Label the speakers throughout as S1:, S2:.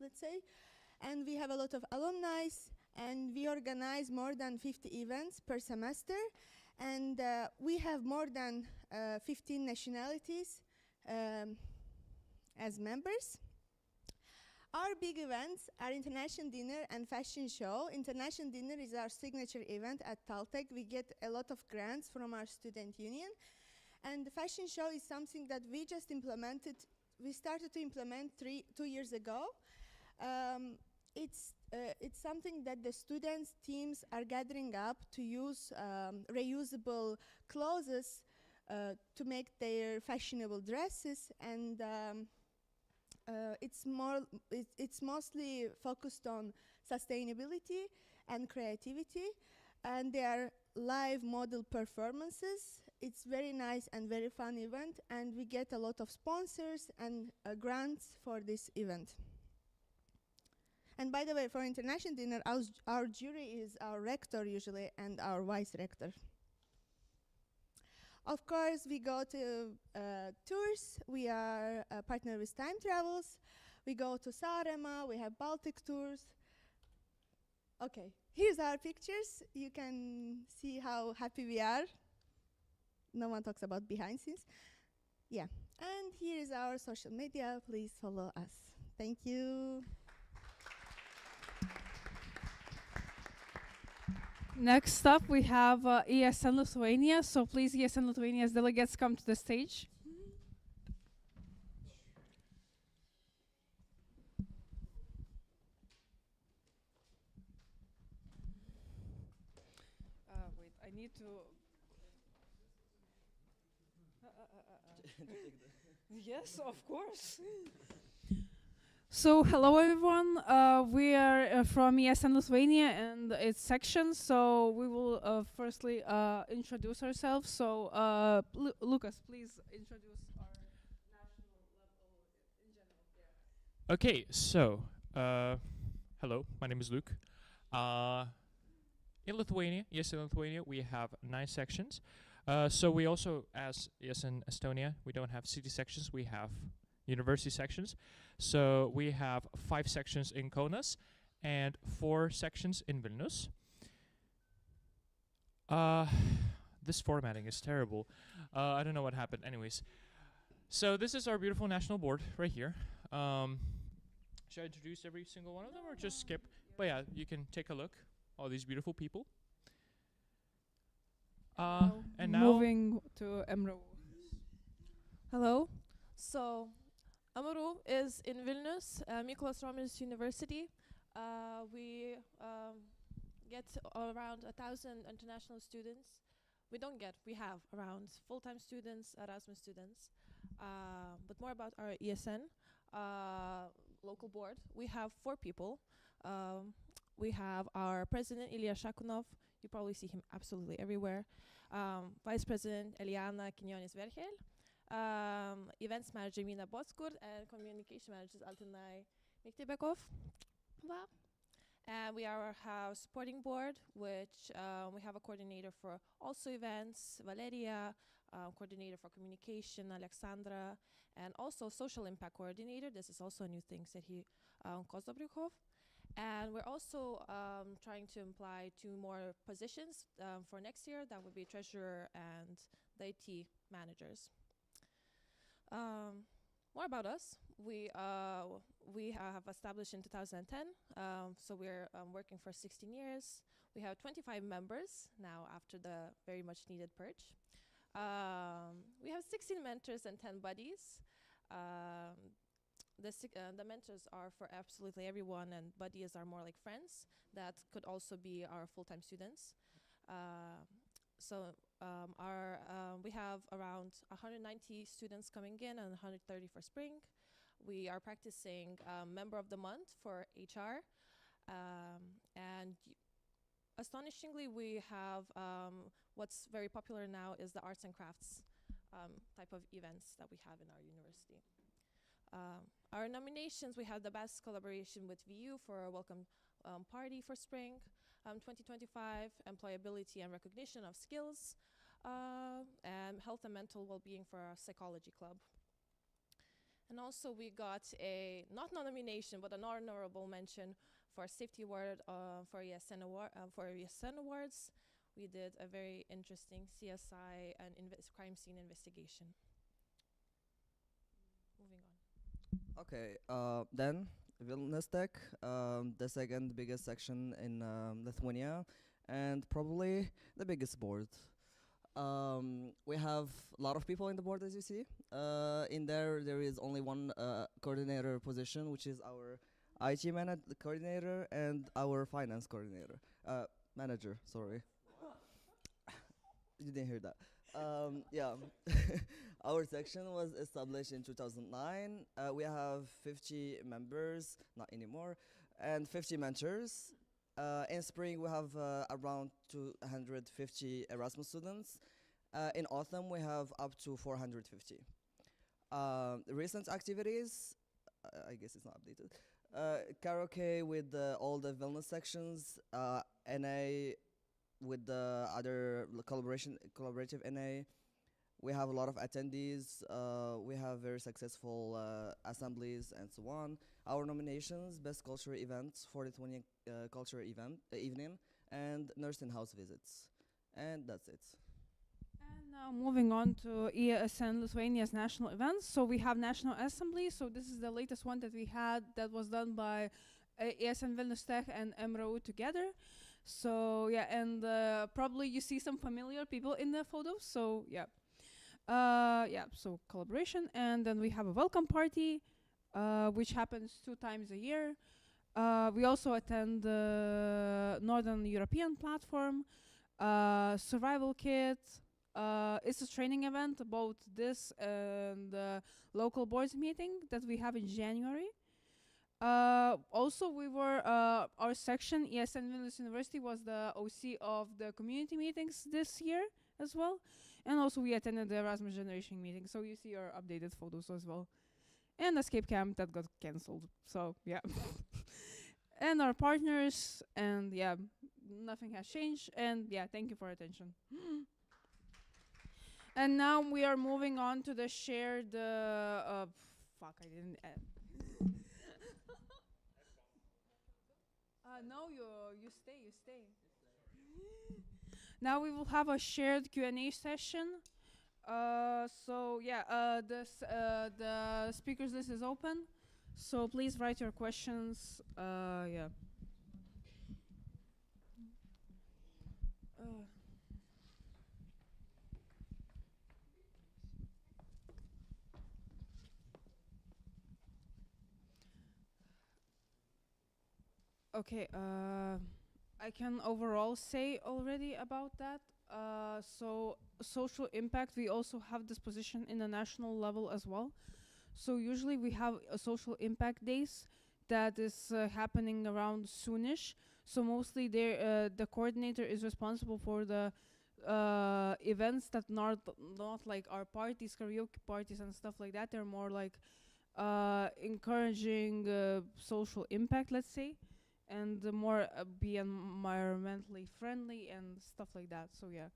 S1: let's say. And we have a lot of alumni, and we organize more than 50 events per semester. And we have more than 15 nationalities as members. Our big events are International Dinner and Fashion Show. International Dinner is our signature event at Taltech. We get a lot of grants from our student union. And the Fashion Show is something that we just implemented. We started to implement 2 years ago. It's something that the students' teams are gathering up to use reusable clothes to make their fashionable dresses, and it's mostly focused on sustainability and creativity, and they are live model performances. It's very nice and very fun event, and we get a lot of sponsors and grants for this event. And by the way, for International Dinner, our jury is our rector usually and our vice rector. Of course, we go to tours. We are a partner with Time Travels. We go to Saaremaa. We have Baltic tours. Okay, here's our pictures. You can see how happy we are. No one talks about behind scenes. Yeah, and here is our social media. Please follow us. Thank you.
S2: Next up, we have ESN Lithuania. So please, ESN Lithuania's delegates, come to the stage. Wait, I need to... Yes, of course. So, hello everyone. We are from ESN Lithuania and its sections. So, we will firstly introduce ourselves. So, Lucas, please introduce our national level in general. Yeah.
S3: Okay, so hello, my name is Luke. In Lithuania, yes, in Lithuania, we have 9 sections. So we also, as yes in Estonia, we don't have city sections. We have university sections. So we have 5 sections in Kaunas and 4 sections in Vilnius. This formatting is terrible. I don't know what happened. Anyways, so this is our beautiful national board right here. Should I introduce every single one of them or just skip? But yeah, you can take a look. All these beautiful people. And now
S2: moving to Emro.
S4: Hello. So, Amaru is in Vilnius, Mykolas Romeris University. We get around 1,000 international students. We have around full-time students, Erasmus students. But more about our ESN local board. We have 4 people. We have our president, Ilya Shakunov. You probably see him absolutely everywhere. Vice President, Eliana Quinones-Vergel. Events manager, Mina Botskur, and communication manager, Altinay Miktebekov. And we have supporting board, which we have a coordinator for also events, Valeria, coordinator for communication, Alexandra, and also social impact coordinator. This is also a new thing, Serhiy Kozobrikov. And we're also trying to apply 2 more positions for next year. That would be treasurer and the IT managers. More about us. We have established in 2010, so we're working for 16 years. We have 25 members now after the very much needed purge. We have 16 mentors and 10 buddies. The mentors are for absolutely everyone, and buddies are more like friends that could also be our full-time students. We have around 190 students coming in and 130 for spring. We are practicing member of the month for HR. And astonishingly, we have what's very popular now is the arts and crafts type of events that we have in our university. Our nominations, we have the best collaboration with VU for a welcome party for spring, 2025, employability and recognition of skills, and health and mental well-being for our psychology club. And also we got a, not nomination, but an honorable mention for Safety Award for ESN Awards. We did a very interesting CSI and crime scene investigation. Moving on.
S5: Okay, then Vilnius Tech, the second biggest section in Lithuania, and probably the biggest board. We have a lot of people in the board, as you see. In there is only one coordinator position, which is our IT coordinator and our finance coordinator, manager. Sorry, you didn't hear that. Yeah, our section was established in 2009. We have 50 members, not anymore, and 50 mentors. In spring, we have around 250 Erasmus students. In autumn, we have up to 450. Recent activities, I guess it's not updated. Karaoke with all the Vilnius sections, NA with the other collaborative NA. We have a lot of attendees. We have very successful assemblies and so on. Our nominations: best cultural event for the 20 cultural evening, and nursing house visits, and that's it.
S2: And now moving on to ESN Lithuania's national events. So we have National Assembly. So this is the latest one that we had that was done by ESN Vilnius Tech and MRU together. So yeah, and probably you see some familiar people in the photos. So yeah. Yeah, so collaboration. And then we have a welcome party, which happens 2 times a year. We also attend the Northern European platform, survival kit. It's a training event about this and the local boards meeting that we have in January. Also, we were, our section, ESN Vilnius University, was the OC of the community meetings this year as well. And also we attended the Erasmus Generation meeting, so you see our updated photos as well. And Escape Camp that got cancelled, so yeah. And our partners, and yeah, nothing has changed, and yeah, thank you for attention. And now we are moving on to the shared, fuck, I didn't add. No, you stay. Now we will have a shared Q&A session. So yeah, the speakers list is open. So please write your questions. Yeah. Okay. I can overall say already about that. So social impact, we also have this position in the national level as well. So usually we have a social impact days that is happening around soonish. So mostly the coordinator is responsible for the events that not like our parties, karaoke parties and stuff like that. They're more like encouraging social impact, let's say, and more be environmentally friendly and stuff like that. So yeah.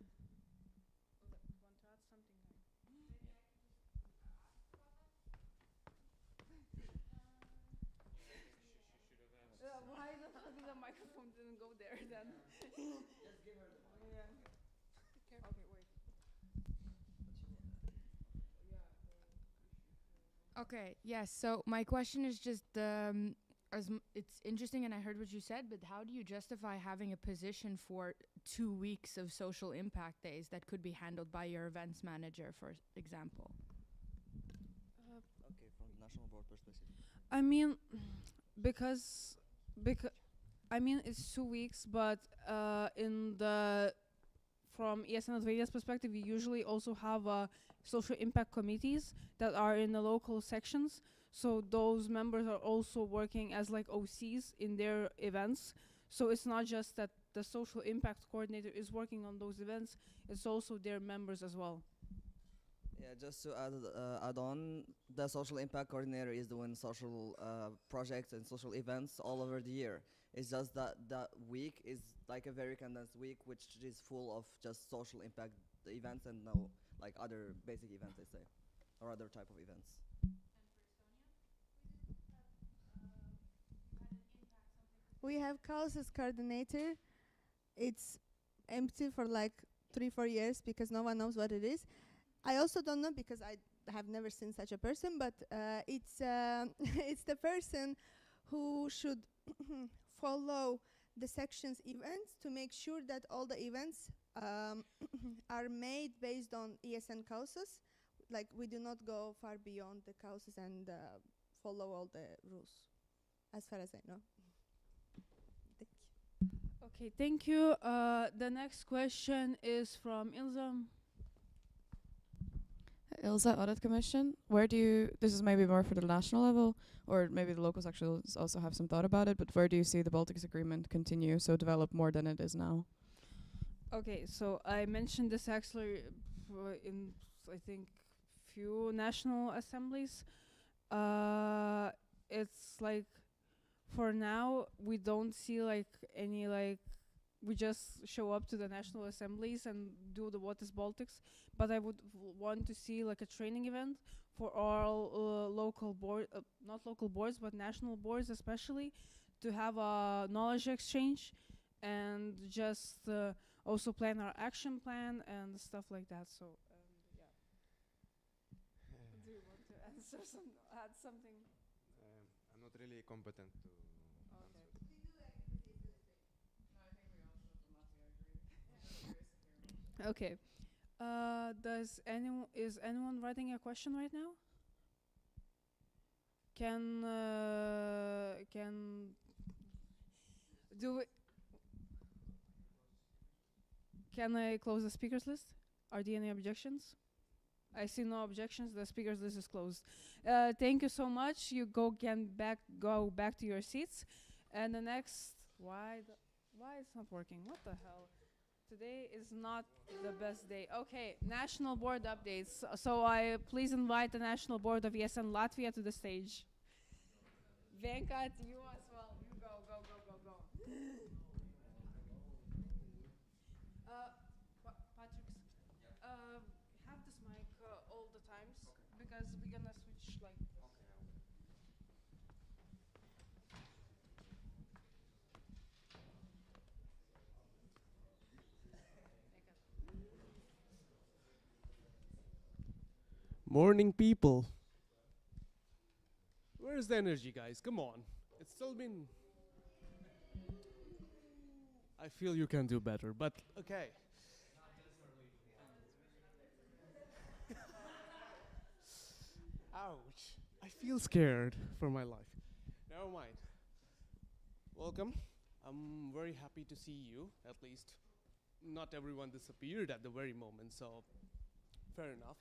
S2: Want to add something? Why the microphone didn't go there then?
S5: Just give her the mic.
S2: Yeah. Okay, wait.
S6: Okay, yes. So my question is just, it's interesting, and I heard what you said, but how do you justify having a position for 2 weeks of social impact days that could be handled by your events manager, for example?
S5: Okay, from the national board perspective.
S2: I mean, because I mean it's 2 weeks, but in the from ESN Latvia's perspective, we usually also have social impact committees that are in the local sections. So those members are also working as like OCs in their events. So it's not just that the social impact coordinator is working on those events, it's also their members as well.
S5: Yeah, just to add on, the social impact coordinator is doing social projects and social events all over the year. It's just that that week is like a very condensed week, which is full of just social impact events and no like other basic events, I say, or other type of events.
S1: We have causes coordinator. It's empty for like 3-4 years because no one knows what it is. I also don't know because I have never seen such a person, but it's it's the person who should follow the section's events to make sure that all the events are made based on ESN causes. Like we do not go far beyond the causes and follow all the rules, as far as I know. Thank you.
S2: Okay, thank you. The next question is from Ilza.
S7: ILSA Audit Commission, where do you, this is maybe more for the national level, or maybe the locals actually also have some thought about it, but where do you see the Baltics Agreement continue, so develop more than it is now?
S2: Okay, so I mentioned this actually in, I think, few national assemblies. It's like, for now, we don't see like any like, we just show up to the national assemblies and do the What is Baltics. But I would want to see like a training event for all local board, not local boards, but national boards especially, to have a knowledge exchange and just also plan our action plan and stuff like that. So yeah. Do you want to answer add something?
S8: I'm not really competent to answer.
S2: Okay. Is anyone writing a question right now? Can do it? Can I close the speakers list? Are there any objections? I see no objections. The speakers list is closed. Thank you so much. You go back to your seats. And the next, why it's not working? What the hell? Today is not the best day. Okay, national board updates. So I please invite the national board of ESN Latvia to the stage. Venkat, you as well. You go. Patrick, have this mic all the times because we're gonna switch like this.
S9: Morning, people. Where's the energy, guys? Come on. It's still been... I feel you can do better, but okay. Ouch. I feel scared for my life. Never mind. Welcome. I'm very happy to see you. At least not everyone disappeared at the very moment, so fair enough.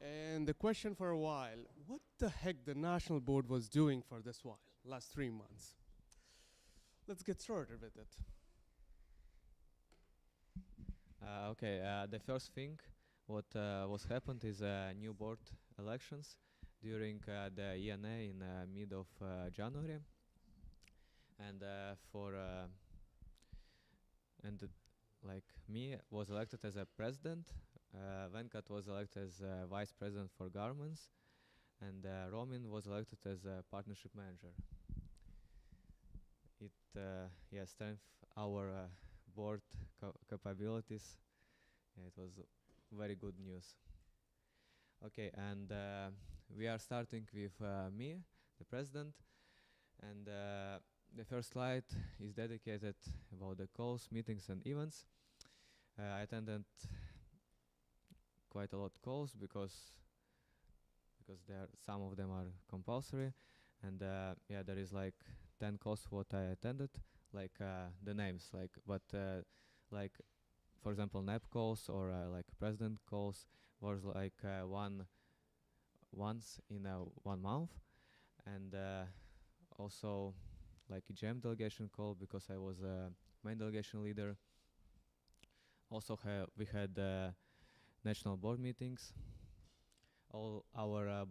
S9: And the question for a while, what the heck the National Board was doing for this while, last 3 months? Let's get started with it.
S10: The first thing what was happened is new board elections during the ENA in mid of January, and like me was elected as a president. Venkat was elected as vice president for governments, and Romin was elected as a partnership manager. It strengthened our board capabilities. It was very good news. Okay, and we are starting with me, the president, and the first slide is dedicated about the calls, meetings, and events. I attended quite a lot of calls because some of them are compulsory, and there is like 10 calls what I attended, like the names, like for example NAP calls or like president calls was like once in 1 month, and also like EGM delegation call because I was main delegation leader. Also we had national board meetings. All our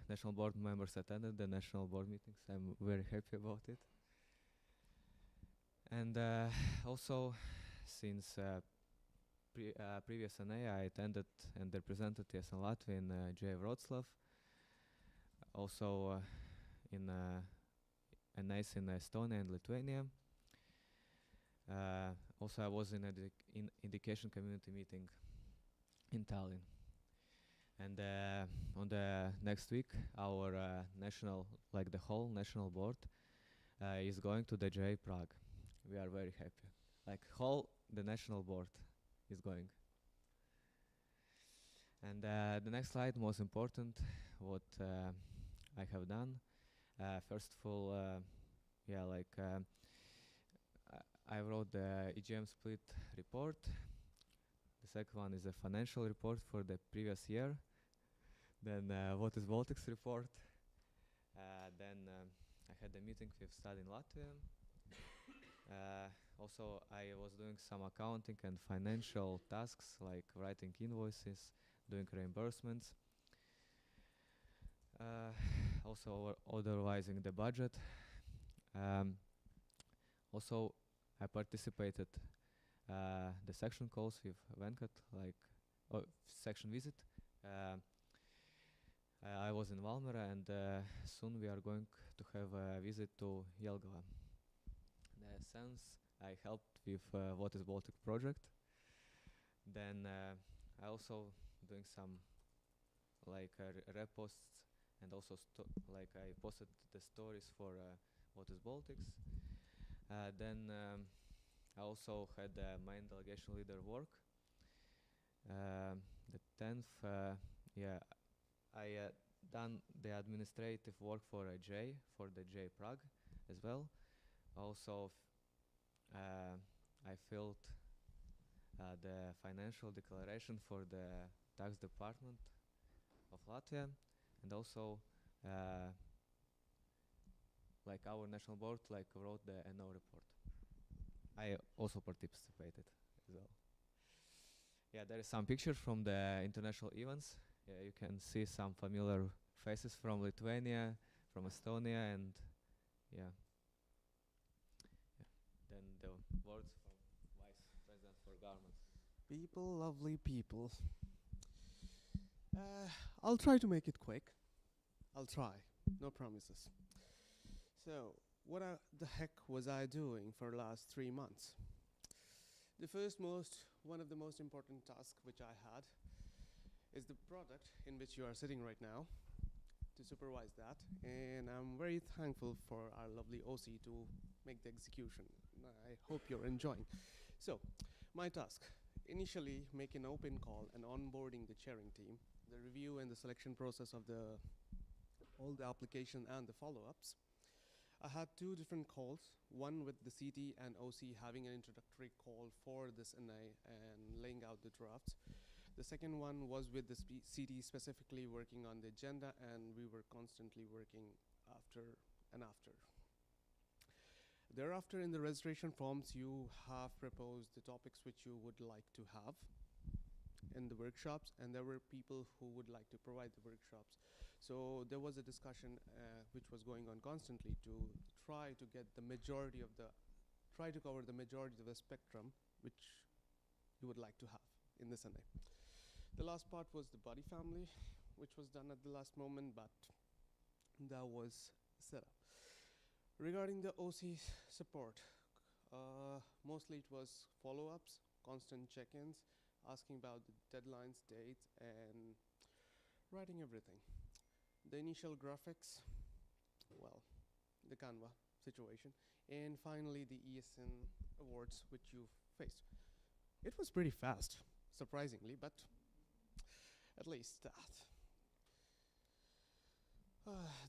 S10: national board members attended the national board meetings. I'm very happy about it. And also, since previous NA, I attended and represented ESN Latvia in J. Wroclaw. Also in NAs in Estonia and Lithuania. Also, I was in education community meeting in Tallinn. And on the next week, our the whole national board is going to the J Prague. We are very happy. The national board is going. And the next slide, most important, what I have done. First of all, I wrote the EGM split report. The second one is a financial report for the previous year. Then what is Baltics report. Then I had a meeting with Study in Latvia. Also, I was doing some accounting and financial tasks like writing invoices, doing reimbursements. Also otherwising the budget. Also, I participated the section calls with Venkat, section visit. I was in Valmiera, and soon we are going to have a visit to Jelgava. In a sense, I helped with What is Baltic project. Then I also doing some reposts, and also I posted the stories for What is Baltics. Then I also had main delegation leader work. The 10th, I done the administrative work for the J Prague as well. Also, I filled the financial declaration for the tax department of Latvia, and also our national board wrote the NO report. I also participated as well. Yeah, there is some pictures from the international events. Yeah, you can see some familiar faces from Lithuania, from Estonia, and yeah. Then the words from Vice President for Government.
S9: People, lovely people. I'll try to make it quick. I'll try, no promises. So, what the heck was I doing for the last 3 months? One of the most important tasks which I had is the product in which you are sitting right now, to supervise that, and I'm very thankful for our lovely OC to make the execution. I hope you're enjoying. So, my task, initially make an open call and onboarding the chairing team, the review and the selection process of all the application and the follow-ups. I had 2 different calls, one with the CT and OC having an introductory call for this NA and laying out the drafts. The second one was with the CT specifically working on the agenda, and we were constantly working after. Thereafter, in the registration forms, you have proposed the topics which you would like to have in the workshops, and there were people who would like to provide the workshops. So there was a discussion which was going on constantly to try to get the majority of try to cover the majority of the spectrum which you would like to have in this NA. The last part was the body family, which was done at the last moment, but that was set up. Regarding the OC support, mostly it was follow-ups, constant check-ins, asking about the deadlines, dates, and writing everything. The initial graphics, well, the Canva situation, and finally the ESN awards which you faced. It was pretty fast, surprisingly, but at least that.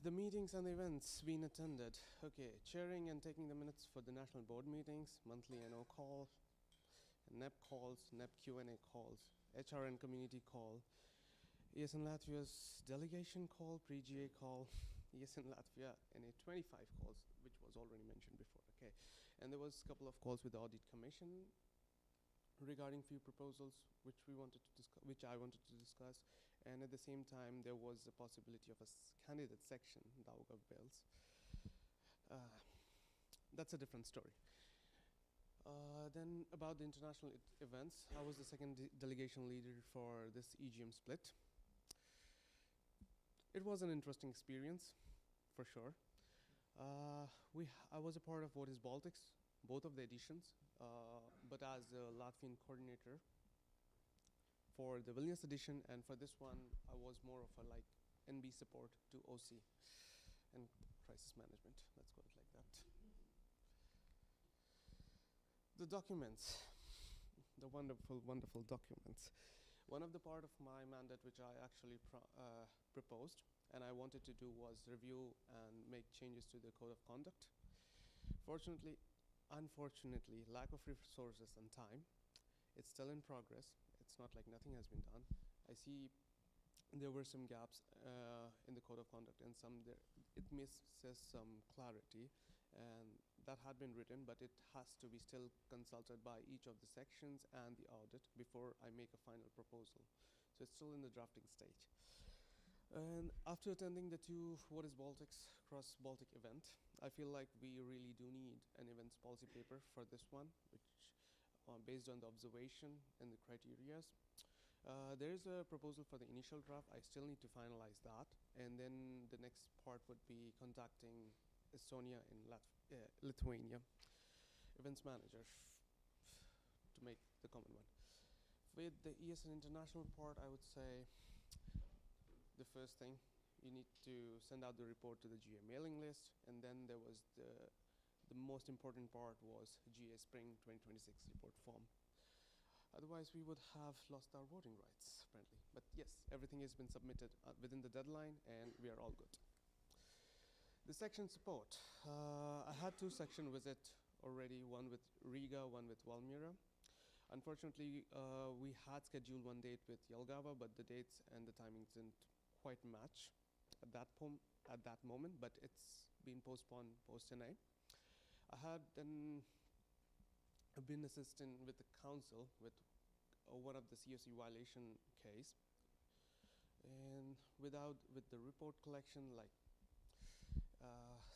S9: The meetings and the events being attended. Okay, chairing and taking the minutes for the national board meetings, monthly NO call, NEP calls, NEP Q&A calls, HRN community call, ESN Latvia's delegation call, pre-GA call, ESN Latvia, NA 25 calls, which was already mentioned before. Okay, and there was a couple of calls with the audit commission regarding few proposals which I wanted to discuss, and at the same time there was a possibility of a candidate section, Daugava Bills. That's a different story. Then about the international events, I was the second delegation leader for this EGM split. It was an interesting experience, for sure. I was a part of What is Baltics, both of the editions, but as a Latvian coordinator for the Vilnius edition, and for this one, I was more of a like NB support to OC and crisis management. Let's call it like that. The documents, the wonderful, wonderful documents. One of the part of my mandate which I actually proposed and I wanted to do was review and make changes to the code of conduct. Unfortunately, lack of resources and time, it's still in progress. It's not like nothing has been done. I see there were some gaps in the code of conduct and it misses some clarity, and that had been written, but it has to be still consulted by each of the sections and the audit before I make a final proposal. So it's still in the drafting stage. And after attending the 2 What is Baltics cross-Baltic event, I feel like we really do need an events policy paper for this one, which based on the observation and the criterias. There is a proposal for the initial draft. I still need to finalize that. And then the next part would be contacting Estonia and Lithuania events manager to make the common one. With the ESN international part, I would say the first thing, you need to send out the report to the GA mailing list, and then there was the most important part was GA Spring 2026 report form. Otherwise, we would have lost our voting rights, apparently. But yes, everything has been submitted within the deadline, and we are all good. The section support. I had 2 section visits already, one with Riga, one with Valmiera. Unfortunately, we had scheduled one date with Jelgava, but the dates and the timings didn't quite match at that moment, but it's been postponed post-NA. I had then been assisting with the council with one of the COC violation case, and with the report collection, like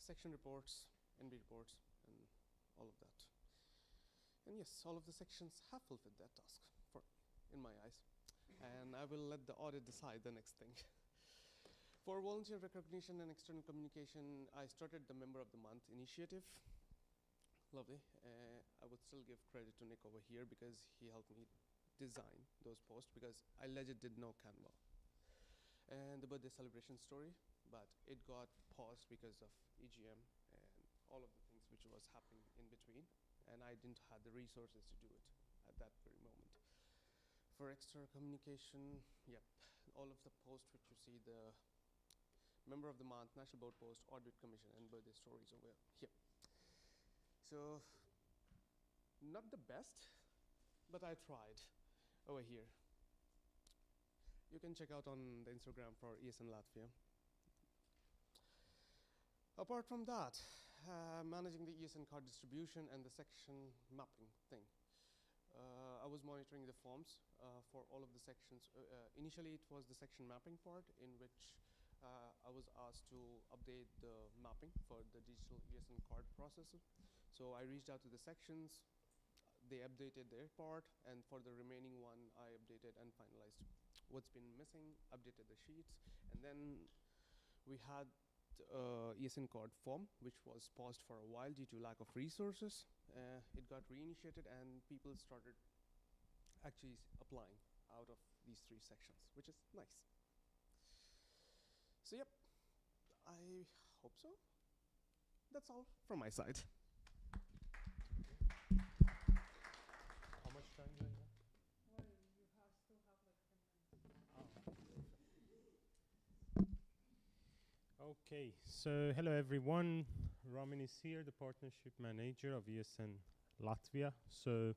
S9: section reports, NB reports, and all of that. And yes, all of the sections have fulfilled that task in my eyes, and I will let the audit decide the next thing. For volunteer recognition and external communication, I started the Member of the Month initiative. Lovely. I would still give credit to Nick over here because he helped me design those posts, because I legit did no Canva. And the birthday celebration story, but it got paused because of EGM and all of the things which was happening in between, and I didn't have the resources to do it at that very moment. For extra communication, yep, all of the posts which you see, the Member of the Month, National Board Post, Audit Commission, and birthday stories over here. So, not the best, but I tried over here. You can check out on the Instagram for ESN Latvia. Apart from that, managing the ESN card distribution and the section mapping thing. I was monitoring the forms for all of the sections. Initially, it was the section mapping part in which I was asked to update the mapping for the digital ESN card processor. So I reached out to the sections, they updated their part, and for the remaining one, I updated and finalized what's been missing, updated the sheets, and then we had ESN card form, which was paused for a while due to lack of resources. It got reinitiated, and people started actually applying out of these 3 sections, which is nice. So yep, I hope so. That's all from my side.
S3: How much time do I have?
S2: Well, you still have like 10 minutes.
S11: Okay, so hello everyone. Ramin is here, the partnership manager of ESN Latvia. So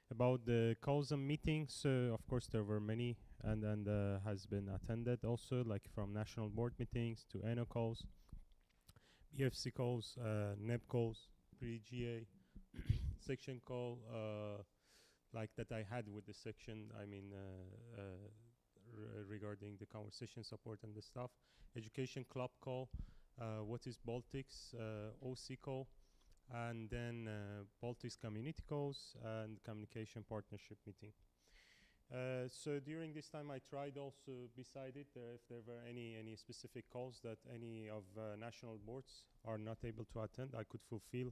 S11: about the calls and meetings, so of course there were many, and has been attended also, like from national board meetings to ANO calls, BFC calls, NEB calls, pre-GA, section call, like that I had with the section, I mean, regarding the conversation support and the stuff, education club call, What is Baltics, OC call, and then Baltics community calls and communication partnership meeting. So during this time, I tried also beside it if there were any specific calls that any of national boards are not able to attend, I could fulfill,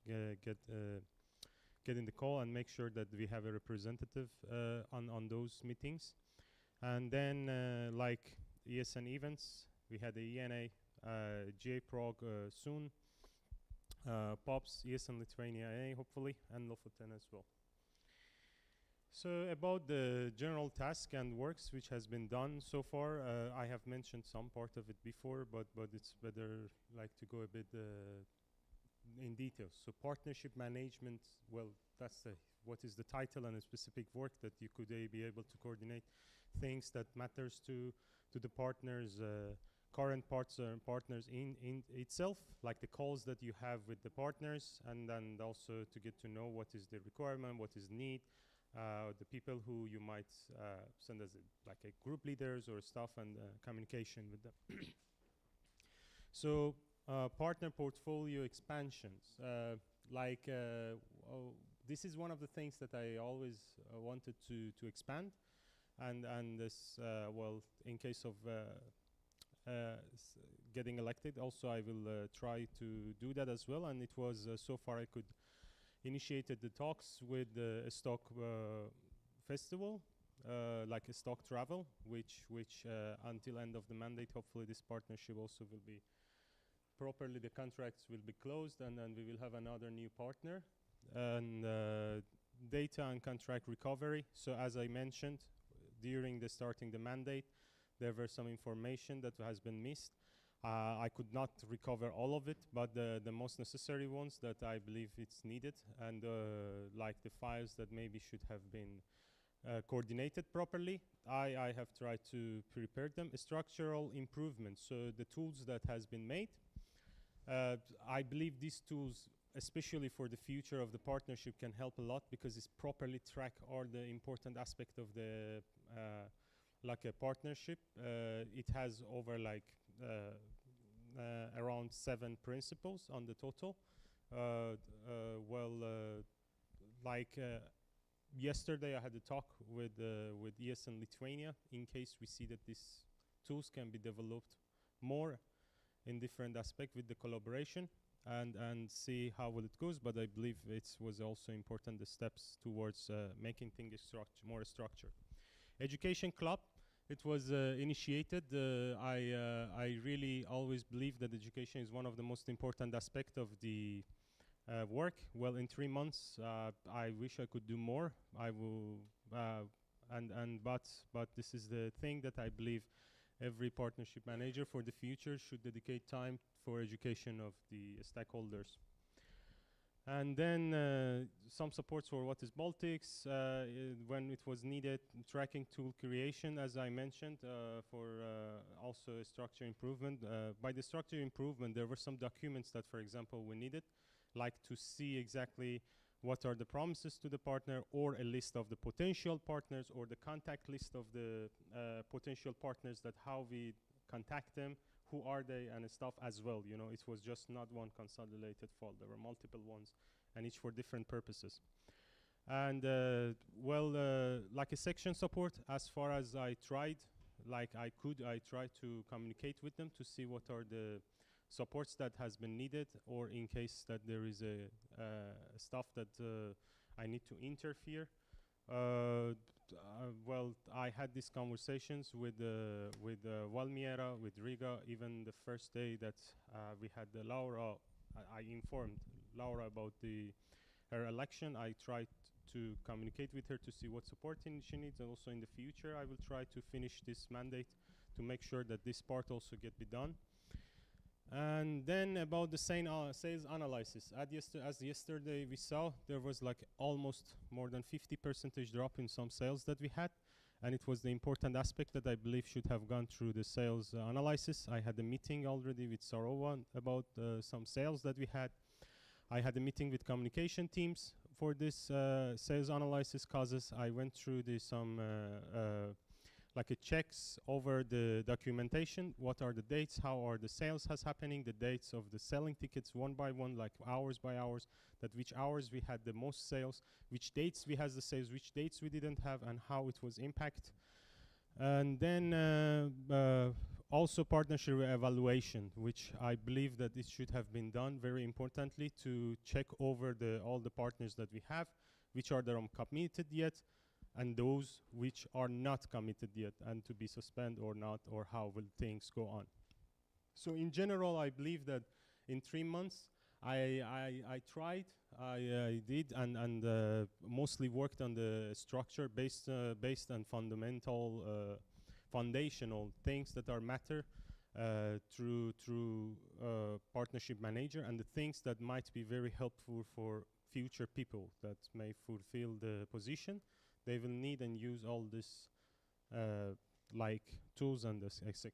S11: get in the call and make sure that we have a representative on those meetings. And then like ESN events, we had the ENA, GA Prague soon, POPs, ESN Lithuania A hopefully, and Lofoten as well. So about the general task and works which has been done so far, I have mentioned some part of it before, but it's better like to go a bit in detail. So partnership management, well, that's what is the title and a specific work that you could be able to coordinate things that matters to the partners, current partners in itself, like the calls that you have with the partners, and then also to get to know what is the requirement, what is need, the people who you might send as like a group leaders or stuff, and communication with them. So partner portfolio expansions, this is one of the things that I always wanted to expand, and this well, in case of getting elected, also I will try to do that as well. And it was so far I could initiated the talks with a stock festival, like a stock travel, which until end of the mandate, hopefully this partnership also will be properly, the contracts will be closed, and then we will have another new partner. And data and contract recovery. So as I mentioned, during the starting the mandate, there were some information that has been missed. I could not recover all of it, but the most necessary ones that I believe it's needed, and like the files that maybe should have been coordinated properly, I have tried to prepare them. Structural improvements, so the tools that has been made, I believe these tools, especially for the future of the partnership, can help a lot, because it's properly track all the important aspect of the like a partnership. It has over like around 7 principles on the total. Yesterday I had a talk with ESN Lithuania, in case we see that these tools can be developed more in different aspects with the collaboration, and see how well it goes. But I believe it was also important, the steps towards making things more structured. Education club, it was initiated. I really always believe that education is one of the most important aspects of the work. Well, in 3 months, I wish I could do more. I will, but this is the thing that I believe every partnership manager for the future should dedicate time for education of the stakeholders. And then some supports for what is Baltics when it was needed. Tracking tool creation, as I mentioned, for also a structure improvement. By the structure improvement, there were some documents that, for example, we needed, like to see exactly what are the promises to the partner, or a list of the potential partners, or the contact list of the potential partners, that how we contact them, who are they, and stuff as well. You know, it was just not one consolidated file. There were multiple ones, and each for different purposes. And like a section support, as far as I tried, like I tried to communicate with them to see what are the supports that has been needed, or in case that there is a stuff that I need to interfere. Well, I had these conversations with Valmiera, with Riga. Even the first day that we had Laura, I informed Laura about her election. I tried to communicate with her to see what support she needs, and also in the future I will try to finish this mandate to make sure that this part also be done. And then about the sales analysis. As yesterday we saw, there was like almost more than 50% drop in some sales that we had, and it was the important aspect that I believe should have gone through the sales analysis. I had a meeting already with Sarova about some sales that we had. I had a meeting with communication teams for this sales analysis causes. I went through some like a checks over the documentation. What are the dates? How are the sales has happening? The dates of the selling tickets one by one, like hours by hours. That which hours we had the most sales, which dates we has the sales, which dates we didn't have, and how it was impact. And then also partnership evaluation, which I believe that it should have been done very importantly to check over all the partners that we have, which are there committed yet, and those which are not committed yet, and to be suspended or not, or how will things go on. So in general, I believe that in 3 months, I tried, I did, and mostly worked on the structure based on fundamental, foundational things that are matter through partnership manager, and the things that might be very helpful for future people that may fulfill the position. They will need and use all this like tools and this, etc.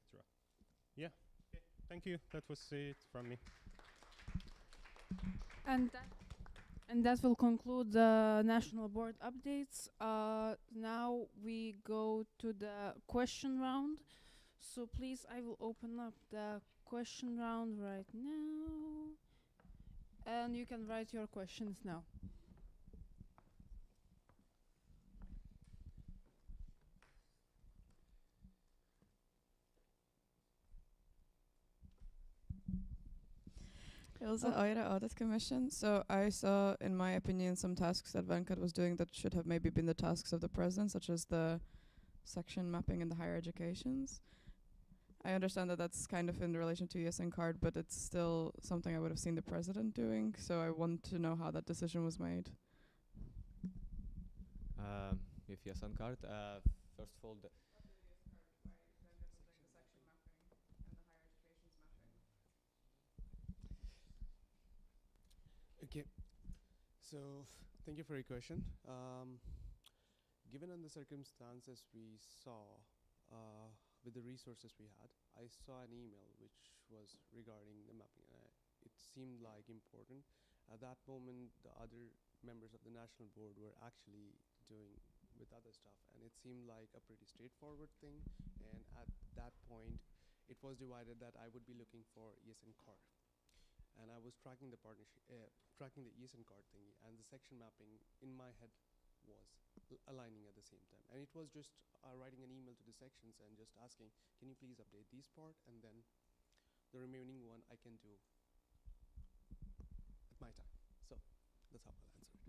S11: Yeah. Okay. Thank you. That was it from me.
S2: And that will conclude the national board updates. Now we go to the question round. So please, I will open up the question round right now. And you can write your questions now.
S7: Ilse Eire Audit Commission. So I saw, in my opinion, some tasks that Venkat was doing that should have maybe been the tasks of the president, such as the section mapping in the higher educations. I understand that that's kind of in relation to ESN card, but it's still something I would have seen the president doing. So I want to know how that decision was made.
S10: With ESN card, first of all,
S9: Okay, so thank you for your question. Given on the circumstances we saw with the resources we had, I saw an email which was regarding the mapping, and it seemed like important. At that moment, the other members of the national board were actually doing with other stuff, and it seemed like a pretty straightforward thing. And at that point, it was divided that I would be looking for ESN card. And I was tracking the partnership, tracking the ESN card thingy, and the section mapping in my head was aligning at the same time. And it was just writing an email to the sections and just asking, can you please update these part, and then the remaining one I can do at my time. So that's how I'll answer it.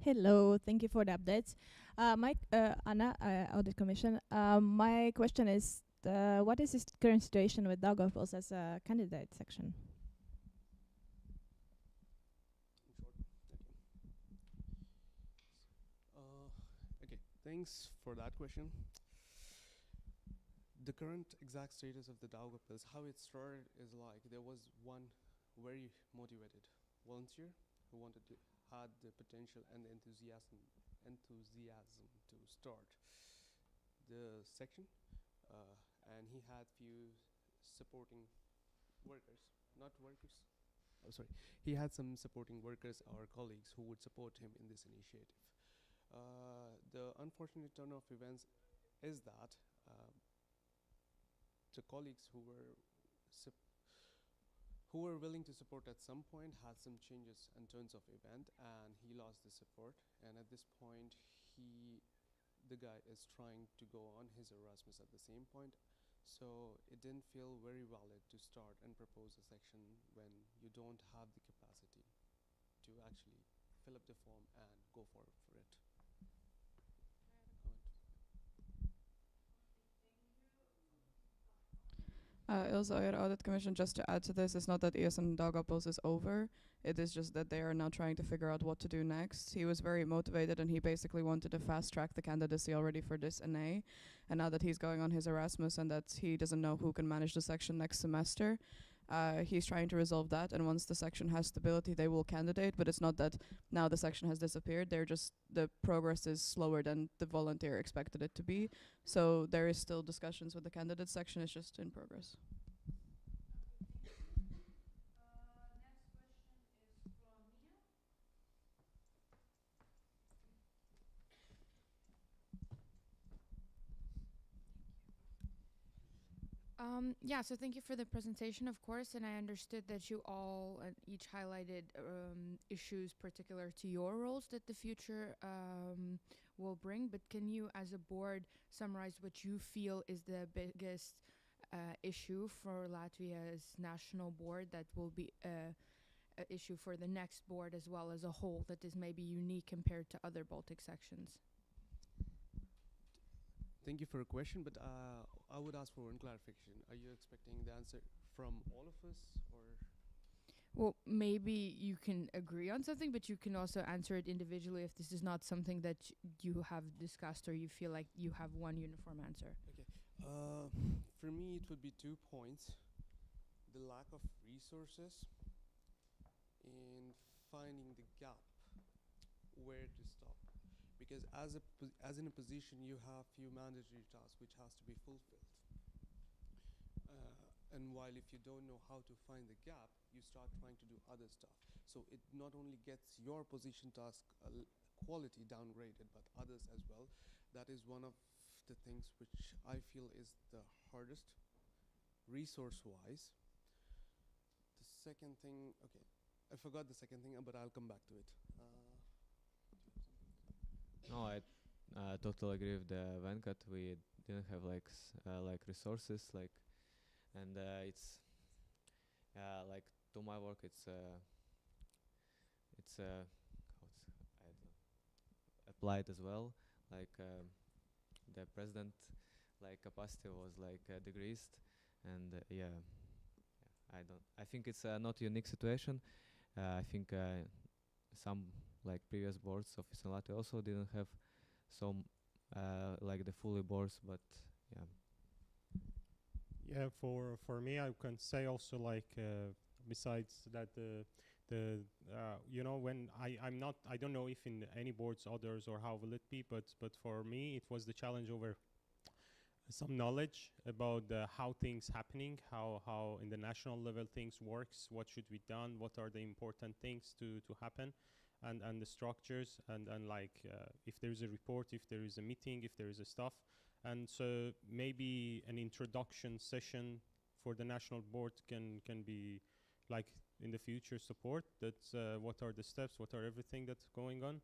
S12: Hello, thank you for the updates. Anna, Audit Commission. My question is, what is the current situation with Daugavpils as a candidate section?
S9: Okay, thanks for that question. The current exact status of the Daugavpils, how it started is like there was one very motivated volunteer who had the potential and the enthusiasm to start the section, and he had few supporting workers, not workers. Oh, sorry. He had some supporting workers or colleagues who would support him in this initiative. The unfortunate turn of events is that the colleagues who were willing to support at some point had some changes in terms of event, and he lost the support. And at this point, the guy is trying to go on his Erasmus at the same point. So it didn't feel very valid to start and propose a section when you don't have the capacity to actually fill up the form and go forward for it.
S7: Ilse Eire Audit Commission, just to add to this, it's not that ESN Daugavpils is over. It is just that they are now trying to figure out what to do next. He was very motivated, and he basically wanted to fast track the candidacy already for this NA. And now that he's going on his Erasmus and that he doesn't know who can manage the section next semester, he's trying to resolve that. And once the section has stability, they will candidate. But it's not that now the section has disappeared. They're just, the progress is slower than the volunteer expected it to be. So there is still discussions with the candidate section. It's just in progress.
S2: Next question is from
S6: Yeah, so thank you for the presentation, of course, and I understood that you all each highlighted issues particular to your roles that the future will bring. But can you, as a board, summarize what you feel is the biggest issue for Latvia's national board that will be a issue for the next board as well as a whole that is maybe unique compared to other Baltic sections?
S9: Thank you for a question, but I would ask for one clarification. Are you expecting the answer from all of us, or?
S6: Well, maybe you can agree on something, but you can also answer it individually if this is not something that you have discussed or you feel like you have one uniform answer.
S9: Okay. For me, it would be 2 points. The lack of resources in finding the gap where to stop. Because as in a position, you have few mandatory tasks which has to be fulfilled. And while if you don't know how to find the gap, you start trying to do other stuff. So it not only gets your position task quality downgraded, but others as well. That is one of the things which I feel is the hardest, resource-wise. The second thing, okay, I forgot the second thing, but I'll come back to it.
S10: No, I totally agree with Venkat. We didn't have like resources, and it's like to my work. It's I don't know, applied as well. Like the president, like capacity was like decreased, and yeah, I think it's not a unique situation. I think some like previous boards of ESN Latvia also didn't have some like the fully boards, but yeah.
S11: Yeah, for me, I can say also like besides that the you know, when I don't know if in any boards others or how will it be, but for me it was the challenge over some knowledge about how things happening, how in the national level things works, what should be done, what are the important things to happen, and the structures, and like if there is a report, if there is a meeting, if there is a stuff. And so maybe an introduction session for the national board can be like in the future support. That's what are the steps, what are everything that's going on.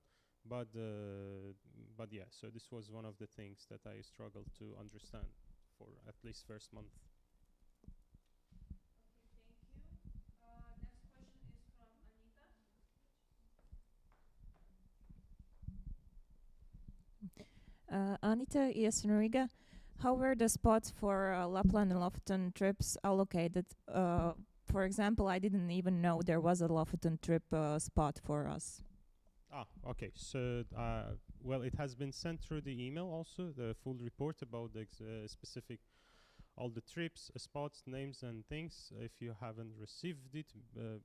S11: But yeah, so this was one of the things that I struggled to understand for at least first month.
S13: Anita, ESN Riga. How were the spots for Lapland and Lofoten trips allocated? For example, I didn't even know there was a Lofoten trip spot for us.
S11: Okay. So, well, it has been sent through the email also, the full report about the specific, all the trips, spots, names and things. If you haven't received it,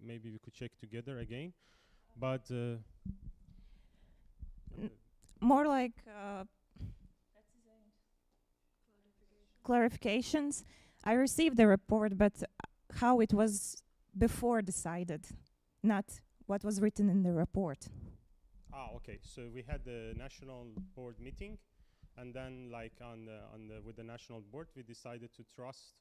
S11: maybe we could check together again. But
S13: more like clarifications. I received the report, but how it was before decided, not what was written in the report.
S11: Okay. So we had the national board meeting, and then like with the national board, we decided to trust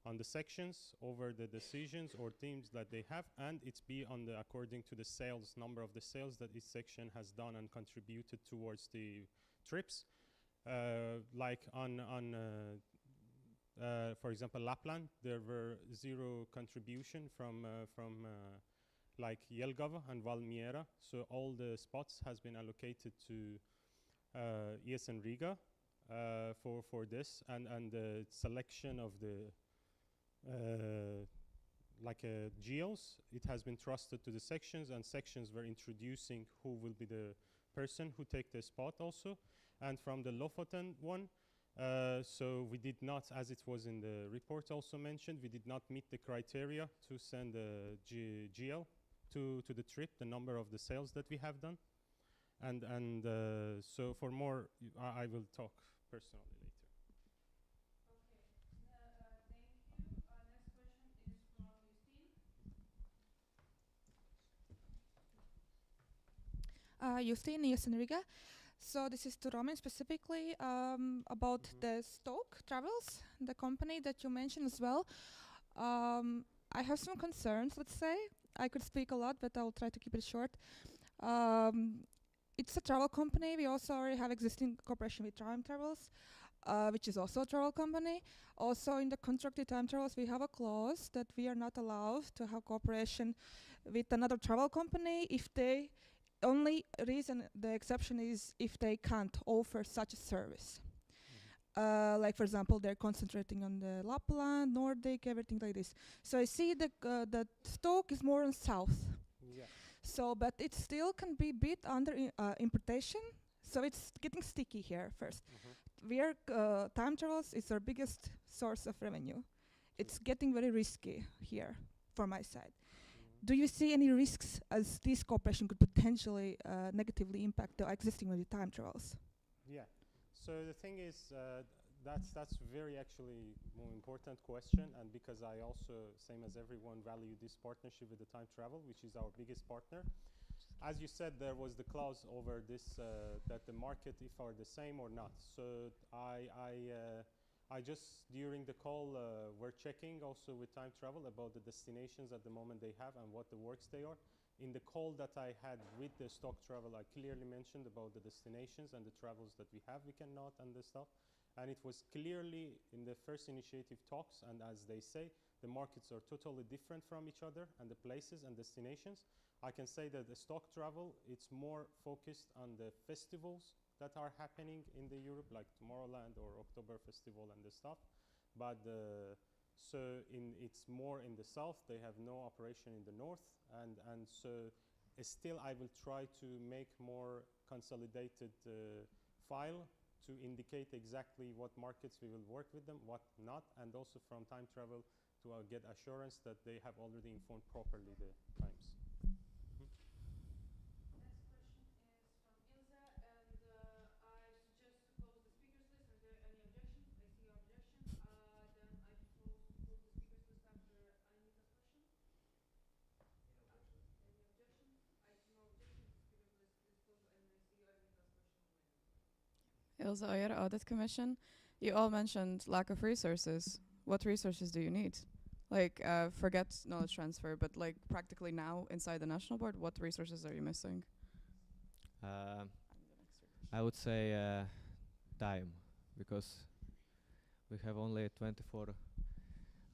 S11: on the sections over the decisions or themes that they have, and it's be on the according to the sales number of the sales that each section has done and contributed towards the trips. Like for example, Lapland, there were 0 contribution from like Jelgava and Valmiera. So all the spots has been allocated to ESN Riga for this, and the selection of the like GLs, it has been trusted to the sections, and sections were introducing who will be the person who take the spot also. And from the Lofoten one, so we did not, as it was in the report also mentioned, we did not meet the criteria to send a GL to the trip, the number of the sales that we have done. And so for more, I will talk personally later.
S14: Justine, ESN Riga. So this is to Roman specifically about the Stoke Travels, the company that you mentioned as well. I have some concerns, let's say. I could speak a lot, but I'll try to keep it short. It's a travel company. We also already have existing cooperation with Time Travels, which is also a travel company. Also in the contract with Time Travels, we have a clause that we are not allowed to have cooperation with another travel company if they only reason the exception is if they can't offer such a service. Like for example, they're concentrating on the Lapland, Nordic, everything like this. So I see that Stoke is more on south.
S11: Yeah.
S14: So, but it still can be bit under importation. So it's getting sticky here first. We are Time Travels is our biggest source of revenue. It's getting very risky here for my side. Do you see any risks as this cooperation could potentially negatively impact the existing with Time Travels?
S11: Yeah. So the thing is, that's very actually more important question, and because I also, same as everyone, value this partnership with the Time Travel, which is our biggest partner. As you said, there was the clause over this that the market if are the same or not. So I just during the call we're checking also with Time Travel about the destinations at the moment they have and what the works they are. In the call that I had with the Stock Travel, I clearly mentioned about the destinations and the travels that we have, we cannot, and the stuff. And it was clearly in the first initiative talks, and as they say, the markets are totally different from each other, and the places and destinations. I can say that the Stock Travel, it's more focused on the festivals that are happening in the Europe, like Tomorrowland or October Festival and the stuff. But so it's more in the south. They have no operation in the north, and so still I will try to make more consolidated file to indicate exactly what markets we will work with them, what not, and also from Time Travel to get assurance that they have already informed properly the times.
S7: Ilse Oyer, Audit Commission. You all mentioned lack of resources. What resources do you need? Like, forget knowledge transfer, but like practically now inside the national board, what resources are you missing?
S10: I would say time, because we have only 24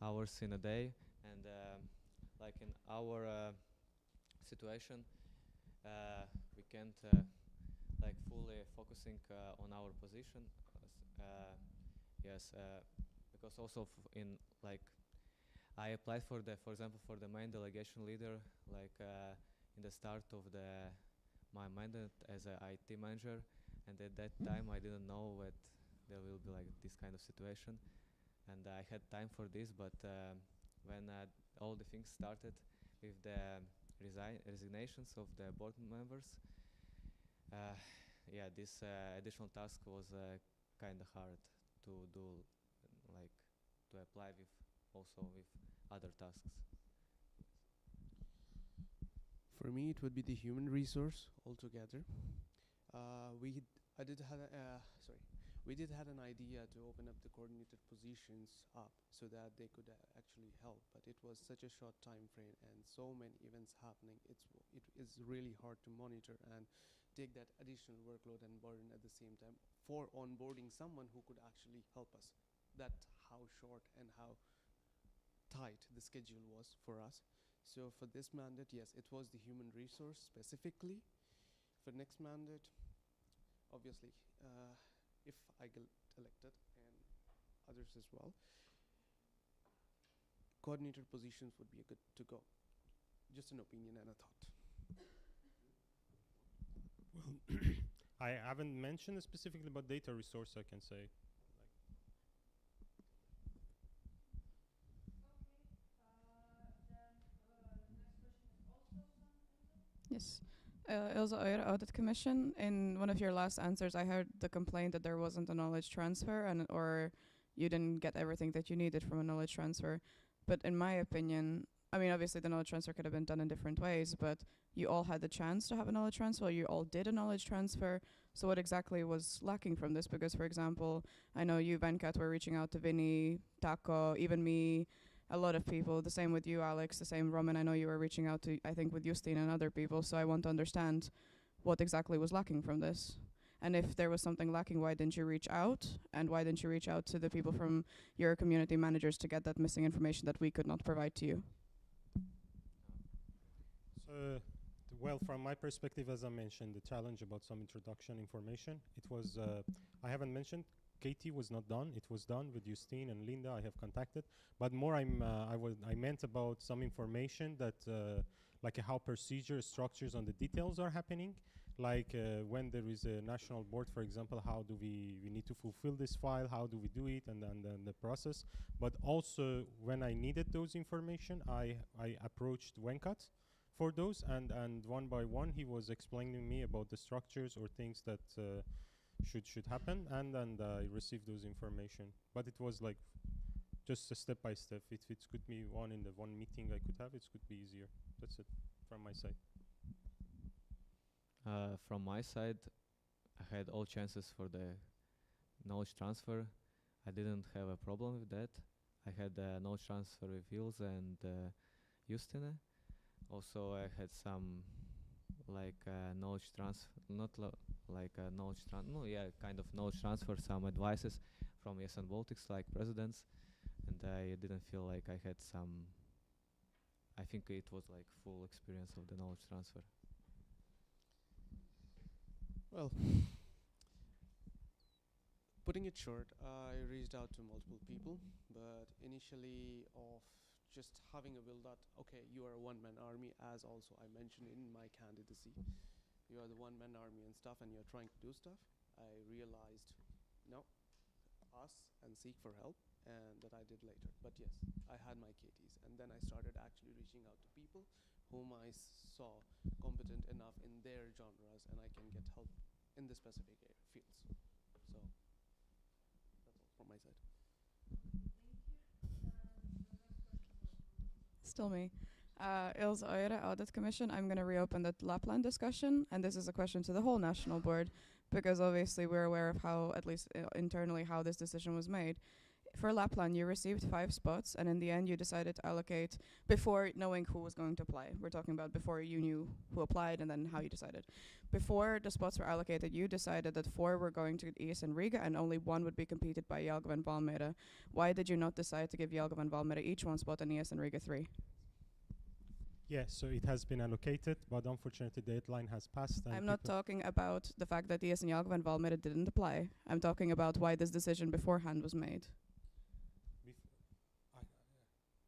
S10: hours in a day, and like in our situation, we can't like fully focusing on our position. Yes, because also in like I applied for example, for the main delegation leader, like in the start of my mandate as a IT manager, and at that time I didn't know that there will be like this kind of situation, and I had time for this, but when all the things started with the resignations of the board members, yeah, this additional task was kind of hard to do, like to apply with also with other tasks.
S9: For me, it would be the human resource altogether. We did have an idea to open up the coordinated positions up so that they could actually help, but it was such a short time frame and so many events happening. It is really hard to monitor and take that additional workload and burden at the same time for onboarding someone who could actually help us. That's how short and how tight the schedule was for us. So for this mandate, yes, it was the human resource specifically. For next mandate, obviously, if I get elected and others as well, coordinator positions would be a good to go. Just an opinion and a thought.
S11: Well, I haven't mentioned specifically about data resource, I can say.
S7: Yes. Ilse Oyer, Audit Commission. In one of your last answers, I heard the complaint that there wasn't a knowledge transfer or you didn't get everything that you needed from a knowledge transfer. But in my opinion, I mean, obviously the knowledge transfer could have been done in different ways, but you all had the chance to have a knowledge transfer, you all did a knowledge transfer. So what exactly was lacking from this? Because, for example, I know you, Venkat, were reaching out to Vinny, Taco, even me, a lot of people. The same with you, Alex, the same Roman. I know you were reaching out to, I think, with Justine and other people. So I want to understand what exactly was lacking from this. And if there was something lacking, why didn't you reach out? And why didn't you reach out to the people from your community managers to get that missing information that we could not provide to you?
S11: So, well, from my perspective, as I mentioned, the challenge about some introduction information, it was, I haven't mentioned, Katie was not done. It was done with Justine and Linda. I have contacted, but more I meant about some information that, like how procedure structures on the details are happening. Like when there is a national board, for example, how do we need to fulfill this file? How do we do it? And then the process. But also when I needed those information, I approached Venkat for those, and one by one he was explaining me about the structures or things that should happen, and I received those information. But it was like just a step by step. If it could be one meeting I could have, it could be easier. That's it from my side.
S10: From my side, I had all chances for the knowledge transfer. I didn't have a problem with that. I had knowledge transfer with Ilse and Justine. Also, I had some like knowledge transfer, not like knowledge transfer, no, yeah, kind of knowledge transfer, some advices from ESN Baltics, like presidents, and I didn't feel like I had some. I think it was like full experience of the knowledge transfer.
S9: Well, putting it short, I reached out to multiple people, but initially of just having a will that, okay, you are a one-man army, as also I mentioned in my candidacy. You are the one-man army and stuff, and you're trying to do stuff. I realized, no, ask and seek for help, and that I did later. But yes, I had my KTs, and then I started actually reaching out to people whom I saw competent enough in their genres, and I can get help in the specific fields. So that's all from my side.
S7: Still me. Ilse Øyre, Audit Commission. I'm going to reopen the Lapland discussion, and this is a question to the whole national board, because obviously we're aware of how, at least internally, how this decision was made. For Lapland, you received 5 spots, and in the end you decided to allocate before knowing who was going to apply. We're talking about before you knew who applied and then how you decided. Before the spots were allocated, you decided that 4 were going to ESN Riga and only 1 would be competed by Jelgava and Valmiera. Why did you not decide to give Jelgava and Valmiera each 1 spot and ESN Riga 3?
S11: Yeah, so it has been allocated, but unfortunately the deadline has passed. And
S7: I'm not talking about the fact that ESN Jelgava and Valmiera didn't apply. I'm talking about why this decision beforehand was made.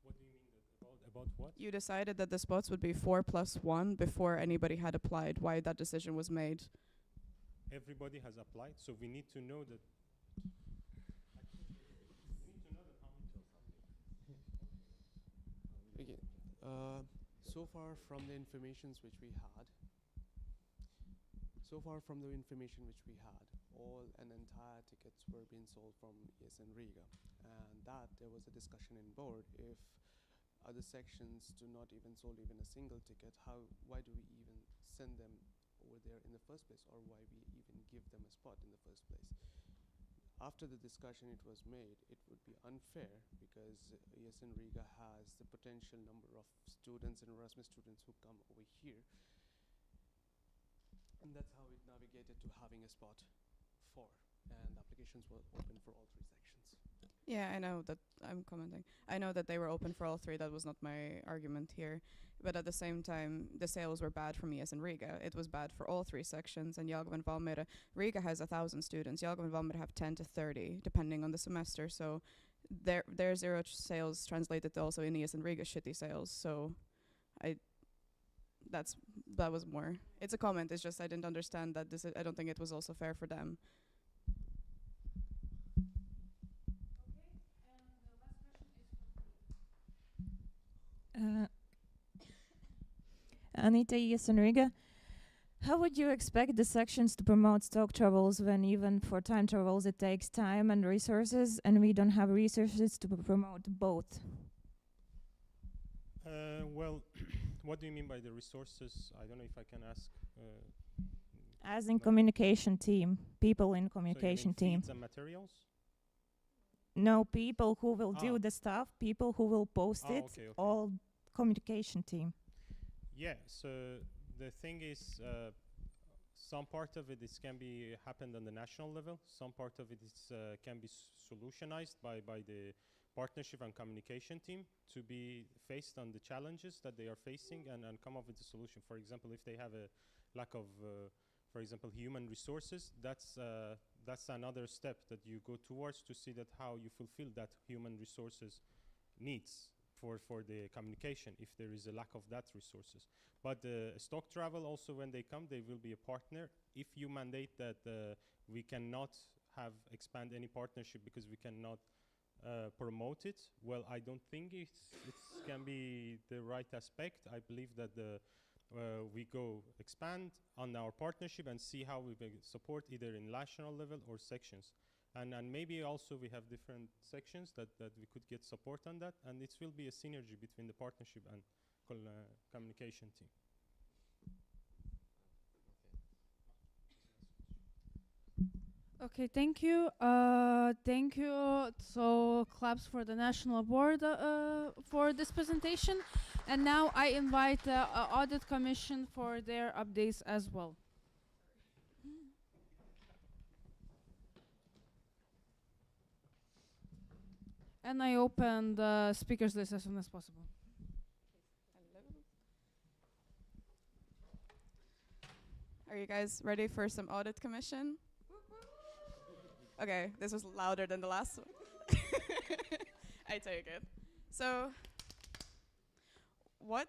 S11: What do you mean about what?
S7: You decided that the spots would be 4 plus 1 before anybody had applied. Why that decision was made?
S11: Everybody has applied, so we need to know that.
S9: Okay. So far from the informations which we had, all and entire tickets were being sold from ESN Riga, and that there was a discussion in board if other sections do not even sold even a single ticket, why do we even send them over there in the first place, or why we even give them a spot in the first place? After the discussion it was made, it would be unfair because ESN Riga has the potential number of students and Erasmus students who come over here, and that's how it navigated to having a spot 4, and applications were open for all 3 sections.
S7: Yeah, I know that. I'm commenting. I know that they were open for all 3. That was not my argument here. But at the same time, the sales were bad from ESN Riga. It was bad for all 3 sections. And Jelgava and Valmiera, Riga has 1,000 students. Jelgava and Valmiera have 10 to 30, depending on the semester. So their zero sales translated to also in ESN Riga shitty sales. So that was more. It's a comment. It's just I didn't understand that I don't think it was also fair for them.
S13: Anita, ESN Riga. How would you expect the sections to promote stock travels when even for time travels it takes time and resources, and we don't have resources to promote both?
S11: Well, what do you mean by the resources? I don't know if I can ask.
S13: As in communication team, people in
S11: So you
S13: communication
S11: mean
S13: team.
S11: feeds and materials?
S13: No, people who will
S11: Ah.
S13: do the stuff, people who will post it,
S11: Okay, okay.
S13: all communication team.
S11: Yeah. So the thing is, some part of it is can be happened on the national level. Some part of it is can be solutionized by the partnership and communication team to be faced on the challenges that they are facing and come up with a solution. For example, if they have a lack of, for example, human resources, that's another step that you go towards to see that how you fulfill that human resources needs for the communication if there is a lack of that resources. But the stock travel also, when they come, they will be a partner. If you mandate that we cannot expand any partnership because we cannot promote it, well, I don't think it can be the right aspect. I believe that we go expand on our partnership and see how we support either in national level or sections. And maybe also we have different sections that we could get support on that, and it will be a synergy between the partnership and communication team.
S2: Okay, thank you. Thank you. So claps for the National Board for this presentation. And now I invite the Audit Commission for their updates as well. And I open the speakers list as soon as possible.
S7: Are you guys ready for some audit commission? Okay, this was louder than the last one. I take it. So, what?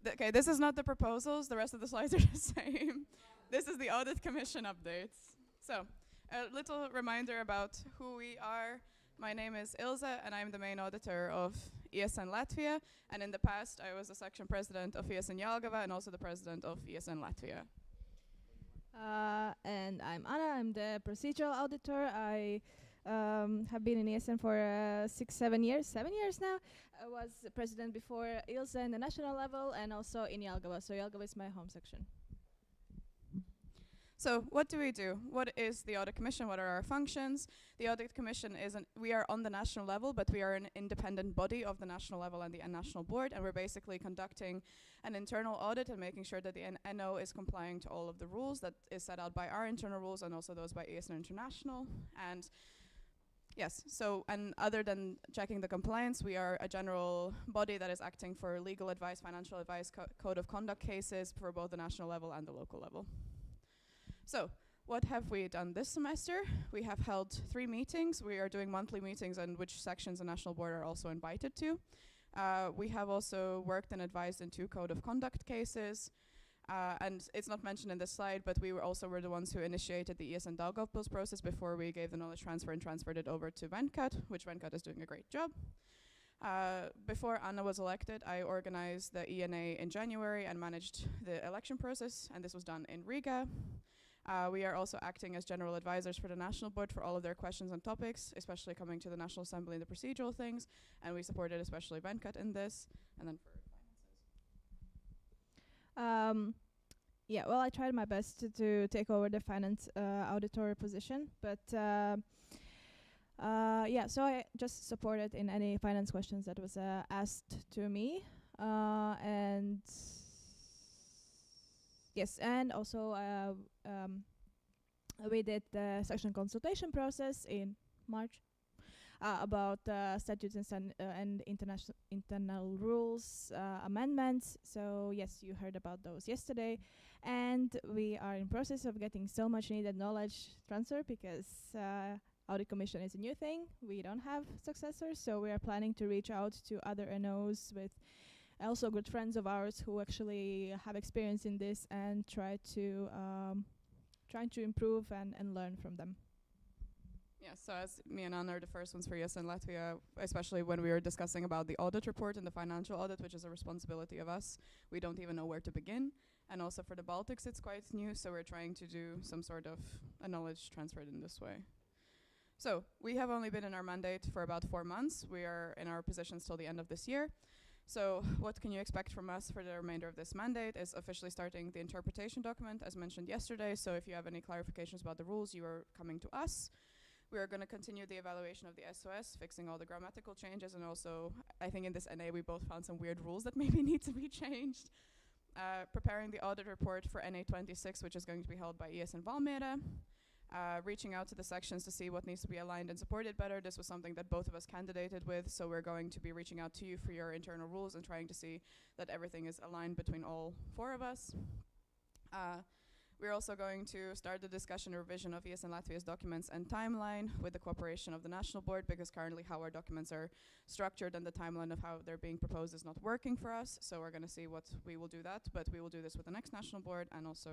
S7: Okay, this is not the proposals. The rest of the slides are the same. This is the audit commission updates. So, a little reminder about who we are. My name is Ilse, and I'm the main auditor of ESN Latvia. And in the past, I was the section president of ESN Jelgava and also the president of ESN Latvia.
S12: And I'm Anna. I'm the procedural auditor. I have been in ESN for 7 years. 7 years now. I was the president before Ilse in the national level and also in Jelgava. So Jelgava is my home section.
S7: So what do we do? What is the Audit Commission? What are our functions? The Audit Commission we are on the national level, but we are an independent body of the national level and the national board, and we're basically conducting an internal audit and making sure that the NO is complying to all of the rules that is set out by our internal rules and also those by ESN International. And yes, so, and other than checking the compliance, we are a general body that is acting for legal advice, financial advice, code of conduct cases for both the national level and the local level. So, what have we done this semester? We have held 3 meetings. We are doing monthly meetings and which sections the National Board are also invited to. We have also worked and advised in 2 code of conduct cases. And it's not mentioned in this slide, but we were the ones who initiated the ESN Daugavpils process before we gave the knowledge transfer and transferred it over to Venkat, which Venkat is doing a great job. Before Anna was elected, I organized the ENA in January and managed the election process, and this was done in Riga. We are also acting as general advisors for the National Board for all of their questions and topics, especially coming to the National Assembly and the procedural things, and we supported especially Venkat in this. And then for finances.
S12: Yeah, well, I tried my best to take over the finance auditor position, but yeah, so I just supported in any finance questions that was asked to me, and yes, and also we did the section consultation process in March about statutes and internal rules amendments. So yes, you heard about those yesterday, and we are in process of getting so much needed knowledge transfer because Audit Commission is a new thing. We don't have successors, so we are planning to reach out to other NOs with also good friends of ours who actually have experience in this and trying to improve and learn from them.
S7: Yeah, so as me and Anna are the first ones for ESN Latvia, especially when we were discussing about the audit report and the financial audit, which is a responsibility of us, we don't even know where to begin. And also for the Baltics, it's quite new, so we're trying to do some sort of a knowledge transfer in this way. So we have only been in our mandate for about 4 months. We are in our positions till the end of this year. So what can you expect from us for the remainder of this mandate is officially starting the interpretation document, as mentioned yesterday. So if you have any clarifications about the rules, you are coming to us. We are going to continue the evaluation of the SOS, fixing all the grammatical changes, and also, I think in this NA we both found some weird rules that maybe need to be changed. Preparing the audit report for NA 26, which is going to be held by ESN Valmiera. Reaching out to the sections to see what needs to be aligned and supported better. This was something that both of us candidated with, so we're going to be reaching out to you for your internal rules and trying to see that everything is aligned between all 4 of us. We're also going to start the discussion and revision of ESN Latvia's documents and timeline with the cooperation of the National Board, because currently how our documents are structured and the timeline of how they're being proposed is not working for us. So we're going to see what we will do that, but we will do this with the next National Board. And also,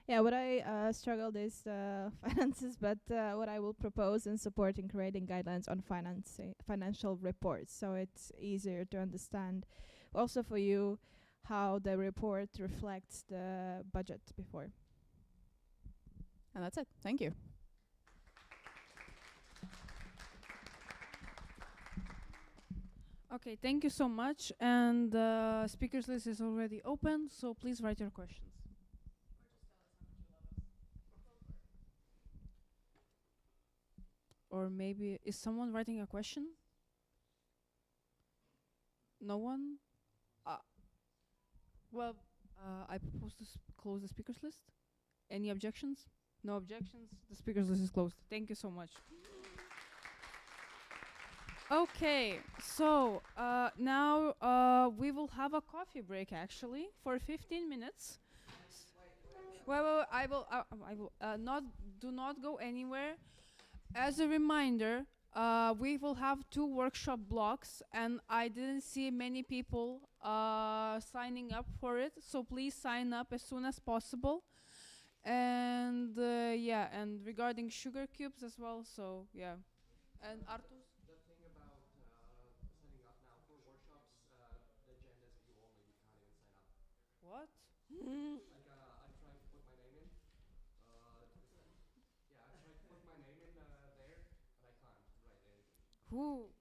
S12: yeah, what I struggled is finances, but what I will propose in supporting creating guidelines on financial reports, so it's easier to understand also for you how the report reflects the budget before.
S7: and that's it. Thank you.
S2: Okay, thank you so much. And the speakers list is already open, so please write your questions. Or maybe, is someone writing a question? No one? Well, I propose to close the speakers list. Any objections? No objections. The speakers list is closed. Thank you so much. Okay, so now we will have a coffee break actually for 15 minutes. Well, I will do not go anywhere. As a reminder, we will have 2 workshop blocks, and I didn't see many people signing up for it, so please sign up as soon as possible. And yeah, and regarding sugar cubes as well, so yeah. And Artus?
S9: The thing about signing up now for workshops, the agenda is view only, you can't even sign up.
S2: What?
S9: Like, I tried to put my name in. Yeah, I tried to put my name in there, but I can't write anything.
S2: Who?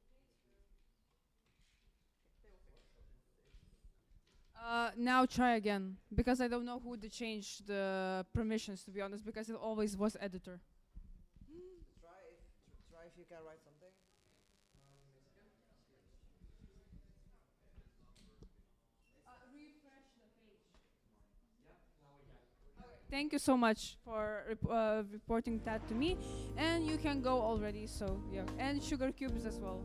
S2: Now try again, because I don't know who to change the permissions, to be honest, because it always was editor.
S5: Try if you can write something.
S2: Refresh the page.
S9: Yep, now we can.
S2: Thank you so much for reporting that to me, and you can go already, so yeah, and sugar cubes as well.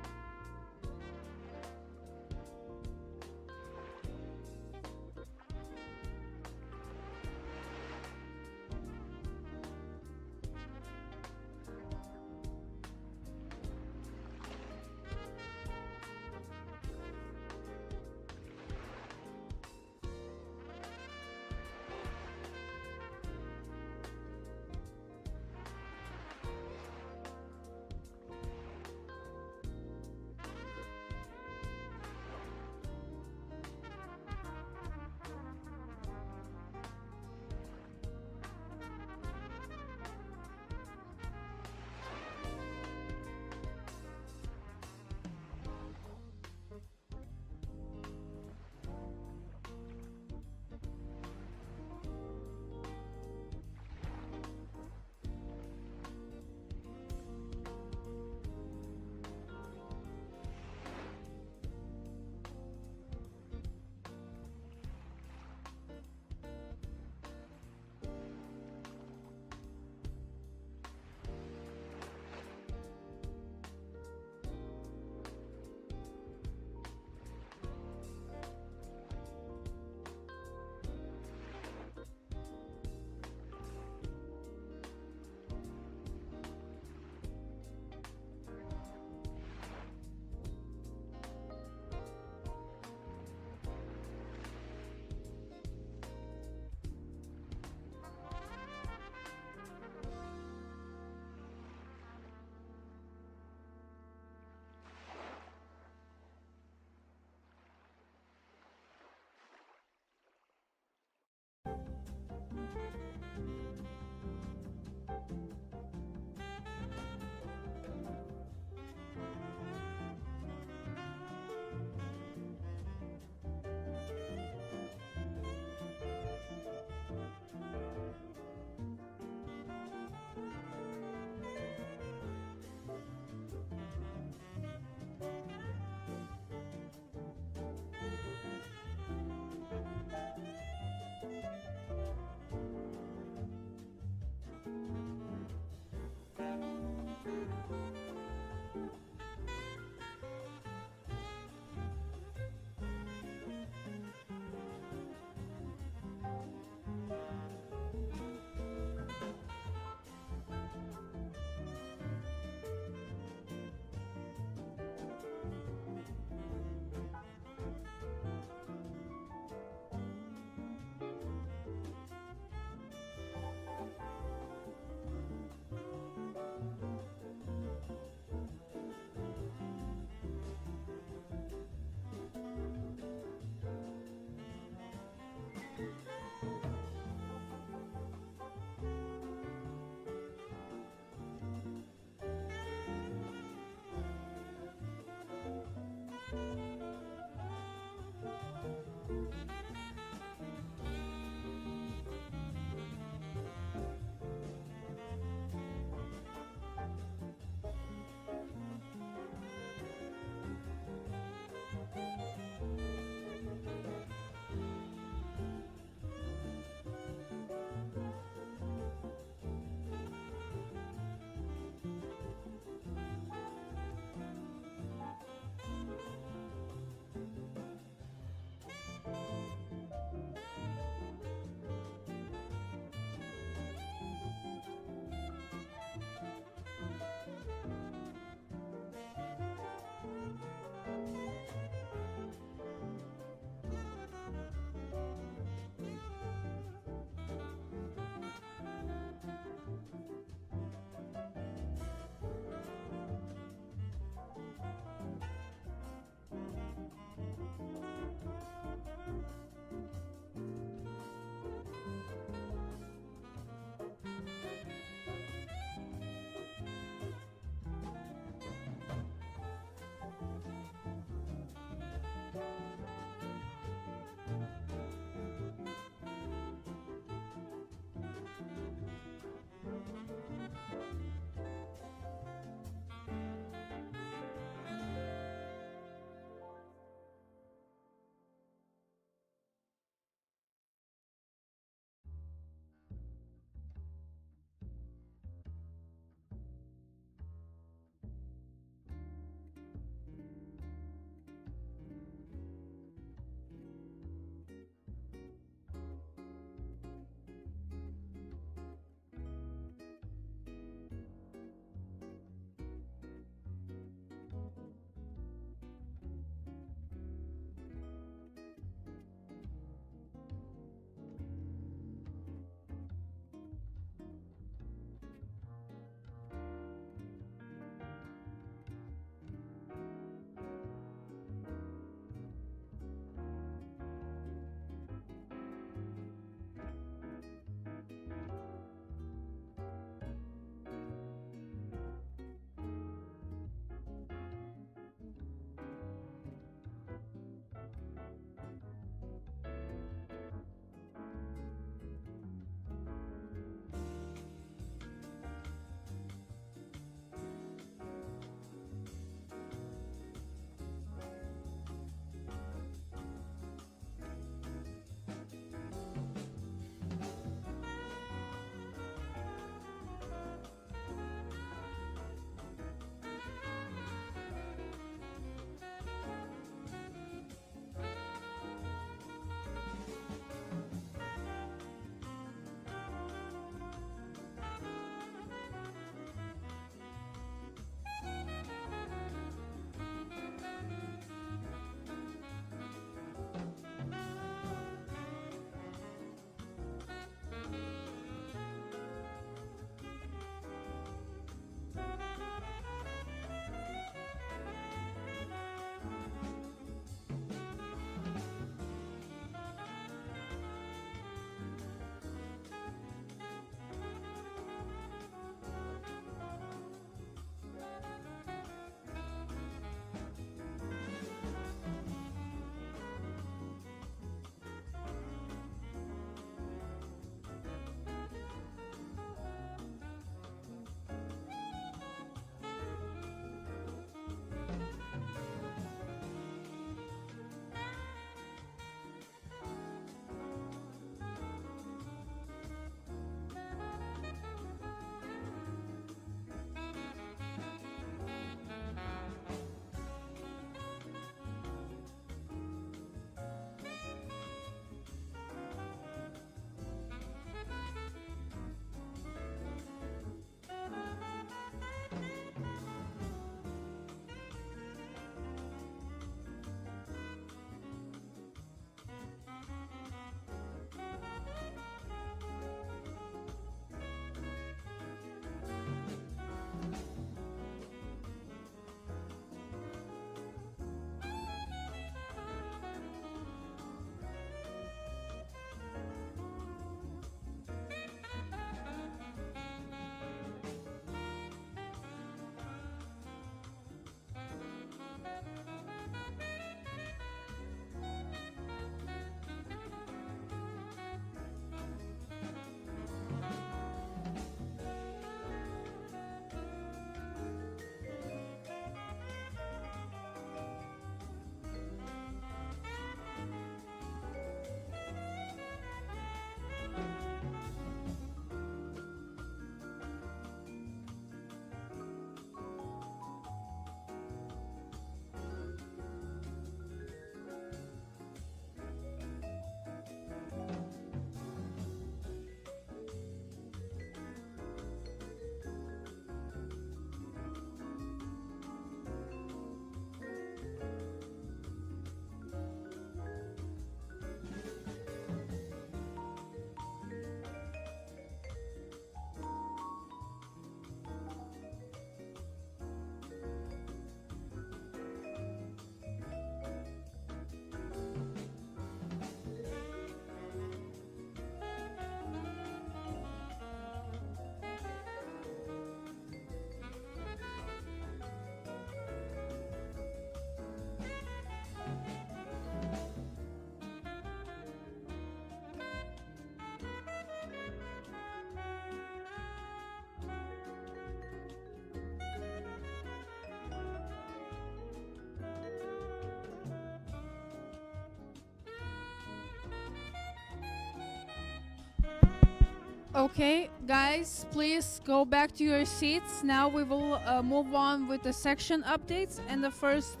S2: Okay, guys, please go back to your seats. Now we will move on with the section updates, and the first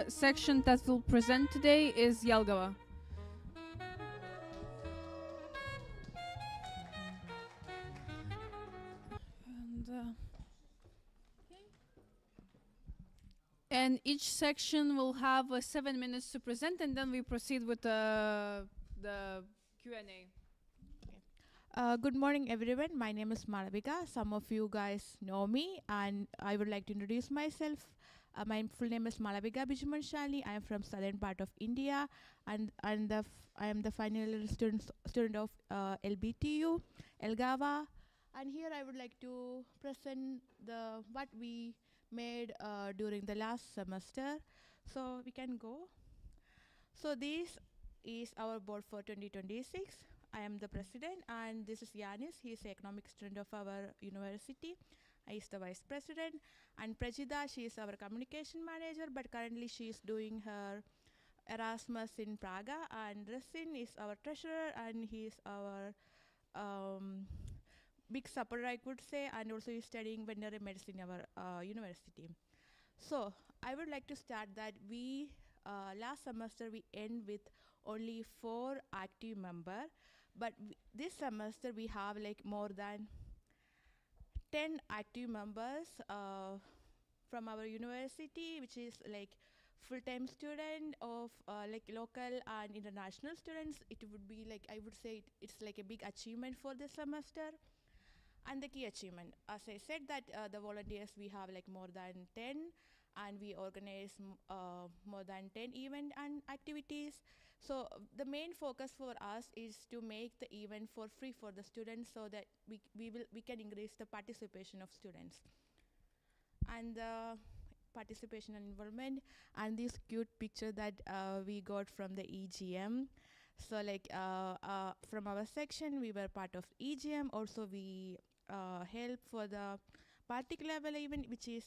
S2: section that we'll present today is Jelgava. And each section will have 7 minutes to present, and then we proceed with the Q&A.
S15: Good morning, everyone. My name is Malavika. Some of you guys know me, and I would like to introduce myself. My full name is Malavika Bijumanshali. I am from southern part of India, and I am the final year student of LBTU, Elgava. And here I would like to present what we made during the last semester. So we can go. So this is our board for 2026. I am the president, and this is Yanis. He is the economic student of our university. I is the vice president, and Prajida, she is our communication manager, but currently she is doing her Erasmus in Praga, and Rasin is our treasurer, and he is our big supporter, I could say, and also is studying veterinary medicine in our university. So I would like to start that we last semester we end with only 4 active members, but this semester we have like more than 10 active members from our university, which is like full-time student of like local and international students. It would be like, I would say it's like a big achievement for this semester. And the key achievement, as I said, that the volunteers we have like more than 10, and we organize more than 10 event and activities. So the main focus for us is to make the event for free for the students, so that we can increase the participation of students and the participation and involvement. And this cute picture that we got from the EGM. So like from our section we were part of EGM. Also we help for the Baltic level event, which is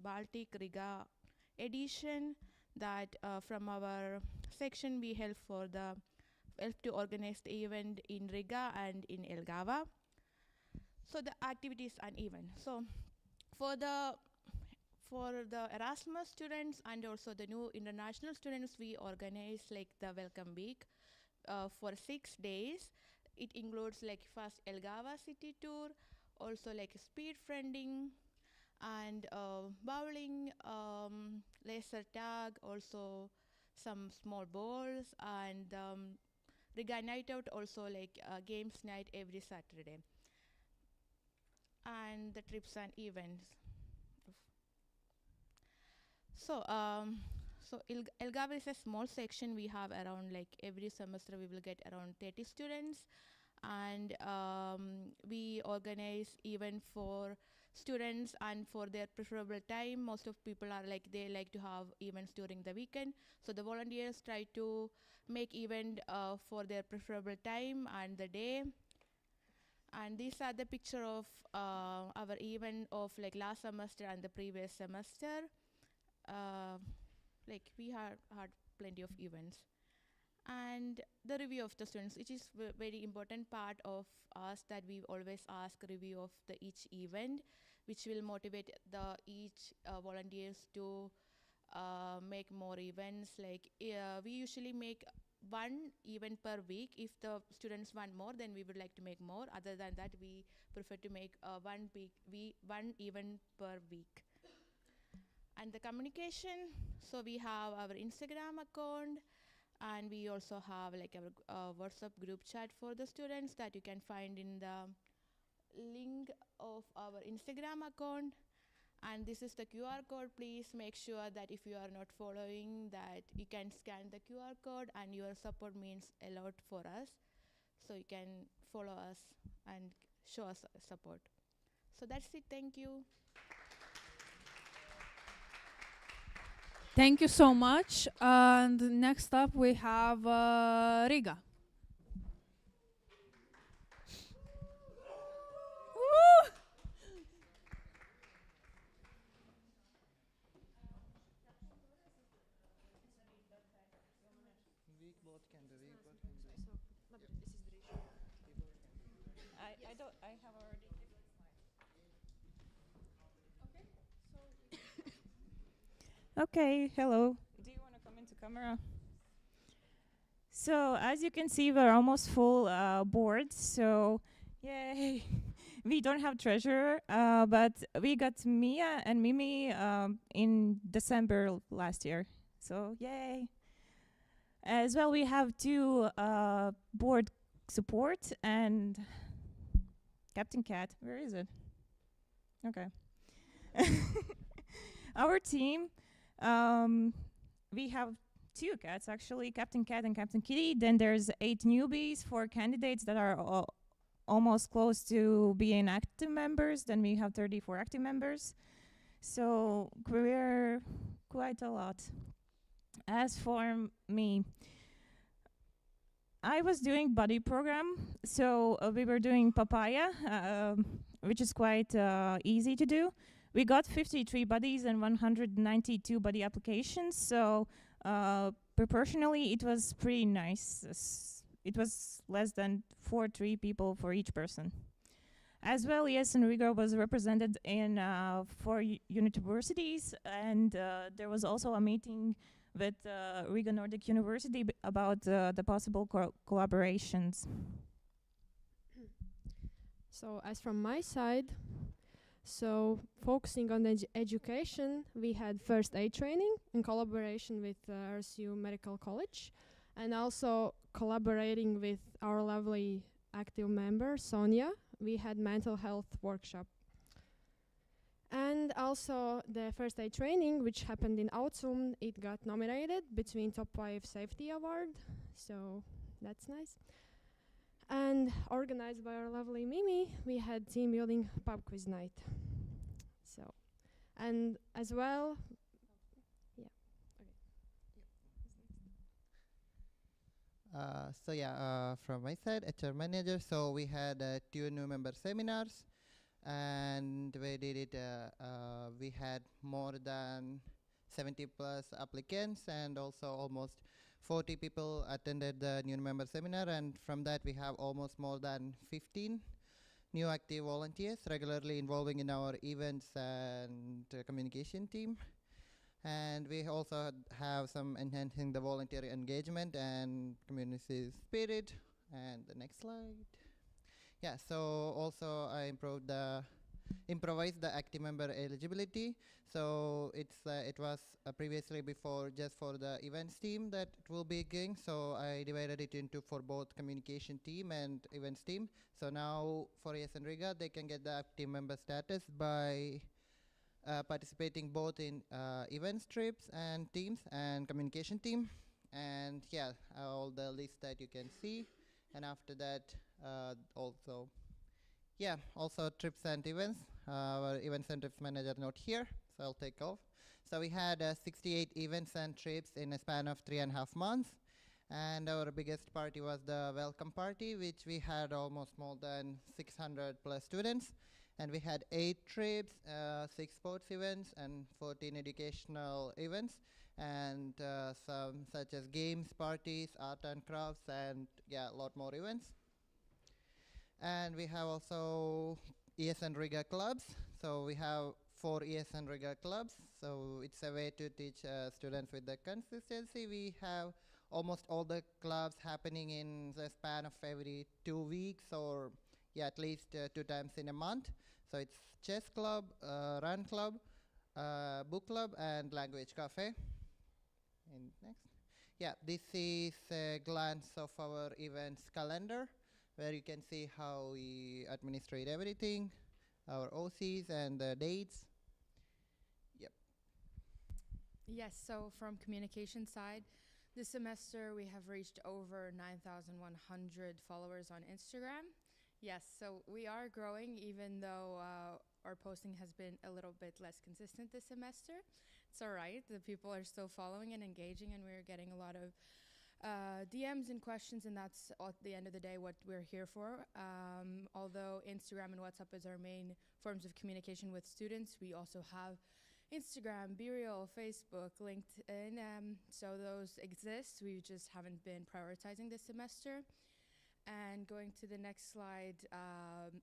S15: Baltic Riga edition, that from our section we help to organize the event in Riga and in Elgava. So the activities and event. So for the Erasmus students and also the new international students, we organize like the welcome week for 6 days. It includes like first Elgava city tour, also like speed friending, and bowling, laser tag, also some small balls, and Riga night out, also like games night every Saturday, and the trips and events. So Elgava is a small section. We have around like every semester we will get around 30 students, and we organize event for students and for their preferable time. Most of people are like, they like to have events during the weekend, so the volunteers try to make event for their preferable time and the day. And these are the picture of our event of like last semester and the previous semester. Like we had plenty of events. And the review of the students, which is very important part of us, that we always ask review of the each event, which will motivate the each volunteers to make more events. Like we usually make 1 event per week. If the students want more, then we would like to make more. Other than that, we prefer to make 1 event per week. And the communication, so we have our Instagram account, and we also have like our WhatsApp group chat for the students that you can find in the link of our Instagram account. And this is the QR code. Please make sure that if you are not following, that you can scan the QR code, and your support means a lot for us, so you can follow us and show us support. So that's it. Thank you.
S2: Thank you so much. And next up we have Riga.
S13: I have already. Okay, hello. Do you want to come into camera? So as you can see, we're almost full board. So yay! We don't have treasurer, but we got Mia and Mimi in December last year. So yay! As well, we have two board support and Captain Cat. Where is it? Okay. Our team, we have two cats actually, Captain Cat and Captain Kitty. Then there's 8 newbies, 4 candidates that are almost close to being active members. Then we have 34 active members. So we're quite a lot. As for me, I was doing buddy program, so we were doing papaya, which is quite easy to do. We got 53 buddies and 192 buddy applications, so proportionally it was pretty nice. It was less than 3 people for each person. As well, ESN Riga was represented in 4 universities, and there was also a meeting with Riga Nordic University about the possible collaborations.
S16: So as from my side, so focusing on education, we had first aid training in collaboration with RSU Medical College, and also collaborating with our lovely active member, Sonia, we had mental health workshop. And also the first aid training, which happened in autumn, it got nominated between Top 5 Safety Award, so that's nice. And organized by our lovely Mimi, we had team building pub quiz night. So, and as well, yeah, okay.
S17: From my side, HR manager, so we had 2 new member seminars, and we did it, we had more than 70 plus applicants, and also almost 40 people attended the new member seminar, and from that we have almost more than 15 new active volunteers regularly involving in our events and communication team. And we also have some enhancing the volunteer engagement and community spirit. And the next slide. Yeah, so also I improvised the active member eligibility. So it was previously before just for the events team that it will be going. So I divided it into for both communication team and events team. So now for ESN Riga, they can get the active member status by participating both in events trips and teams and communication team. And yeah, all the lists that you can see. And after that, also trips and events. Our events and trips manager not here, so I'll take off. So we had 68 events and trips in a span of 3.5 months. And our biggest party was the welcome party, which we had almost more than 600 plus students. And we had 8 trips, 6 sports events, and 14 educational events, and some such as games, parties, art and crafts, and yeah, a lot more events. And we have also ESN Riga clubs. So we have 4 ESN Riga clubs. So it's a way to teach students with the consistency. We have almost all the clubs happening in the span of every 2 weeks, or yeah, at least 2 times in a month. So it's chess club, run club, book club, and language cafe. And next. Yeah, this is a glance of our events calendar, where you can see how we administrate everything, our OCs and the dates. Yep.
S6: Yes, so from communication side, this semester we have reached over 9,100 followers on Instagram. Yes, so we are growing, even though our posting has been a little bit less consistent this semester. It's all right, the people are still following and engaging, and we're getting a lot of DMs and questions, and that's at the end of the day what we're here for. Although Instagram and WhatsApp is our main forms of communication with students, we also have Instagram, BeReal, Facebook, LinkedIn, so those exist. We just haven't been prioritizing this semester. And going to the next slide,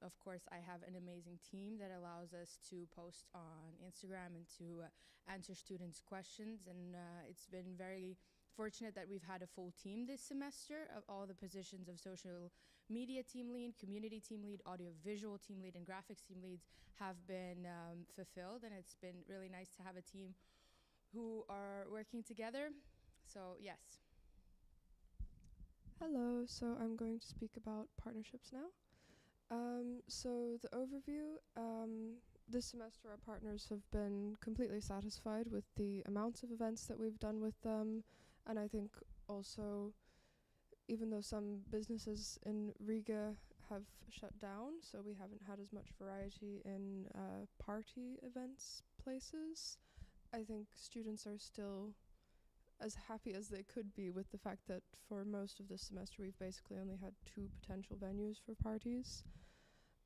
S6: of course, I have an amazing team that allows us to post on Instagram and to answer students' questions. And it's been very fortunate that we've had a full team this semester of all the positions of social media team lead, community team lead, audiovisual team lead, and graphics team leads have been fulfilled. And it's been really nice to have a team who are working together. So, yes.
S18: Hello, so I'm going to speak about partnerships now. So the overview, this semester our partners have been completely satisfied with the amounts of events that we've done with them, and I think also even though some businesses in Riga have shut down, so we haven't had as much variety in party events places, I think students are still as happy as they could be with the fact that for most of this semester we've basically only had 2 potential venues for parties.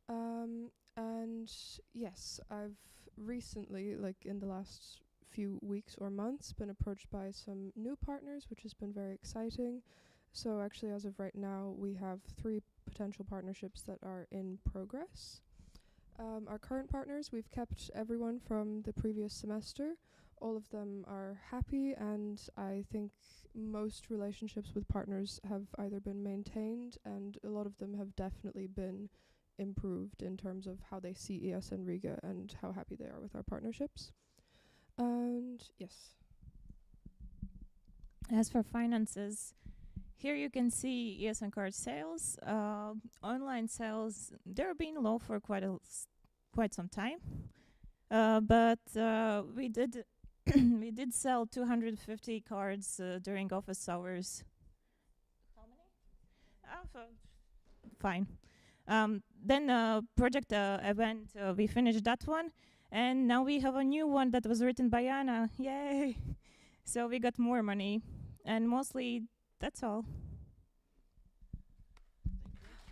S18: And yes, I've recently, like in the last few weeks or months, been approached by some new partners, which has been very exciting. So actually as of right now we have 3 potential partnerships that are in progress. Our current partners, we've kept everyone from the previous semester. All of them are happy, and I think most relationships with partners have either been maintained, and a lot of them have definitely been improved in terms of how they see ESN Riga and how happy they are with our partnerships. And yes.
S13: As for finances, here you can see ESN card sales. Online sales, they're being low for quite some time, but we did we did sell 250 cards during office hours. How many? Fine. Then project event, we finished that one, and now we have a new one that was written by Anna. Yay! So we got more money, and mostly that's all.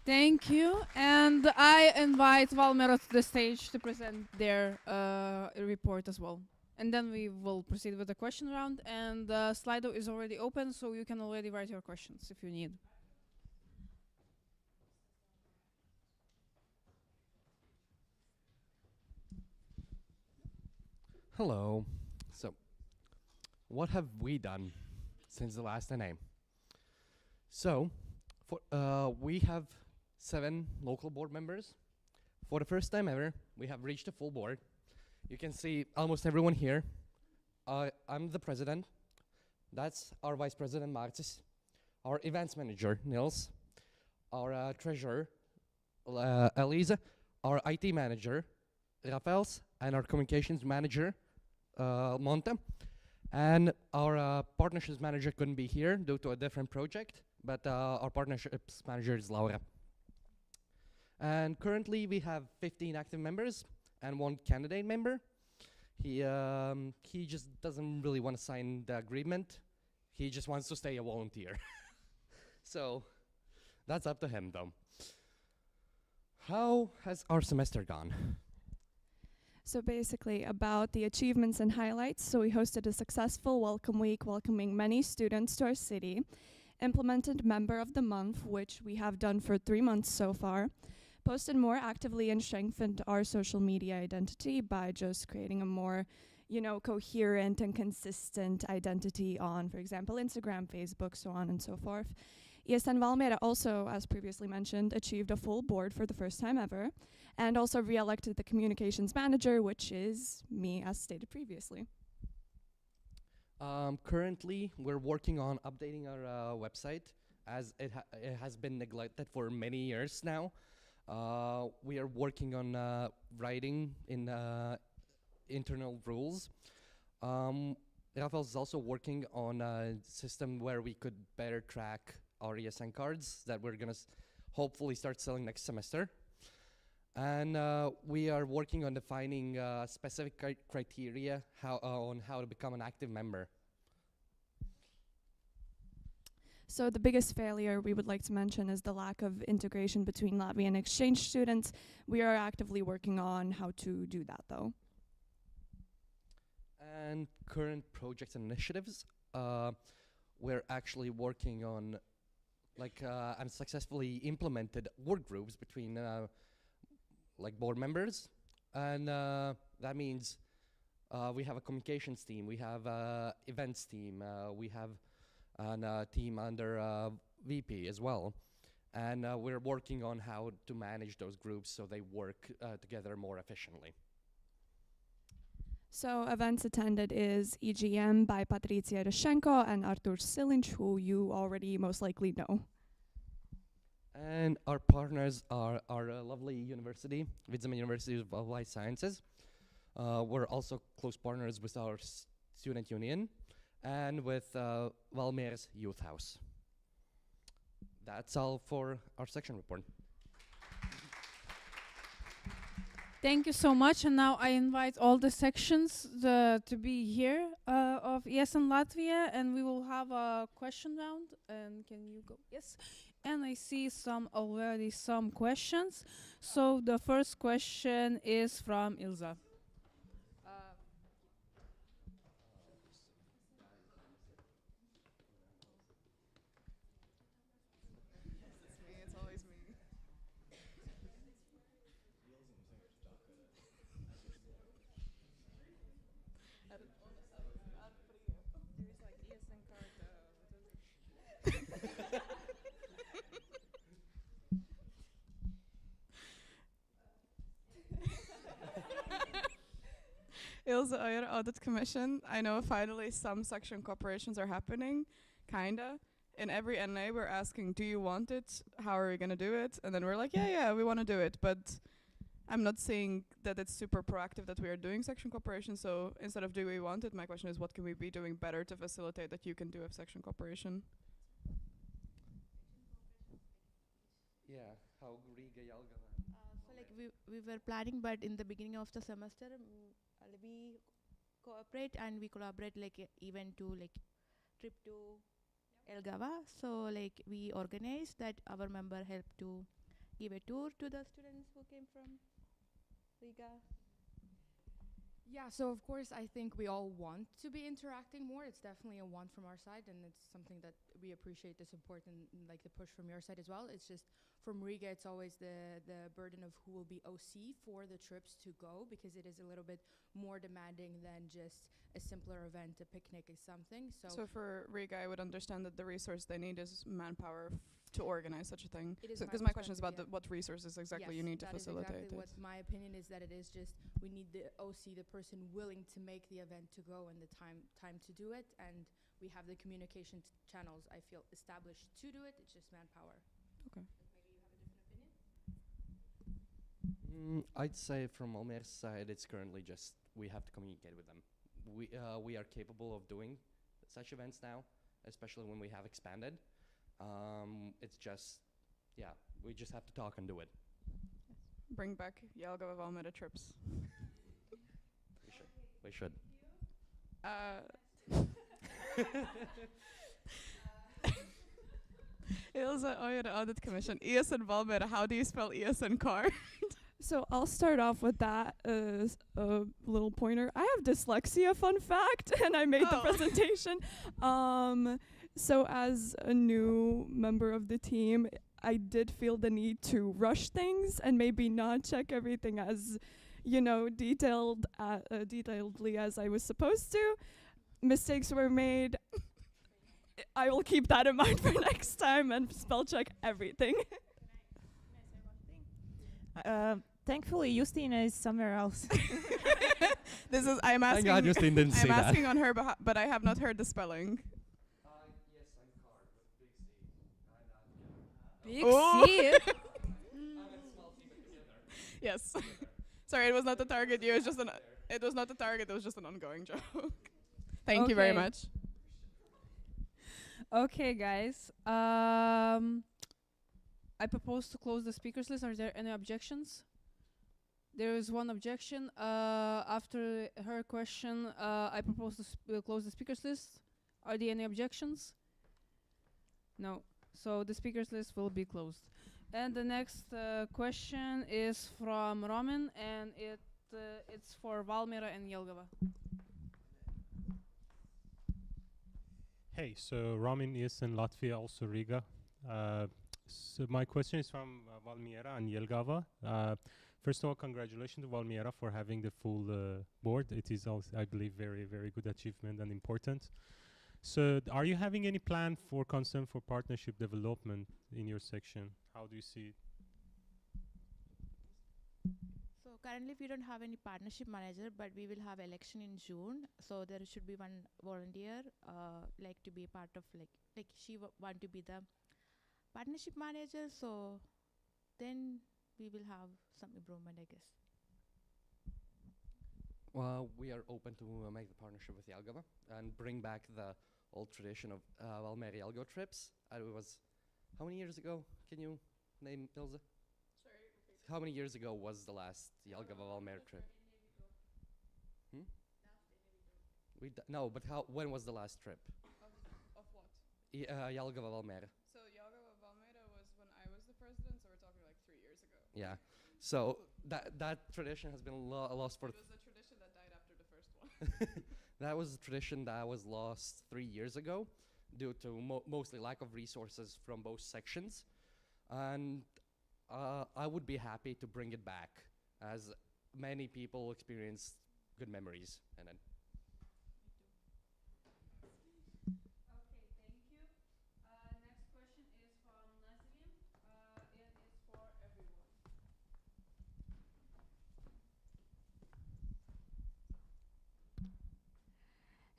S2: Thank you. And I invite Valmero to the stage to present their report as well. And then we will proceed with the question round. And Slido is already open, so you can already write your questions if you need.
S19: Hello. So, what have we done since the last NA? So, we have 7 local board members. For the first time ever, we have reached a full board. You can see almost everyone here. I'm the president. That's our vice president, Marcis. Our events manager, Nils. Our treasurer, Elisa. Our IT manager, Rafaels. And our communications manager, Monte. And our partnerships manager couldn't be here due to a different project, but our partnerships manager is Laura. And currently we have 15 active members and 1 candidate member. He just doesn't really want to sign the agreement. He just wants to stay a volunteer. So that's up to him though. How has our semester gone?
S20: So basically about the achievements and highlights. So we hosted a successful welcome week, welcoming many students to our city, implemented member of the month, which we have done for 3 months so far, posted more actively and strengthened our social media identity by just creating a more, coherent and consistent identity on, for example, Instagram, Facebook, so on and so forth. ESN Valmiera also, as previously mentioned, achieved a full board for the first time ever, and also re-elected the communications manager, which is me, as stated previously.
S19: Currently, we're working on updating our website, as it has been neglected for many years now. We are working on writing in internal rules. Rafael is also working on a system where we could better track our ESN cards that we're gonna hopefully start selling next semester. And we are working on defining specific criteria on how to become an active member.
S20: So the biggest failure we would like to mention is the lack of integration between Latvian exchange students. We are actively working on how to do that though.
S19: And current projects and initiatives, we're actually working on and successfully implemented work groups between like board members, and that means we have a communications team, we have events team, we have a team under VP as well, and we're working on how to manage those groups so they work together more efficiently.
S20: So events attended is EGM by Patricia Rashenko and Artur Silinch, who you already most likely know.
S19: And our partners are our lovely university, Vidzeme University of Life Sciences. We're also close partners with our student union and with Valmier's Youth House. That's all for our section report.
S2: Thank you so much, and now I invite all the sections to be here of ESN Latvia, and we will have a question round. And can you go? Yes. And I see already some questions. So the first question is from Ilza.
S7: Ilse Oyer, Audit Commission. I know finally some section cooperations are happening, kinda. In every NA we're asking, do you want it? How are we gonna do it? And then we're like, yeah, we wanna do it. But I'm not saying that it's super proactive that we are doing section cooperation. So instead of do we want it, my question is what can we be doing better to facilitate that you can do a section cooperation?
S19: Yeah, how Riga Yalga.
S15: So like we were planning, but in the beginning of the semester, we cooperate and we collaborate like event to like trip to Elgava. So like we organized that our member helped to give a tour to the students who came from Riga.
S6: Yeah, so of course I think we all want to be interacting more. It's definitely a want from our side, and it's something that we appreciate the support and like the push from your side as well. It's just from Riga, it's always the burden of who will be OC for the trips to go, because it is a little bit more demanding than just a simpler event, a picnic is something.
S7: So for Riga, I would understand that the resource they need is manpower to organize such a thing. Because my question is about what resources exactly you need to facilitate
S6: exactly
S7: it.
S6: what my opinion is, that it is just we need the OC, the person willing to make the event to go, and the time to do it, and we have the communication channels, I feel, established to do it. It's just manpower.
S7: Okay.
S6: Maybe you have a different opinion?
S19: I'd say from Omer's side, it's currently just we have to communicate with them. We are capable of doing such events now, especially when we have expanded. It's just, yeah, we just have to talk and do it.
S7: Bring back Jelgava Valmera trips.
S19: We should.
S7: Ilse Oyer, Audit Commission. ESN Valmera, how do you spell ESN card?
S20: So I'll start off with that as a little pointer. I have dyslexia, fun fact, and I made the presentation. So as a new member of the team, I did feel the need to rush things and maybe not check everything as, detailedly as I was supposed to. Mistakes were made. I will keep that in mind for next time and spell check everything.
S13: Thankfully, Justina is somewhere else.
S7: I'm asking.
S19: Thank God Justine didn't say
S7: I'm
S19: that.
S7: asking on her behalf, but I have not heard the spelling.
S19: Yes, I'm card with
S2: Big C.
S7: Yes. Sorry, it was not the target. It was just It was not the target. It was just an ongoing joke. Thank you very
S2: Okay.
S7: much.
S2: Okay, guys. I propose to close the speakers list. Are there any objections? There is one objection. After her question, I propose to close the speakers list. Are there any objections? No. So the speakers list will be closed. And the next question is from Roman, and it's for Valmiera and Jelgava.
S11: Hey, so Ramin ESN Latvia, also Riga. So my question is from Valmiera and Jelgava. First of all, congratulations to Valmiera for having the full board. It is also, I believe, very, very good achievement and important. So are you having any plan for concern for partnership development in your section? How do you see it?
S15: So currently we don't have any partnership manager, but we will have election in June. So there should be one volunteer, like to be a part of like she want to be the partnership manager. So then we will have some improvement, I guess.
S19: We are open to make the partnership with Jelgava and bring back the old tradition of Valmiera Jelgo trips. It was, how many years ago? Can you name, Ilse?
S7: Sorry,
S19: how many years ago was the last Jelgava Valmiera trip? No, but when was the last trip?
S7: Of what?
S19: Jelgava Valmiera.
S7: So Jelgava Valmiera was when I was the president, so we're talking like 3 years ago.
S19: Yeah. So that tradition has been lost for.
S7: It was a tradition that died after the first one.
S19: That was a tradition that was lost 3 years ago due to mostly lack of resources from both sections. And I would be happy to bring it back as many people experienced good memories. And then
S2: Okay, thank you. Next question is from Nazim, and it's for everyone.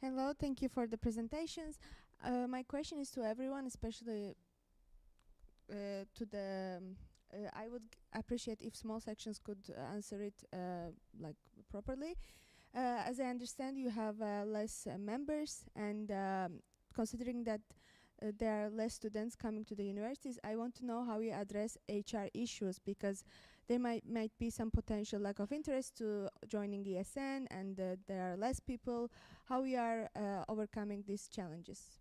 S1: Hello, thank you for the presentations. My question is to everyone, especially to the. I would appreciate if small sections could answer it like properly. As I understand, you have less members, and considering that there are less students coming to the universities, I want to know how you address HR issues, because there might be some potential lack of interest to joining ESN, and there are less people. How we are overcoming these challenges?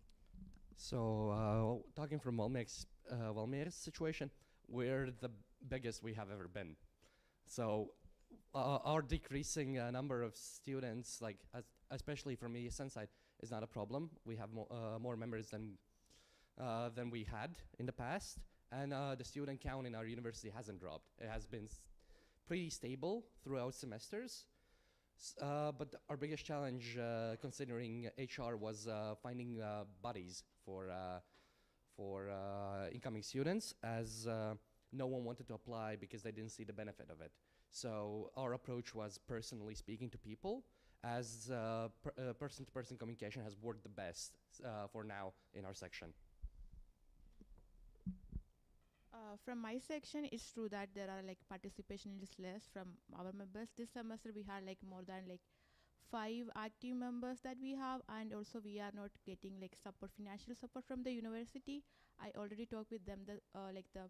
S19: So talking from Valmiera's situation, we're the biggest we have ever been. So our decreasing number of students, like especially from ESN side, is not a problem. We have more members than we had in the past, and the student count in our university hasn't dropped. It has been pretty stable throughout semesters. But our biggest challenge, considering HR, was finding bodies for incoming students, as no one wanted to apply because they didn't see the benefit of it. So our approach was personally speaking to people, as person-to-person communication has worked the best for now in our section.
S15: From my section, it's true that there are like participation is less from our members. This semester we had like more than like 5 active members that we have, and also we are not getting like support, financial support from the university. I already talked with them that like the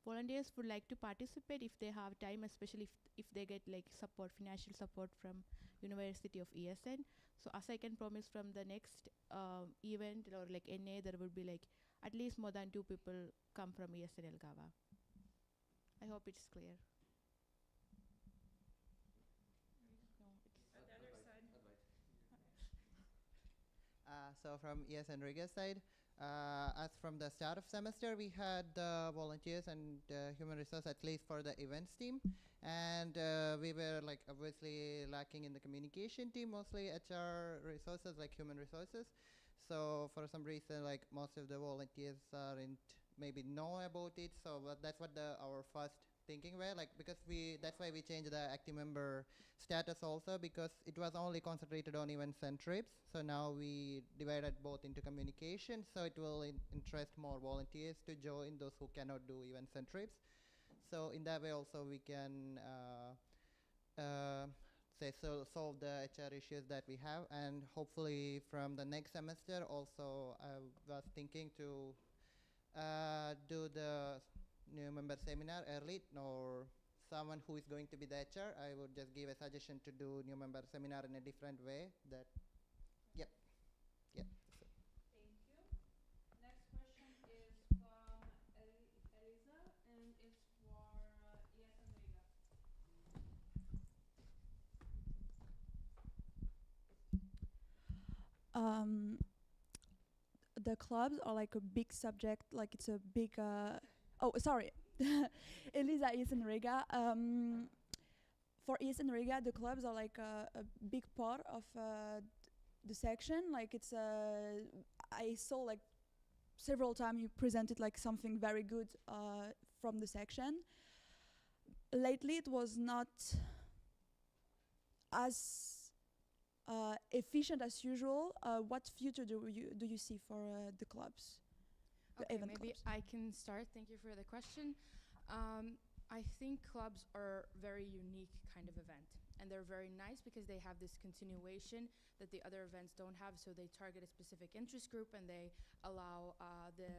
S15: volunteers would like to participate if they have time, especially if they get like support, financial support from University of ESN. So as I can promise, from the next event or like NA, there will be like at least more than 2 people come from ESN Jelgava. I hope it's clear.
S17: So from ESN Riga side, as from the start of semester, we had volunteers and human resource, at least for the events team. And we were like obviously lacking in the communication team, mostly HR resources, like human resources. So for some reason, like most of the volunteers aren't maybe know about it. So that's what our first thinking were, like, because that's why we changed the active member status also, because it was only concentrated on events and trips. So now we divided both into communication, so it will interest more volunteers to join those who cannot do events and trips. So in that way also we can solve the HR issues that we have, and hopefully from the next semester also I was thinking to do the new member seminar early, or someone who is going to be the HR, I would just give a suggestion to do new member seminar in a different way. That, yep, yep.
S2: Thank you. Next question is from Eliza, and it's for ESN Riga.
S21: the clubs are like a big subject, like it's a big. Oh, sorry, Elisa ESN Riga. For ESN Riga, the clubs are like a big part of the section. Like it's I saw like several times you presented like something very good from the section. Lately, it was not as efficient as usual. What future do you see for the clubs? The
S6: Okay,
S21: event
S6: maybe
S21: clubs?
S6: I can start. Thank you for the question. I think clubs are very unique kind of event, and they're very nice because they have this continuation that the other events don't have. So they target a specific interest group, and they allow the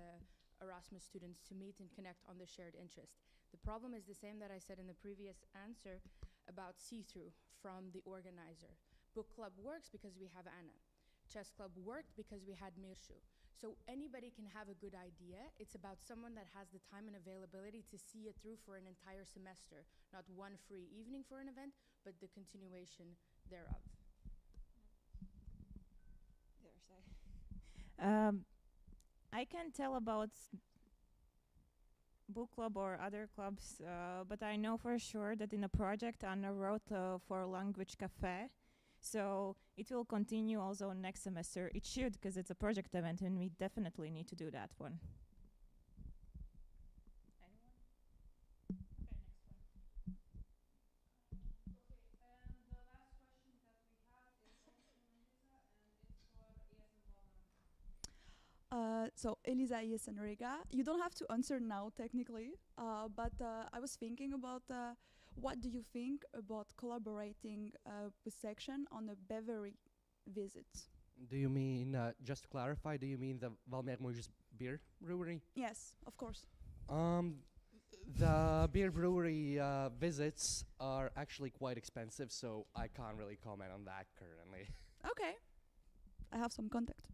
S6: Erasmus students to meet and connect on the shared interest. The problem is the same that I said in the previous answer about see-through from the organizer. Book club works because we have Anna. Chess club worked because we had Mirshu. So anybody can have a good idea. It's about someone that has the time and availability to see it through for an entire semester, not one free evening for an event, but the continuation thereof.
S13: I can tell about book club or other clubs, but I know for sure that in a project Anna wrote for Language Cafe, so it will continue also next semester. It should, because it's a project event, and we definitely need to do that one.
S21: So Elisa ESN Riga, you don't have to answer now technically, but I was thinking about what do you think about collaborating with section on a beverage visit?
S19: Do you mean, just to clarify, do you mean the Valmiermuž's beer brewery?
S21: Yes, of course.
S19: The beer brewery visits are actually quite expensive, so I can't really comment on that currently.
S21: Okay, I have some contact.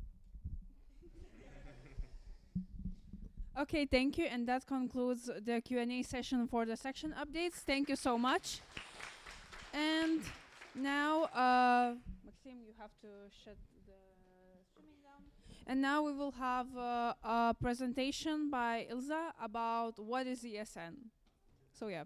S2: Okay, thank you, and that concludes the Q&A session for the section updates. Thank you so much. And now, Maxim, you have to shut the streaming down. And now we will have a presentation by Ilza about what is ESN. So yeah.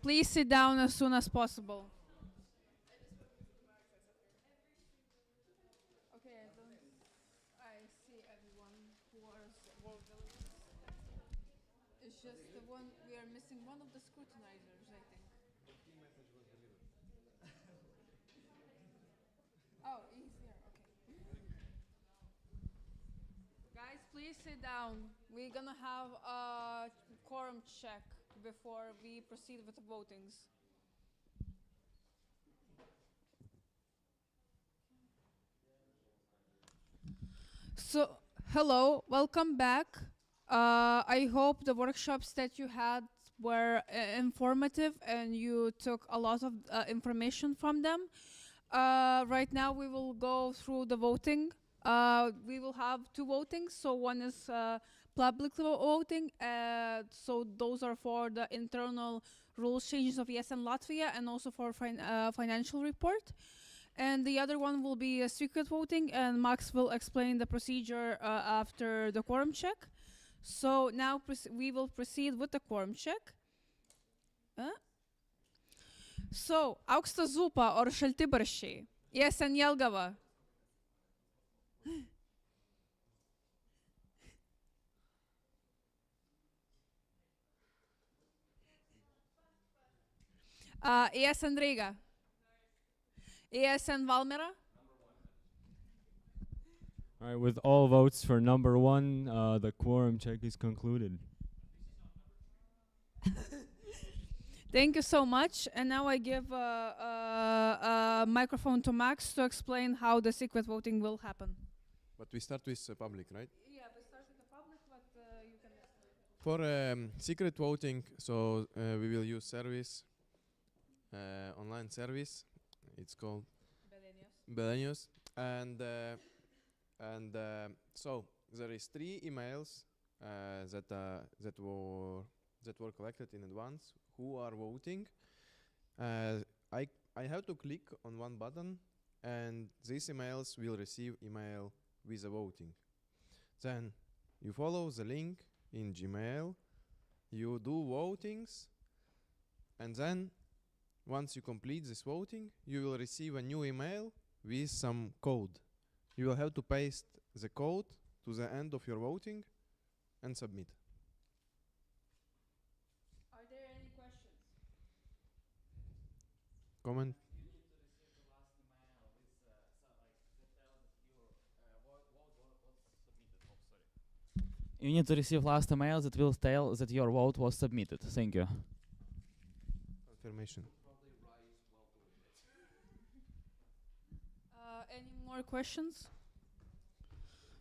S2: Please sit down as soon as possible. Okay, I see everyone who are it's just the one we are missing one of the scrutinizers, I think. Oh, he's here. Okay. Guys, please sit down. We're gonna have a quorum check before we proceed with the votings. So, hello, welcome back. I hope the workshops that you had were informative and you took a lot of information from them. Right now we will go through the voting. We will have two votings. So one is public voting. So those are for the internal rules changes of ESN Latvia and also for financial report. And the other one will be a secret voting, and Max will explain the procedure after the quorum check. So now we will proceed with the quorum check. So, auksta zupa or šaltibarščiai. ESN Jelgava. ESN Riga. ESN Valmiera.
S4: All right, with all votes for number 1, the quorum check is concluded.
S2: Thank you so much. And now I give a microphone to Max to explain how the secret voting will happen.
S8: But we start with public, right?
S2: Yeah, we start with the public, but you can explain.
S8: For secret voting, so we will use service, online service. It's called Belenius. And so there is 3 emails that were collected in advance. Who are voting? I have to click on one button, and these emails will receive email with the voting. Then you follow the link in Gmail, you do votings, and then once you complete this voting, you will receive a new email with some code. You will have to paste the code to the end of your voting and submit.
S2: Are there any questions?
S8: Comment?
S22: You need to receive last email that will tell that your vote was submitted. Thank you.
S8: Confirmation.
S2: Any more questions?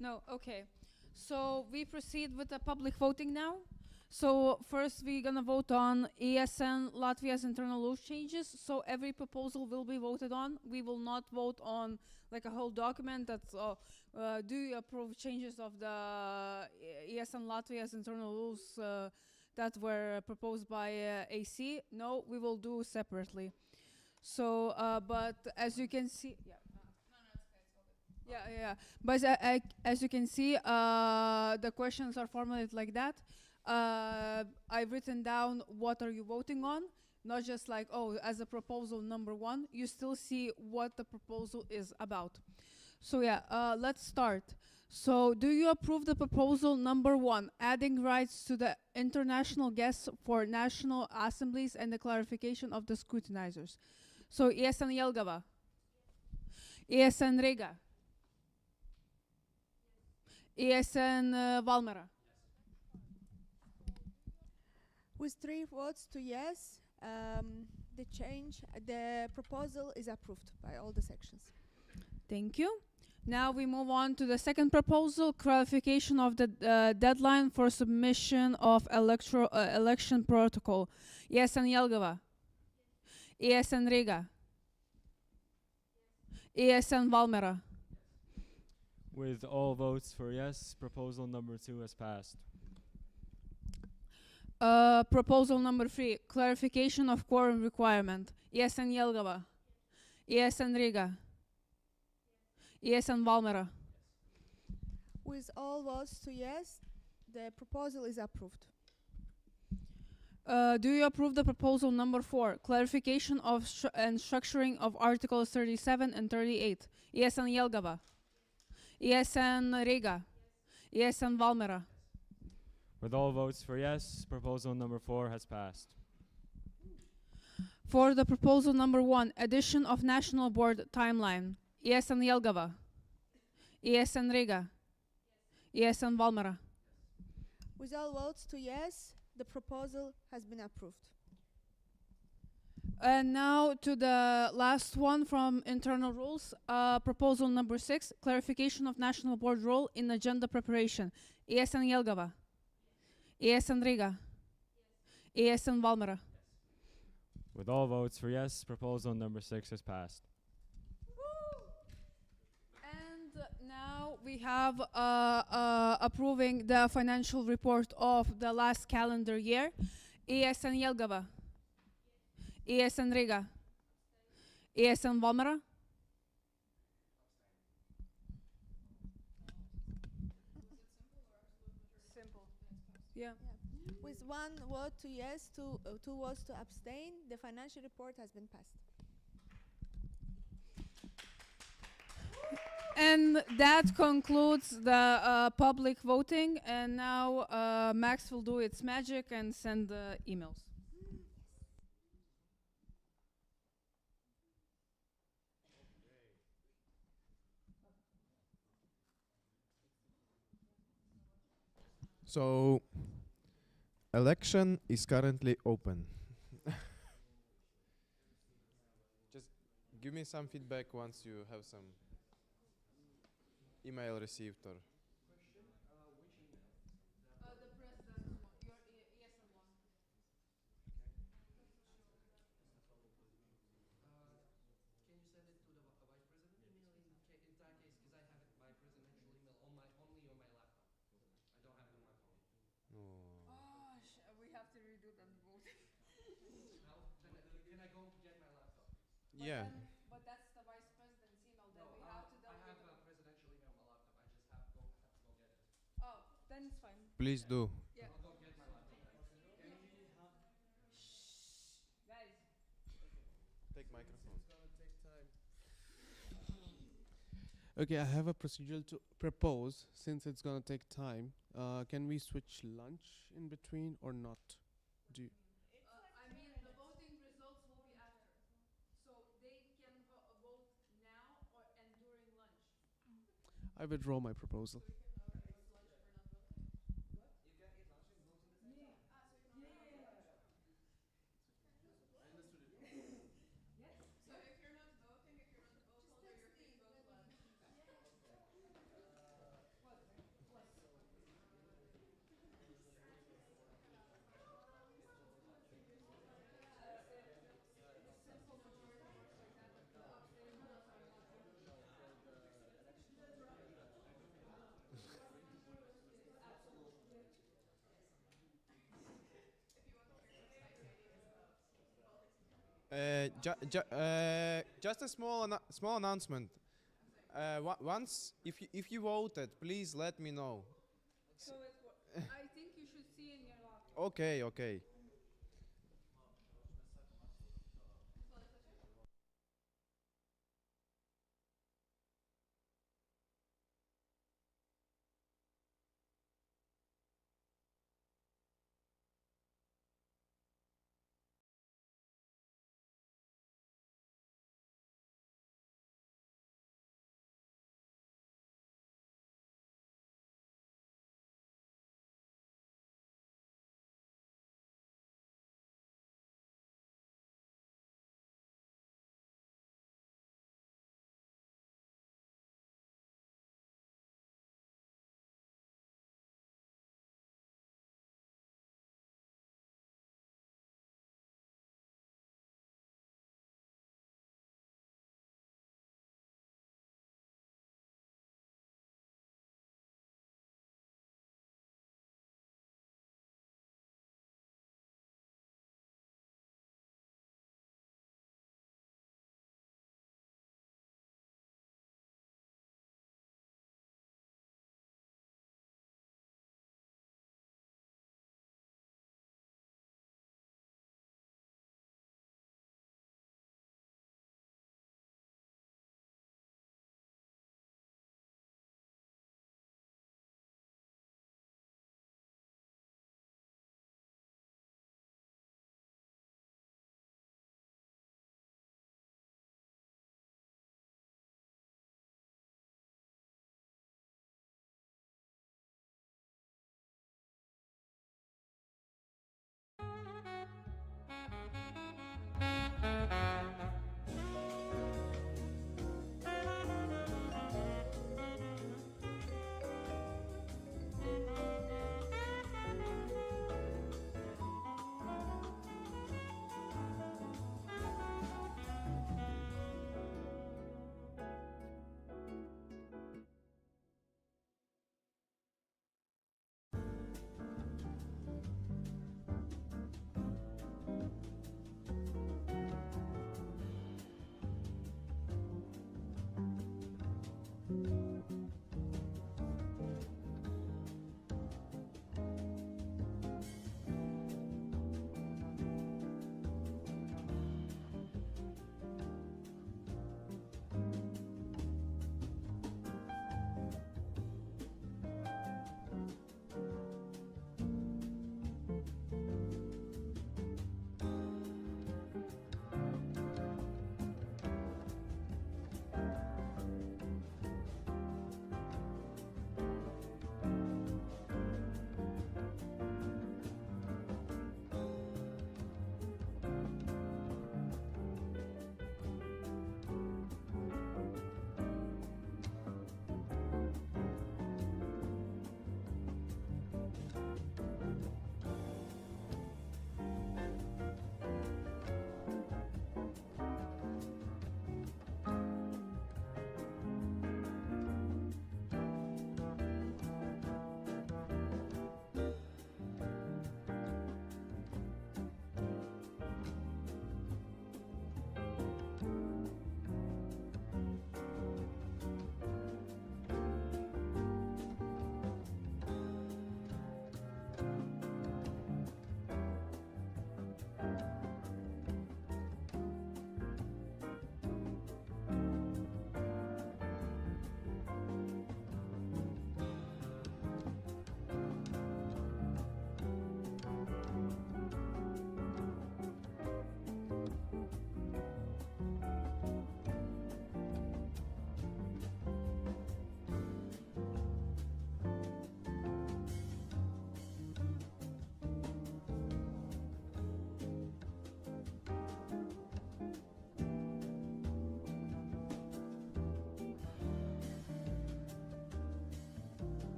S2: No, okay. So we proceed with the public voting now. So first we're gonna vote on ESN Latvia's internal rules changes. So every proposal will be voted on. We will not vote on like a whole document that's do you approve changes of the ESN Latvia's internal rules that were proposed by AC? No, we will do separately. So, but as you can see, yeah. But as you can see, the questions are formulated like that. I've written down what are you voting on, not just like, oh, as a proposal number 1, you still see what the proposal is about. So yeah, let's start. So do you approve the proposal number 1, adding rights to the international guests for national assemblies and the clarification of the scrutinizers? So ESN Jelgava. ESN Riga. ESN Valmiera.
S1: With 3 votes to yes, the proposal is approved by all the sections.
S2: Thank you. Now we move on to the second proposal, clarification of the deadline for submission of election protocol. ESN Jelgava. ESN Riga. ESN Valmiera.
S4: With all votes for yes, proposal number 2 has passed.
S2: Proposal number 3, clarification of quorum requirement. ESN Jelgava. ESN Riga. ESN Valmiera.
S1: With all votes to yes, the proposal is approved.
S2: Do you approve the proposal number 4, clarification of and structuring of Articles 37 and 38? ESN Jelgava. ESN Riga. ESN Valmiera.
S4: With all votes for yes, proposal number 4 has passed.
S2: For the proposal number 1, addition of national board timeline. ESN Jelgava. ESN Riga. ESN Valmiera.
S1: With all votes to yes, the proposal has been approved.
S2: And now to the last one from internal rules. Proposal number 6, clarification of national board role in agenda preparation. ESN Jelgava. ESN Riga. ESN Valmiera.
S4: With all votes for yes, proposal number 6 has passed.
S2: And now we have approving the financial report of the last calendar year. ESN Jelgava. ESN Riga. ESN Valmiera. Simple. Yeah.
S1: With one vote to yes, two votes to abstain, the financial report has been passed.
S2: And that concludes the public voting. And now Max will do its magic and send the emails.
S8: So, election is currently open. Just give me some feedback once you have some email received or.
S2: We have to redo that vote.
S19: Can I go get my laptop?
S8: Yeah.
S2: But that's the vice president's email. Then we have to
S19: I have a presidential email on my laptop. I just have to go get it.
S2: Oh, then it's fine.
S8: Please do.
S2: Yeah.
S19: I'll go get my laptop.
S2: Guys.
S8: Take microphone.
S9: It's gonna take time. Okay, I have a procedural to propose. Since it's gonna take time, can we switch lunch in between or not? Do you
S2: I mean, the voting results will be after. So they can vote now or and during lunch.
S9: I withdraw my proposal.
S2: So if you're not voting, if you're not voting, you can vote lunch.
S8: Just a small announcement. Once, if you voted, please let me know.
S2: So I think you should see in your laptop.
S8: Okay.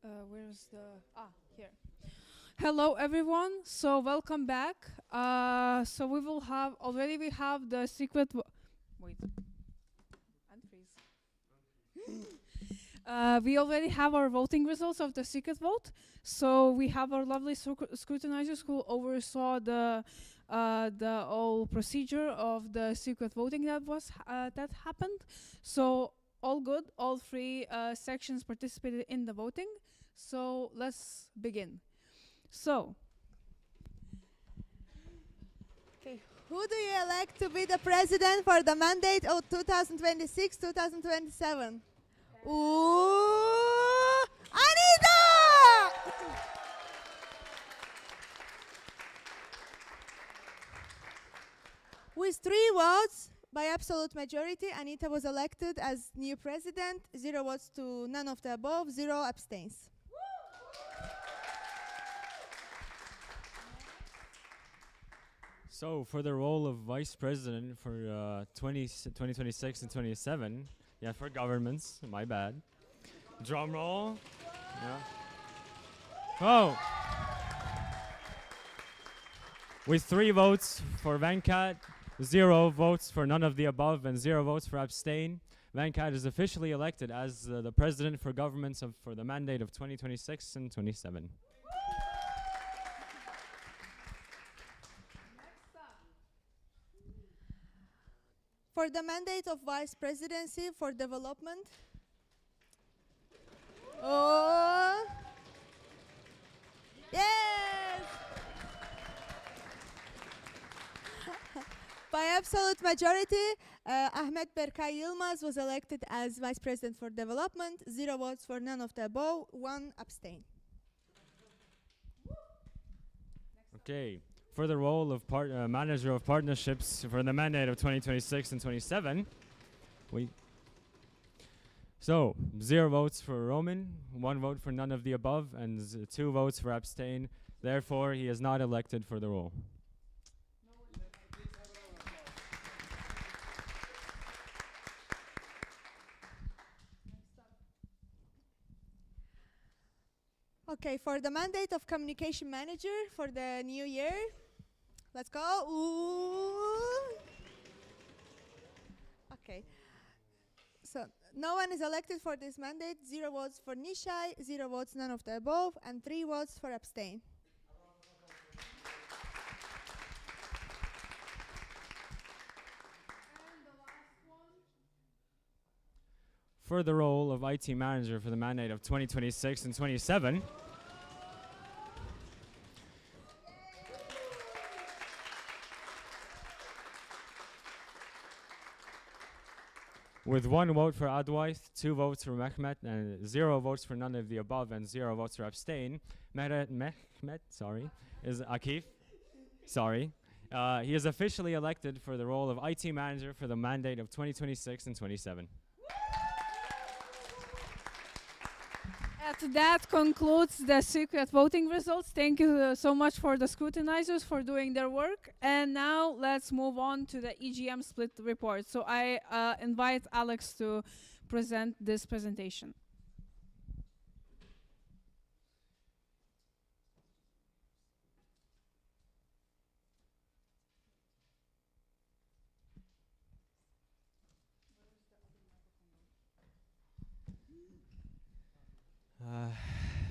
S2: Where's the here? Hello everyone. So welcome back. So we will have we have the secret. Wait. Unfreeze. We already have our voting results of the secret vote. So we have our lovely scrutinizers who oversaw the whole procedure of the secret voting that happened. So all good. All three sections participated in the voting. So let's begin. So,
S1: okay, who do you elect to be the president for the mandate of 2026-2027? Ooh, Anita! With 3 votes by absolute majority, Anita was elected as new president. 0 votes to none of the above, 0 abstains.
S4: So for the role of vice president for 2026 and 27, yeah, for governments, my bad. Drum roll. Yeah. Oh. With 3 votes for Venkat, 0 votes for none of the above, and 0 votes for abstain, Venkat is officially elected as the president for governments for the mandate of 2026 and 27.
S1: For the mandate of vice presidency for development. Oh. Yes. By absolute majority, Ahmed Berkay Yilmaz was elected as vice president for development. 0 votes for none of the above, 1 abstain.
S4: Okay. For the role of manager of partnerships for the mandate of 2026 and 27, 0 votes for Roman, 1 vote for none of the above, and 2 votes for abstain. Therefore, he is not elected for the role.
S1: Okay, for the mandate of communication manager for the new year, let's go. Ooh. Okay. So no one is elected for this mandate. 0 votes for Nishai, 0 votes none of the above, and 3 votes for abstain.
S4: For the role of IT manager for the mandate of 2026 and 27, with 1 vote for Adwaith, 2 votes for Mehmet, and 0 votes for none of the above, and 0 votes for abstain, Mehmet, is Akif. He is officially elected for the role of IT manager for the mandate of 2026 and 27.
S2: That concludes the secret voting results. Thank you so much for the scrutinizers for doing their work. And now let's move on to the EGM split report. So I invite Alex to present this presentation.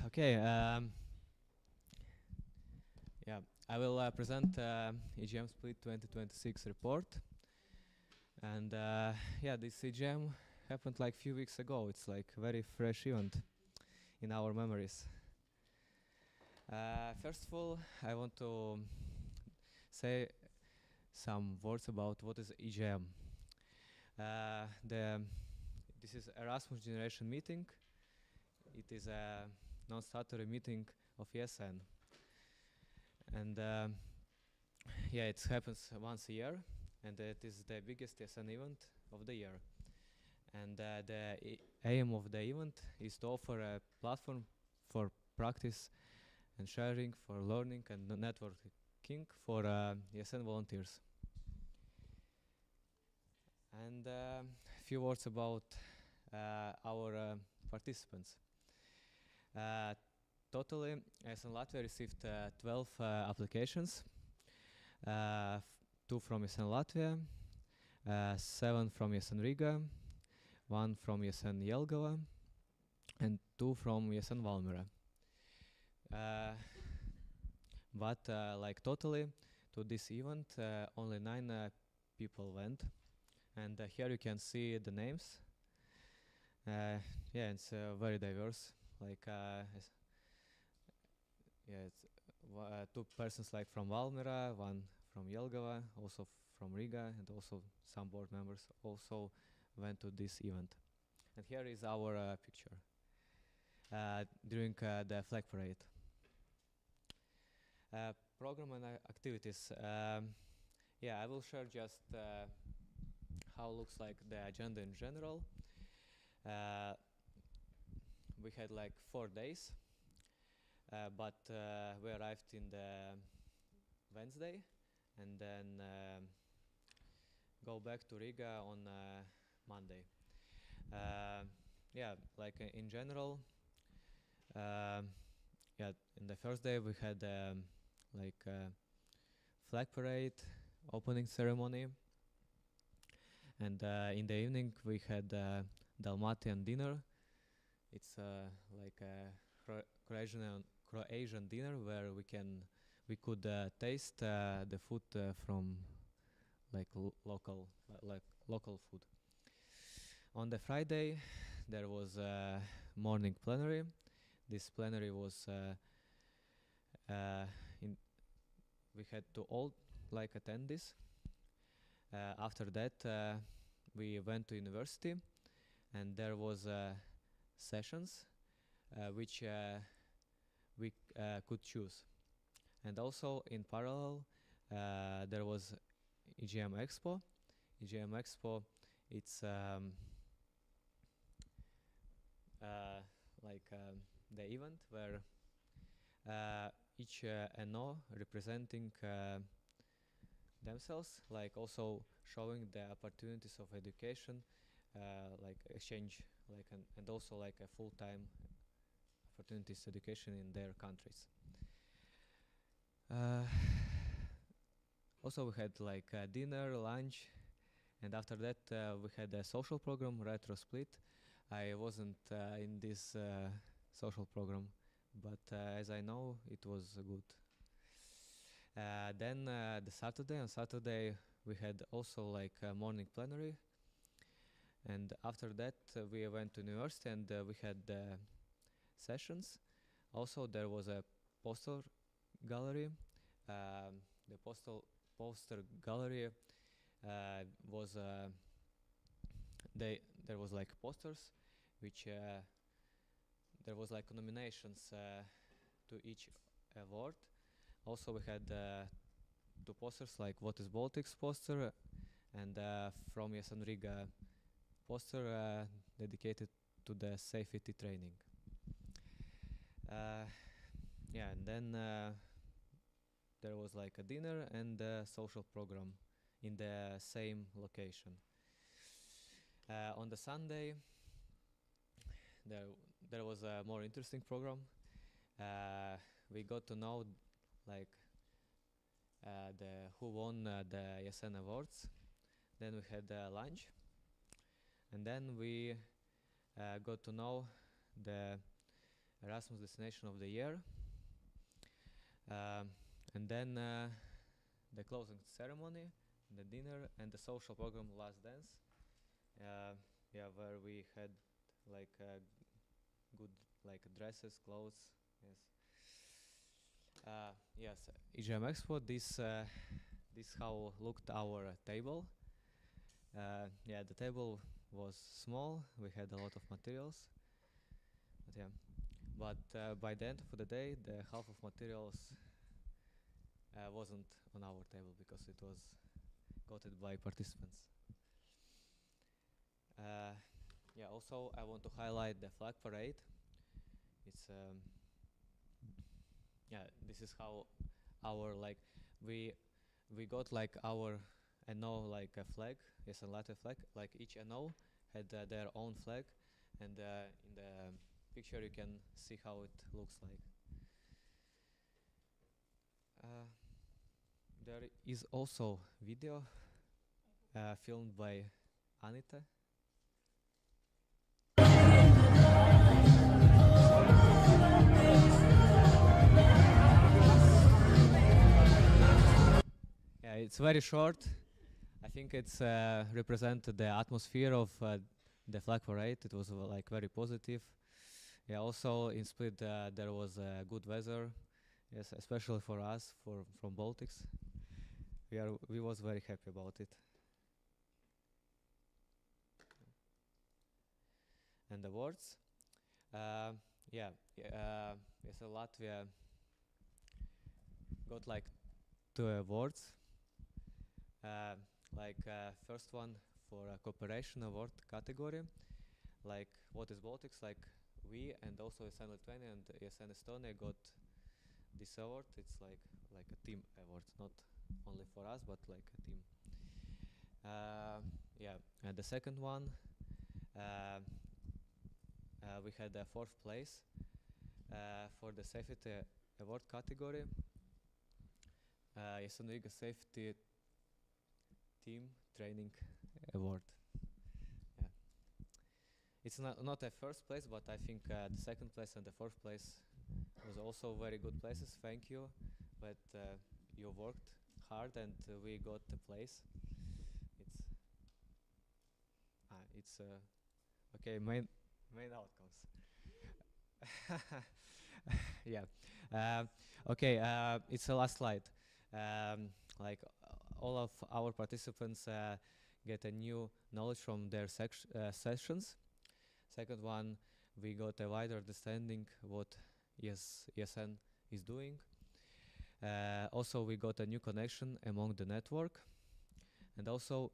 S10: Okay. Yeah, I will present EGM Split 2026 report. And yeah, this EGM happened like few weeks ago. It's like a very fresh event in our memories. First of all, I want to say some words about what is EGM. This is Erasmus Generation Meeting. It is a non-statutory meeting of ESN. And yeah, it happens once a year, and it is the biggest ESN event of the year. And the aim of the event is to offer a platform for practice and sharing, for learning and networking for ESN volunteers. And a few words about our participants. Totally, ESN Latvia received 12 applications, 2 from ESN Latvia, 7 from ESN Riga, 1 from ESN Jelgava, and 2 from ESN Valmiera. But like totally to this event, only 9 people went, and here you can see the names. Yeah, it's very diverse. Like yeah, it's 2 persons like from Valmiera, 1 from Jelgava, also from Riga, and also some board members also went to this event. And here is our picture during the flag parade. Program and activities. Yeah, I will share just how looks like the agenda in general. We had like 4 days, but we arrived in the Wednesday and then go back to Riga on Monday. Yeah, like in general, yeah, in the first day we had like flag parade, opening ceremony, and in the evening we had Dalmatian dinner. It's like a Croatian dinner where we could taste the food from like local food. On the Friday there was a morning plenary. This plenary was we had to all like attend this. After that we went to university and there was sessions which we could choose. And also in parallel there was EGM Expo. EGM Expo, it's like the event where each NO representing themselves, like also showing the opportunities of education, like exchange, like and also like a full-time opportunities education in their countries. Also we had like dinner, lunch, and after that we had a social program, retro split. I wasn't in this social program, but as I know, it was good. Then on Saturday we had also like a morning plenary, and after that we went to university and we had sessions. Also there was a poster gallery. The poster gallery was there was like posters which there was like nominations to each award. Also we had 2 posters, like What is Baltics poster and from ESN Riga poster dedicated to the safety training. Yeah, and then there was like a dinner and a social program in the same location. On the Sunday there was a more interesting program. We got to know like the who won the ESN awards. Then we had lunch, and then we got to know the Erasmus Destination of the Year, and then the closing ceremony, the dinner, and the social program Last Dance. Yeah, where we had like good like dresses, clothes. Yes. Yes, EGM Expo. This how looked our table. Yeah, the table was small. We had a lot of materials. But yeah, but by the end of the day, the half of materials wasn't on our table because it was gotten by participants. Yeah, also I want to highlight the flag parade. It's yeah, this is how our like we got like our NO like a flag, ESN Latvia flag. Like each NO had their own flag, and in the picture you can see how it looks like. There is also video filmed by Anita. Yeah, it's very short. I think it's represented the atmosphere of the flag parade. It was like very positive. Yeah, also in Split there was good weather. Yes, especially for us from Baltics. We was very happy about it. And awards. Yes, Latvia got like 2 awards. First one for a cooperation award category, like what is Baltics, like we and also ESN Latvia and ESN Estonia got this award. It's like a team award, not only for us but like a team. And the second one, we had a 4th place for the safety award category. ESN Riga Safety Team Training Award. Yeah. It's not a 1st place, but I think the 2nd place and the 4th place was also very good places. Thank you, but you worked hard and we got the place. It's okay. Main outcomes. Yeah. Okay. It's the last slide. All of our participants get a new knowledge from their sessions. Second one, we got a wider understanding what ESN is doing. Also, we got a new connection among the network, and also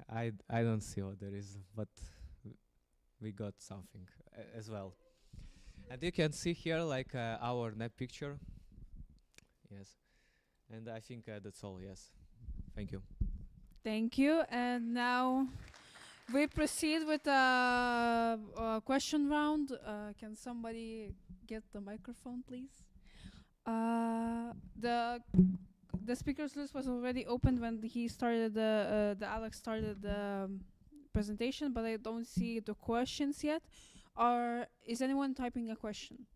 S10: I don't see what there is, but we got something as well. And you can see here like our net picture. Yes, and I think that's all. Yes, thank you.
S2: Thank you. And now we proceed with a question round. Can somebody get the microphone, please? The speakers list was already opened when he started the Alex started the presentation, but I don't see the questions yet. Or is anyone typing a question?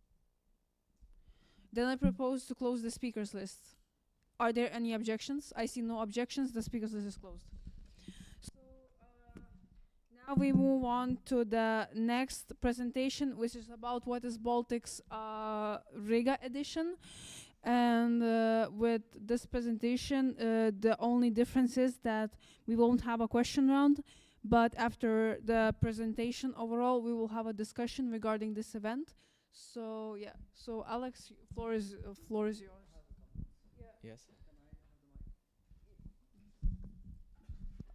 S2: Then I propose to close the speakers list. Are there any objections? I see no objections. The speakers list is closed. So now we move on to the next presentation, which is about what is Baltics Riga edition. And with this presentation, the only difference is that we won't have a question round, but after the presentation overall, we will have a discussion regarding this event. So yeah, so Alex, floor is yours.
S10: Yes.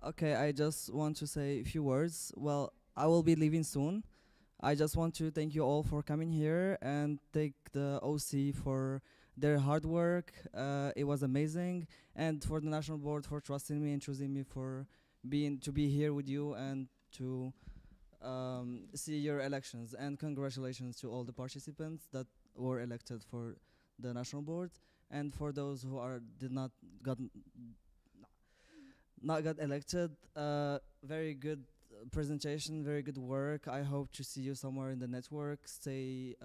S5: Okay, I just want to say a few words. Well, I will be leaving soon. I just want to thank you all for coming here and thank the OC for their hard work. It was amazing, and for the national board for trusting me and choosing me for to be here with you and to see your elections. And congratulations to all the participants that were elected for the national board, and for those who did not got elected. Very good presentation, very good work. I hope to see you somewhere in the network. Stay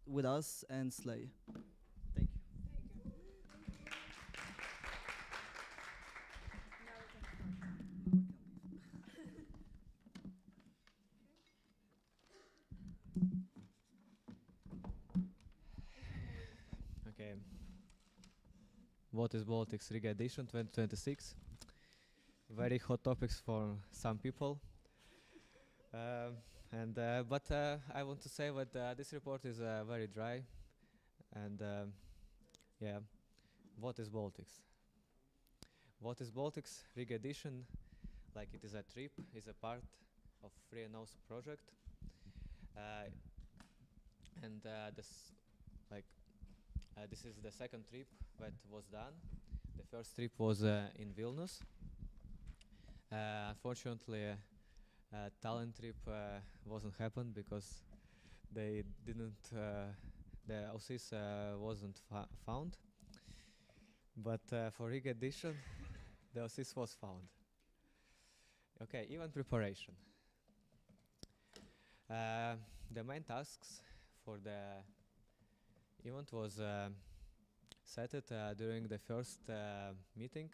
S5: with us and slay. Thank you.
S10: Okay. What is Baltics Riga Edition 2026? Very hot topics for some people. But I want to say that this report is very dry. And yeah, what is Baltics? What is Baltics Riga Edition? Like it is a trip, is a part of Free and Also project. This is the second trip that was done. The first trip was in Vilnius. Unfortunately, talent trip wasn't happened because they didn't the OSIS wasn't found. But for Riga edition, the OSIS was found. Okay, event preparation. The main tasks for the event was set it during the first meeting.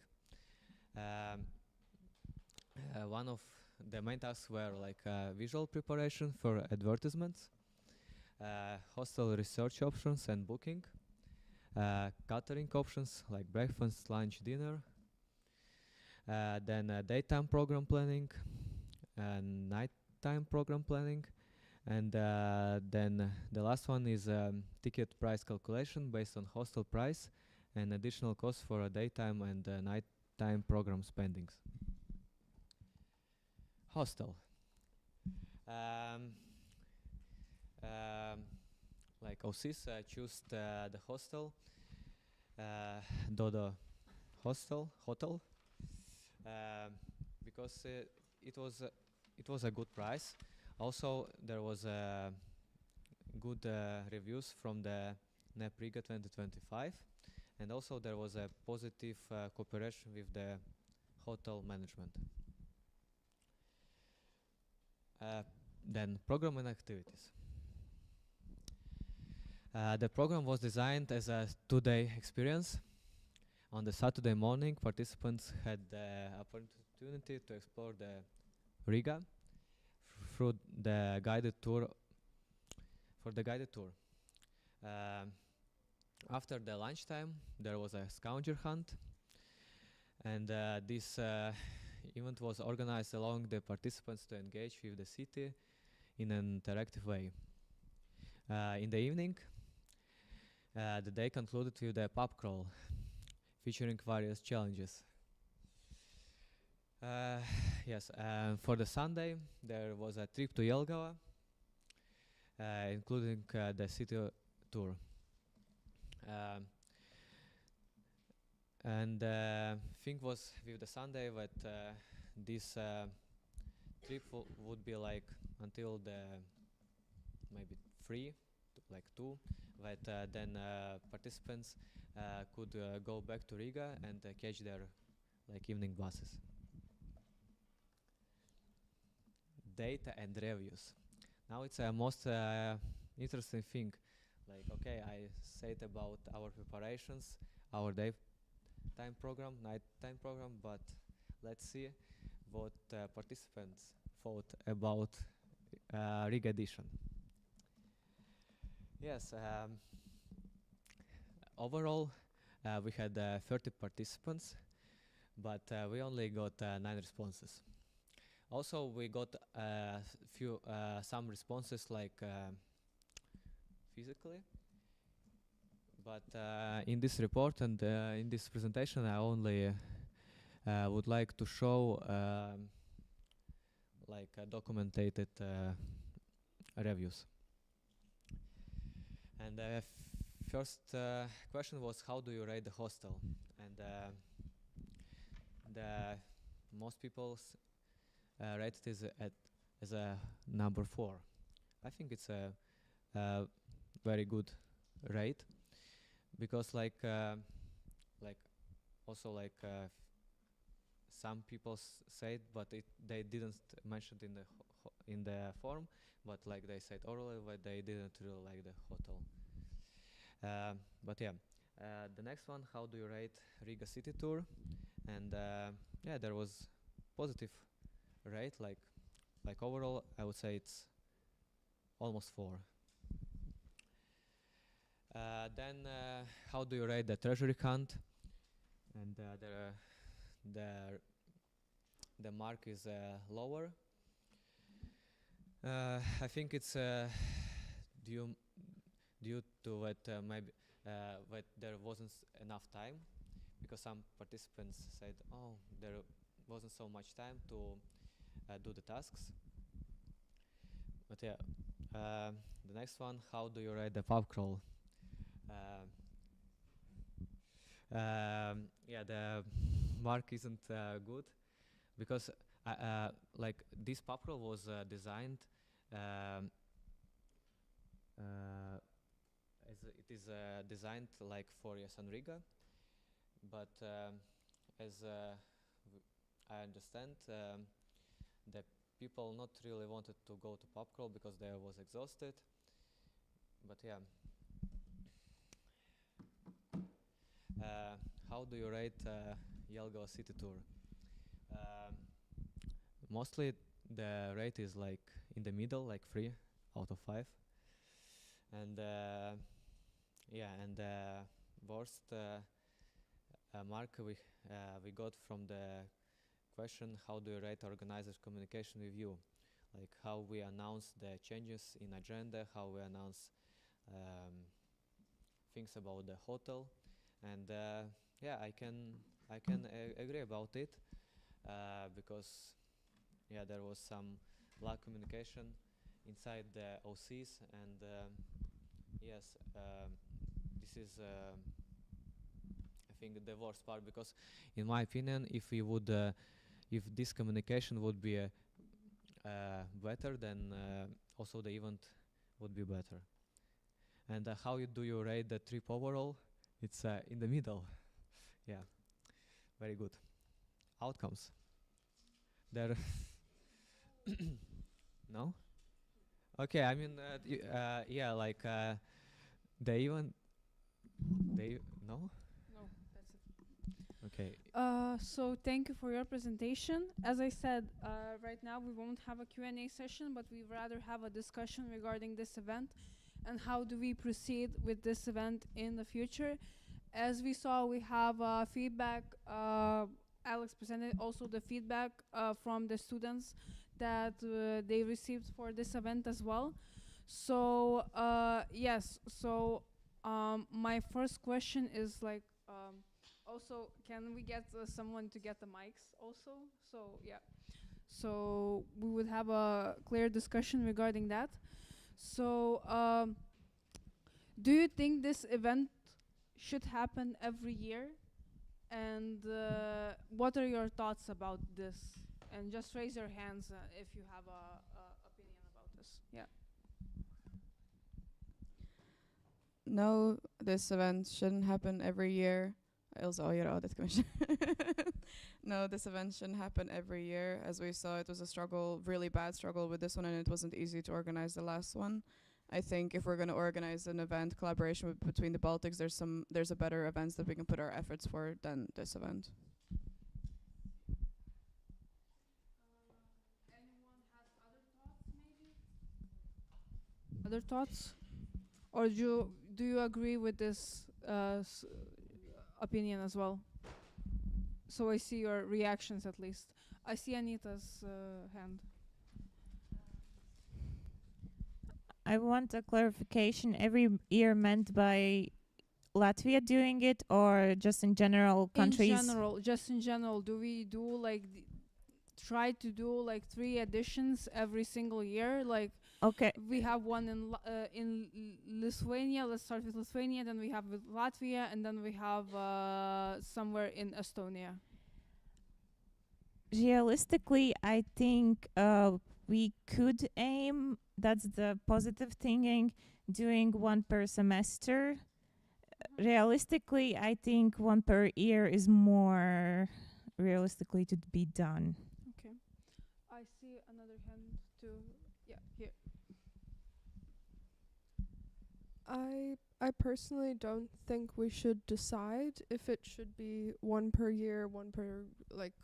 S10: One of the main tasks were like visual preparation for advertisements, hostel research options and booking, catering options like breakfast, lunch, dinner, then daytime program planning, nighttime program planning, and then the last one is ticket price calculation based on hostel price and additional costs for daytime and nighttime program spendings. Hostel. Like OSIS choose the hostel, Dodo hotel, because it was a good price. Also, there was good reviews from the NEP Riga 2025, and also there was a positive cooperation with the hotel management. Then program and activities. The program was designed as a 2-day experience. On the Saturday morning, participants had the opportunity to explore the Riga through the guided tour. After the lunchtime, there was a scavenger hunt, and this event was organized along the participants to engage with the city in an interactive way. In the evening, the day concluded with a pub crawl, featuring various challenges. Yes, for the Sunday, there was a trip to Jelgava, including the city tour. And thing was with the Sunday that this trip would be like until the maybe 3, like 2, but then participants could go back to Riga and catch their like evening buses. Data and reviews. Now it's a most interesting thing. Like, okay, I said about our preparations, our daytime program, nighttime program, but let's see what participants thought about Riga edition. Yes, overall we had 30 participants, but we only got 9 responses. Also, we got some responses like physically, but in this report and in this presentation, I only would like to show like documented reviews. And first question was, how do you rate the hostel? And the most people rated is as a number 4. I think it's a very good rate, because like also like some people said, but they didn't mention it in the form, but like they said orally, but they didn't really like the hotel. But yeah, the next one, how do you rate Riga city tour? And yeah, there was positive rate, like overall I would say it's almost 4. Then how do you rate the treasury hunt? And the mark is lower. I think it's due to that maybe that there wasn't enough time, because some participants said, oh, there wasn't so much time to do the tasks. But yeah, the next one, how do you rate the pub crawl? Yeah, the mark isn't good, because like this pub crawl was designed as it is designed like for ESN Riga, but as I understand, the people not really wanted to go to pub crawl because they was exhausted. But yeah. How do you rate Jelgava city tour? Mostly the rate is like in the middle, like 3 out of 5. And yeah, and worst mark we got from the question, how do you rate organizers' communication with you? Like how we announce the changes in agenda, how we announce things about the hotel, and yeah, I can agree about it because yeah, there was some lack communication inside the OCs, and yes, this is I think the worst part, because in my opinion, if we would if this communication would be better, then also the event would be better. And how do you rate the trip overall? It's in the middle. Yeah, very good. Outcomes. There. No? Okay, I mean, yeah, like the event. No?
S2: No, that's it.
S10: Okay.
S2: So thank you for your presentation. As I said, right now we won't have a Q&A session, but we rather have a discussion regarding this event and how do we proceed with this event in the future. As we saw, we have feedback. Alex presented also the feedback from the students that they received for this event as well. So yes, so my first question is like, also, can we get someone to get the mics also? So yeah, so we would have a clear discussion regarding that. So do you think this event should happen every year? And what are your thoughts about this? And just raise your hands if you have a opinion about this. Yeah.
S7: No, this event shouldn't happen every year. Also, your audit commission. No, this event shouldn't happen every year. As we saw, it was a struggle, really bad struggle with this one, and it wasn't easy to organize the last one. I think if we're going to organize an event collaboration between the Baltics, there's a better events that we can put our efforts for than this event.
S2: Anyone has other thoughts, maybe? Other thoughts? Or do you agree with this opinion as well? So I see your reactions at least. I see Anita's hand.
S13: I want a clarification. Every year meant by Latvia doing it, or just in general countries?
S2: In general, just in general, do we do like try to do like 3 editions every single year? Like,
S13: okay,
S2: we have one in Lithuania. Let's start with Lithuania. Then we have with Latvia, and then we have somewhere in Estonia.
S13: Realistically, I think we could aim, that's the positive thinking, doing one per semester. Realistically, I think one per year is more realistically to be done.
S2: Okay. I see another hand too. Yeah, here.
S18: I personally don't think we should decide if it should be one per year, one per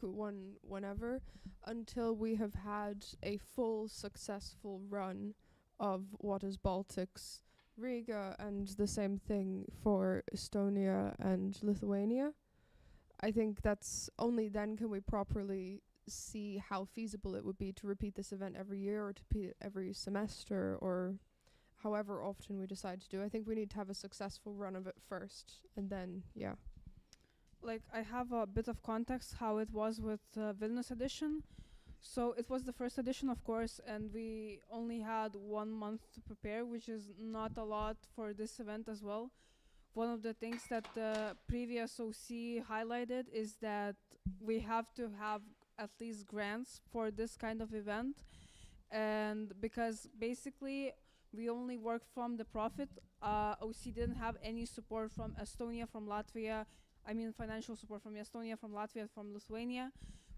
S18: one whenever, until we have had a full successful run of what is Baltics Riga, and the same thing for Estonia and Lithuania. I think that's only then can we properly see how feasible it would be to repeat this event every year, or to repeat it every semester, or however often we decide to do. I think we need to have a successful run of it first, and then, yeah.
S2: Like, I have a bit of context how it was with Vilnius edition. So it was the first edition, of course, and we only had 1 month to prepare, which is not a lot for this event as well. One of the things that the previous OC highlighted is that we have to have at least grants for this kind of event, and because basically we only work from the profit. OC didn't have any support from Estonia, from Latvia. I mean, financial support from Estonia, from Latvia, from Lithuania.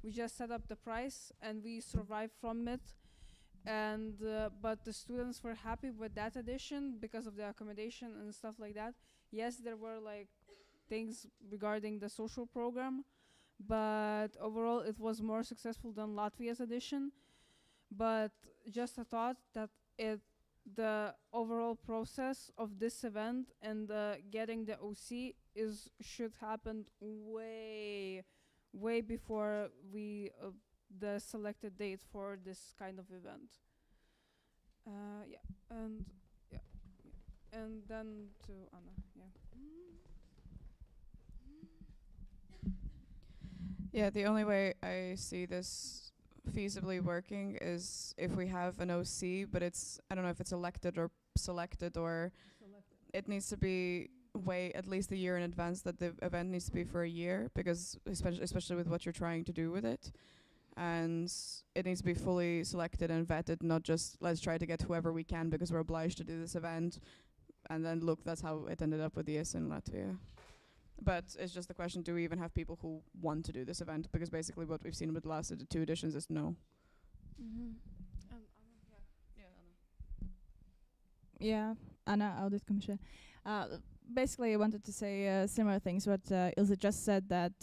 S2: We just set up the price and we survived from it. And but the students were happy with that edition because of the accommodation and stuff like that. Yes, there were like things regarding the social program, but overall it was more successful than Latvia's edition. But just a thought that the overall process of this event and getting the OC should happen way before the selected date for this kind of event. And then to Anna.
S7: Yeah, the only way I see this feasibly working is if we have an OC, but I don't know if it's elected or selected, or it needs to be way at least a year in advance, that the event needs to be for a year, because especially with what you're trying to do with it. And it needs to be fully selected and vetted, not just let's try to get whoever we can because we're obliged to do this event. And then look, that's how it ended up with ESN Latvia. But it's just the question, do we even have people who want to do this event? Because basically what we've seen with the last two editions is no.
S12: Yeah, Anna, Audit Commission. Basically, I wanted to say similar things what Ilse just said, that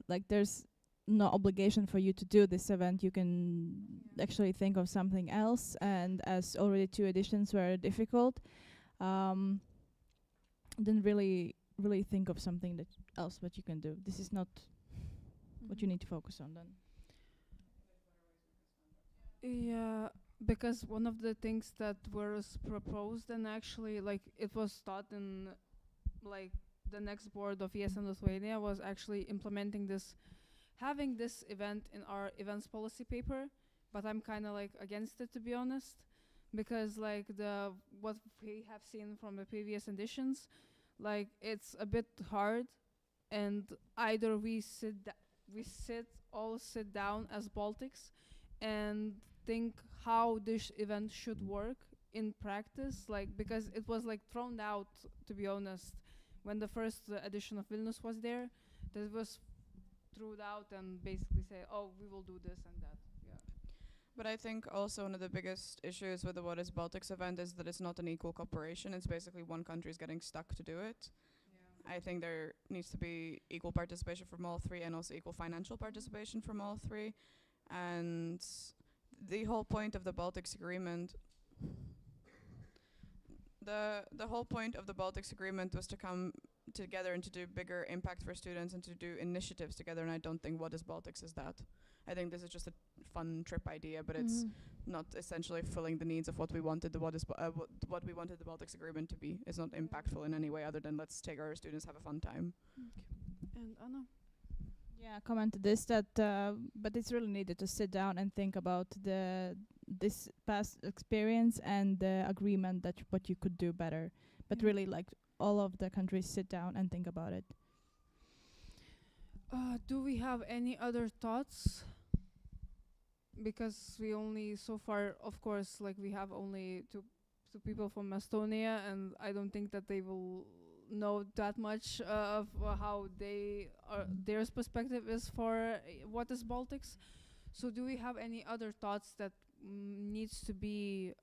S12: like there's no obligation for you to do this event. You can actually think of something else, and as already 2 editions were difficult, then really think of something else what you can do. This is not what you need to focus on then.
S2: Yeah, because one of the things that was proposed, and actually like it was taught in like the next board of ESN Lithuania, was actually implementing this, having this event in our events policy paper. But I'm kind of like against it, to be honest, because like what we have seen from the previous editions, like it's a bit hard, and either we all sit down as Baltics and think how this event should work in practice, like because it was like thrown out, to be honest, when the first edition of Vilnius was there. That was thrown out and basically say, oh, we will do this and that.
S7: But I think also one of the biggest issues with the What is Baltics event is that it's not an equal cooperation. It's basically one country is getting stuck to do it. I think there needs to be equal participation from all 3, and also equal financial participation from all 3. And the whole point of the Baltics Agreement, the whole point of the Baltics Agreement was to come together and to do bigger impact for students and to do initiatives together. And I don't think What is Baltics is that. I think this is just a fun trip idea, but it's not essentially filling the needs of what we wanted the what we wanted the Baltics Agreement to be. It's not impactful in any way other than let's take our students, have a fun time.
S2: And Anna?
S12: Yeah, comment to this, that but it's really needed to sit down and think about this past experience and the agreement that what you could do better. But really, like all of the countries sit down and think about it.
S2: Do we have any other thoughts? Because we only so far, of course, like we have only two people from Estonia, and I don't think that they will know that much of how their perspective is for What is Baltics. So do we have any other thoughts that needs to be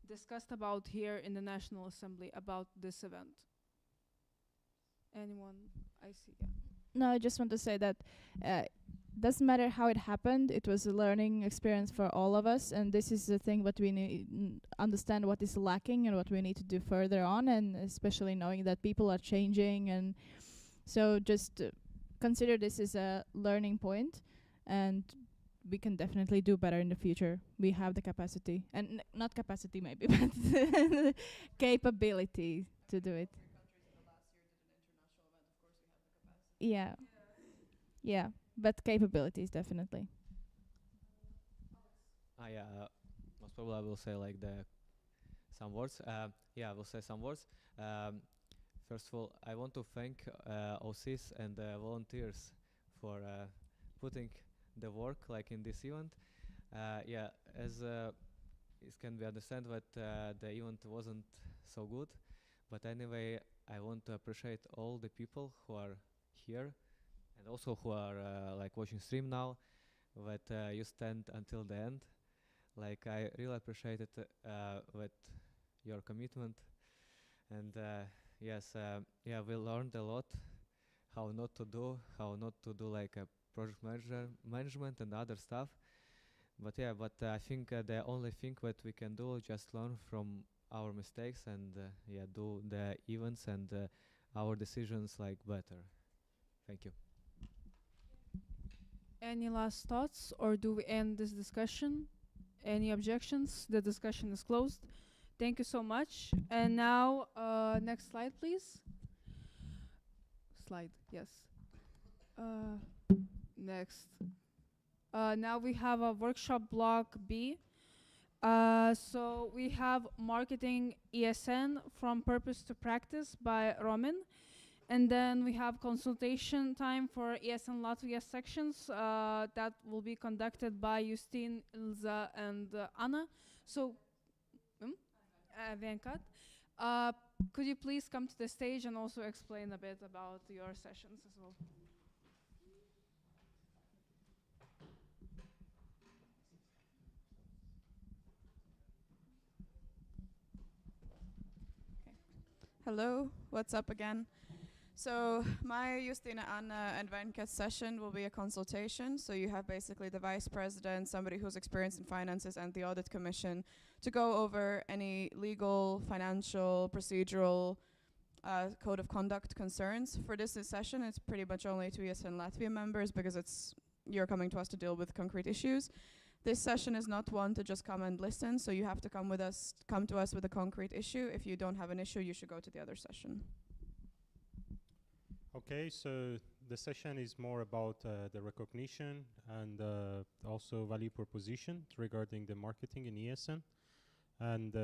S2: discussed about here in the National Assembly about this event? Anyone? I see. Yeah.
S12: No, I just want to say that doesn't matter how it happened. It was a learning experience for all of us, and this is the thing what we need understand what is lacking and what we need to do further on, and especially knowing that people are changing, and so just consider this as a learning point, and we can definitely do better in the future. We have the capacity, and not capacity maybe, but capability to do it. Yeah, but capabilities definitely.
S10: Most probably I will say like some words. I will say some words. first of all, I want to thank OCs and volunteers for putting the work like in this event. Yeah, as it can be understand that the event wasn't so good, but anyway, I want to appreciate all the people who are here and also who are like watching stream now, that you stand until the end. Like I really appreciated that your commitment, and yes, yeah, we learned a lot how not to do like a project management and other stuff. But yeah, I think the only thing that we can do just learn from our mistakes and yeah, do the events and our decisions like better. Thank you.
S2: Any last thoughts, or do we end this discussion? Any objections? The discussion is closed. Thank you so much. And now, next slide, please. Slide, yes. Next. Now we have a workshop block B. So we have marketing ESN from purpose to practice by Roman. And then we have consultation time for ESN Latvia sections that will be conducted by Justine, Ilza, and Anna. So, Venkat, could you please come to the stage and also explain a bit about your sessions as well?
S7: Hello, what's up again? So my Justina, Anna, and Venkat session will be a consultation. So you have basically the vice president, somebody who's experienced in finances, and the audit commission to go over any legal, financial, procedural, code of conduct concerns. For this session, it's pretty much only to ESN Latvia members because you're coming to us to deal with concrete issues. This session is not one to just come and listen, so you have to come to us with a concrete issue. If you don't have an issue, you should go to the other session.
S11: Okay, so the session is more about the recognition and also value proposition regarding the marketing in ESN. And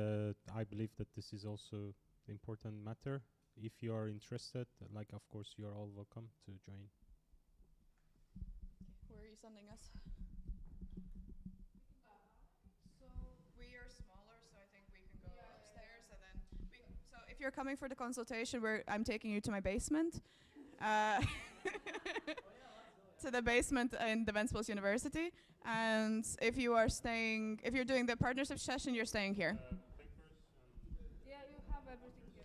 S11: I believe that this is also important matter. If you are interested, like of course you are all welcome to join.
S7: Where are you sending us? So we are smaller, so I think we can go upstairs, and then so if you're coming for the consultation, I'm taking you to my basement. To the basement in the Ventspils University, and if you're doing the partnership session, you're staying here.
S2: Yeah, you have everything here.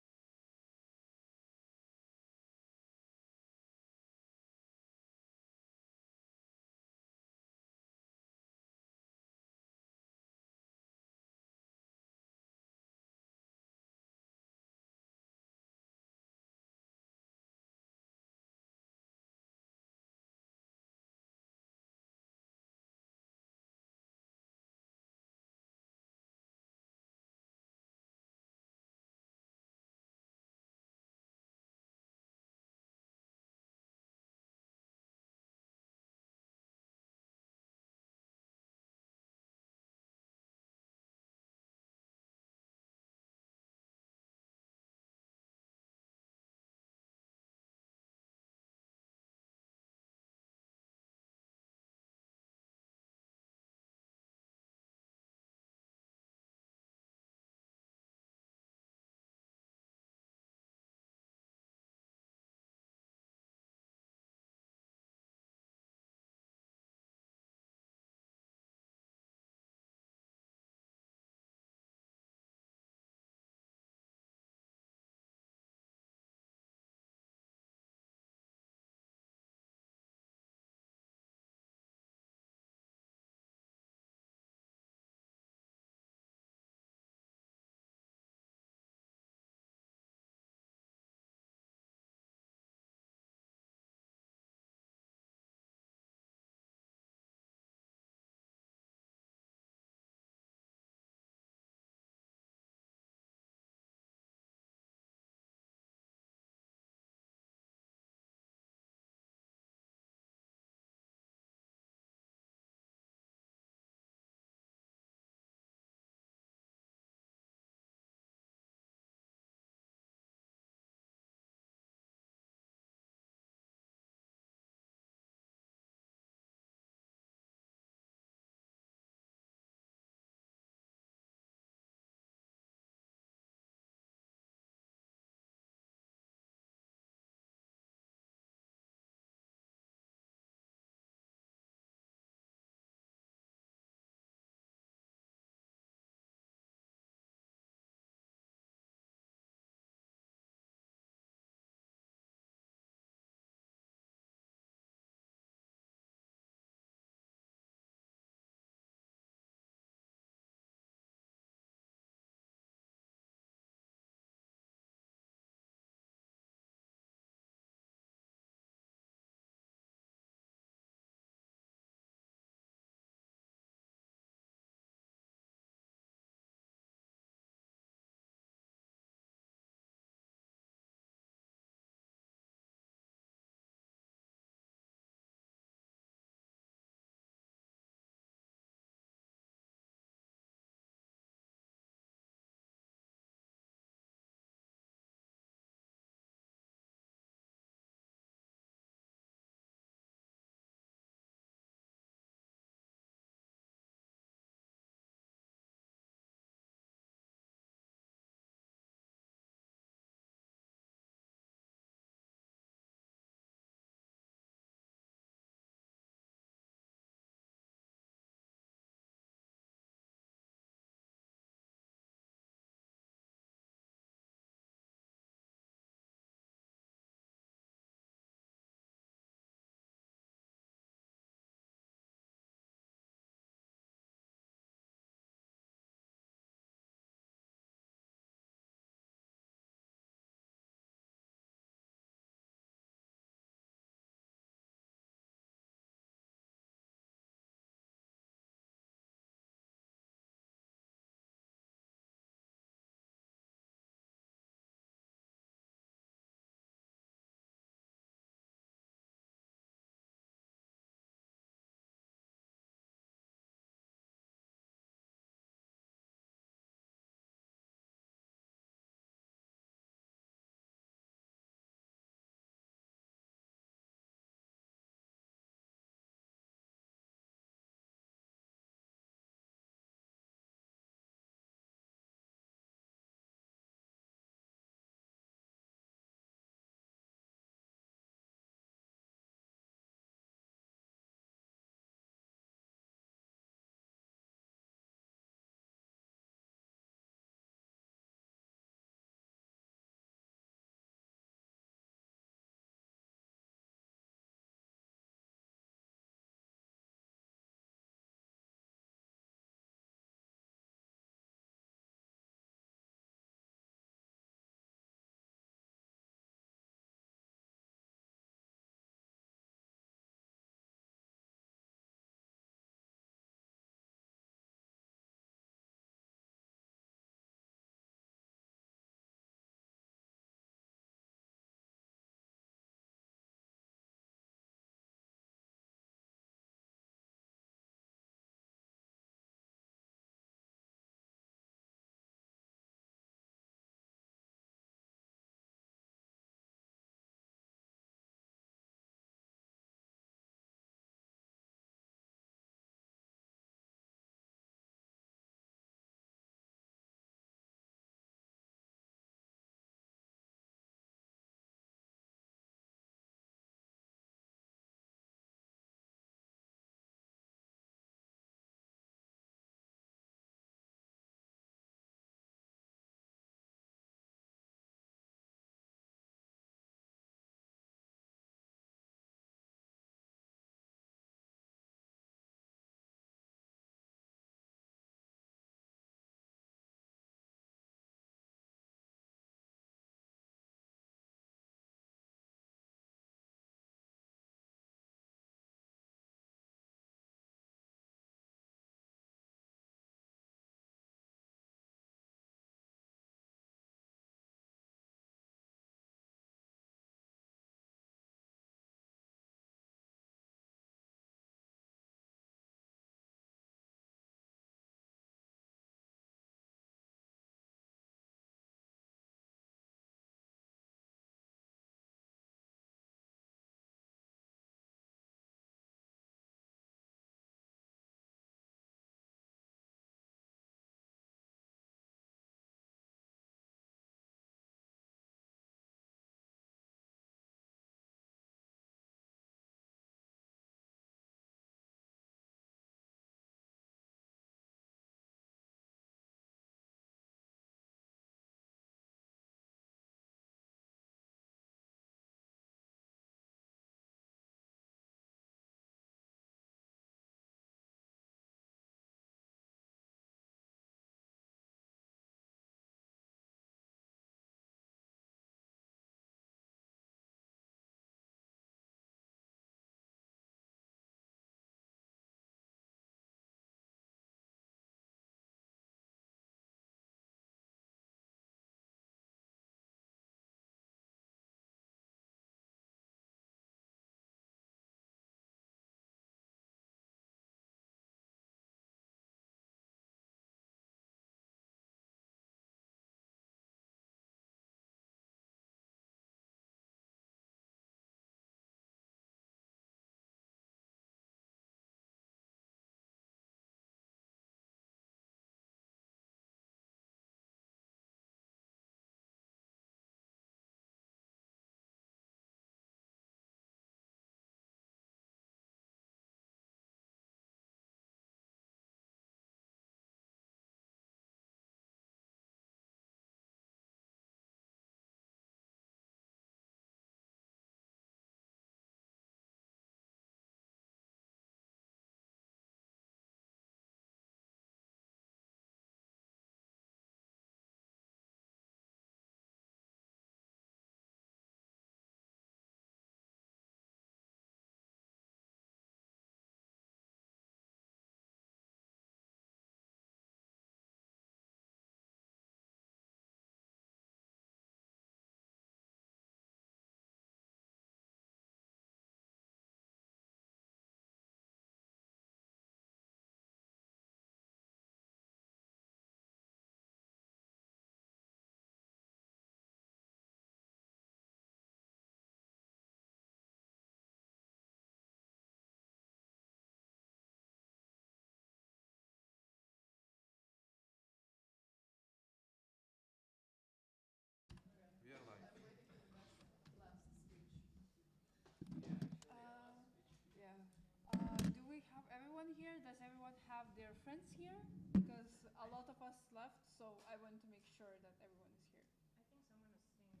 S2: does everyone have their friends here? Because a lot of us left, so I want to make sure that everyone is here.
S13: I think someone is sitting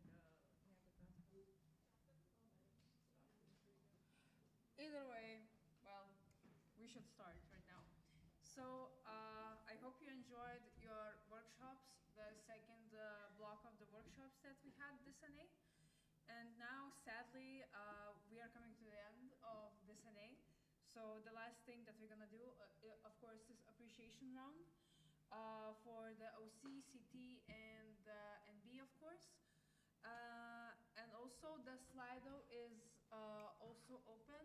S13: near the bathroom.
S2: Either way, well, we should start right now. So I hope you enjoyed your workshops, the second block of the workshops that we had this NA. And now, sadly, we are coming to the end of this NA. So the last thing that we're gonna do, of course, is appreciation round for the OC, CT, and NB, of course. And also the Slido is also open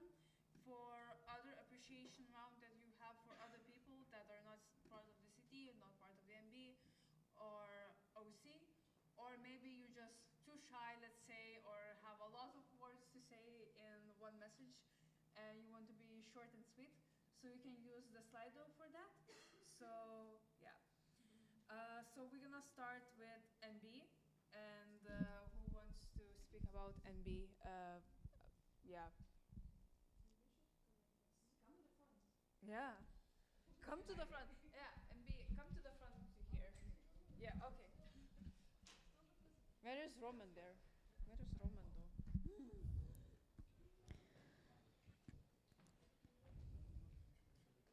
S2: for other appreciation round that you have for other people that are not part of the CT, not part of the NB or OC. Or maybe you're just too shy, let's say, or have a lot of words to say in one message and you want to be short and sweet. So you can use the Slido for that. So yeah. So we're gonna start with NB. And who wants to speak about NB? Yeah. Come to the front. Yeah. Come to the front. Yeah, NB, come to the front to here. Yeah, okay. Where is Roman there? Where is Roman though?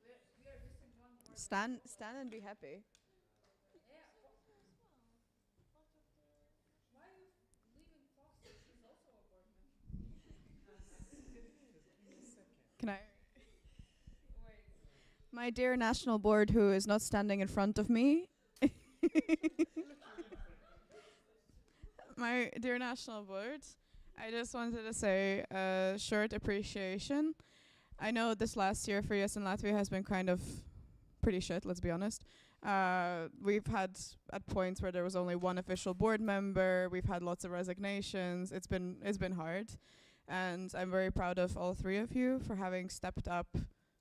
S2: We are missing one more.
S7: Stand and be happy.
S2: Yeah. Why are you leaving Foxy? She's also a board member.
S7: Can I?
S2: Wait.
S7: My dear national board, who is not standing in front of me. My dear national board, I just wanted to say a short appreciation. I know this last year for ESN Latvia has been kind of pretty shit, let's be honest. We've had at points where there was only one official board member. We've had lots of resignations. It's been hard, and I'm very proud of all three of you for having stepped up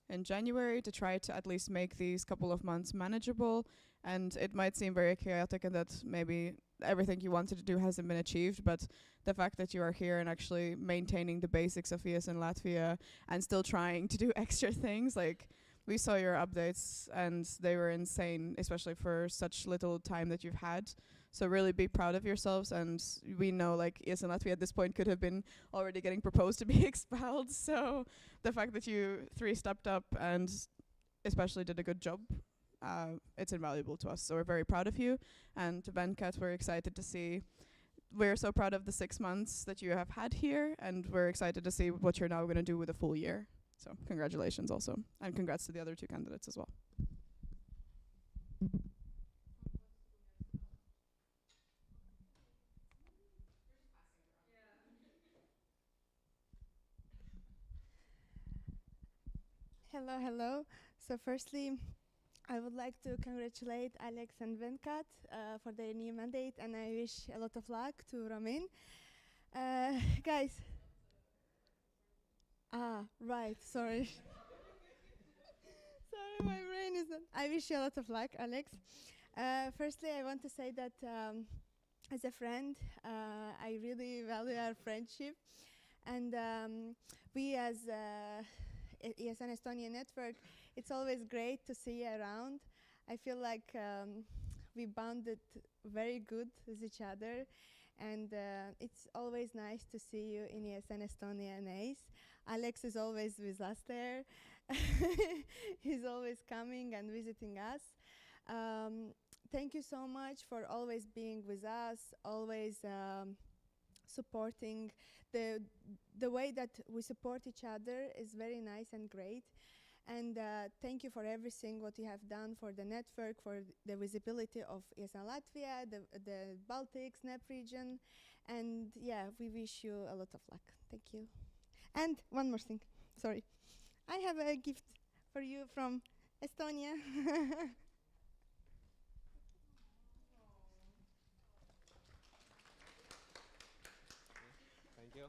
S7: in January to try to at least make these couple of months manageable. And it might seem very chaotic and that maybe everything you wanted to do hasn't been achieved, but the fact that you are here and actually maintaining the basics of ESN Latvia and still trying to do extra things, like we saw your updates and they were insane, especially for such little time that you've had. So really be proud of yourselves, and we know like ESN Latvia at this point could have been already getting proposed to be expelled. So the fact that you three stepped up and especially did a good job, it's invaluable to us. So we're very proud of you. And to Venkat, we're excited to see. We're so proud of the 6 months that you have had here, and we're excited to see what you're now going to do with a full year. So congratulations also. And congrats to the other two candidates as well.
S1: Hello, hello. So firstly, I would like to congratulate Alex and Venkat for their new mandate, and I wish a lot of luck to Romin. Guys. Right, sorry. Sorry, my brain is not. I wish you a lot of luck, Alex. Firstly, I want to say that as a friend, I really value our friendship. And we as ESN Estonia Network, it's always great to see you around. I feel like we bonded very good with each other, and it's always nice to see you in ESN Estonia NAs. Alex is always with us there. He's always coming and visiting us. Thank you so much for always being with us, always supporting. The way that we support each other is very nice and great. And thank you for everything what you have done for the network, for the visibility of ESN Latvia, the Baltics, NEP region. And yeah, we wish you a lot of luck. Thank you. And one more thing, sorry. I have a gift for you from Estonia.
S19: Thank you.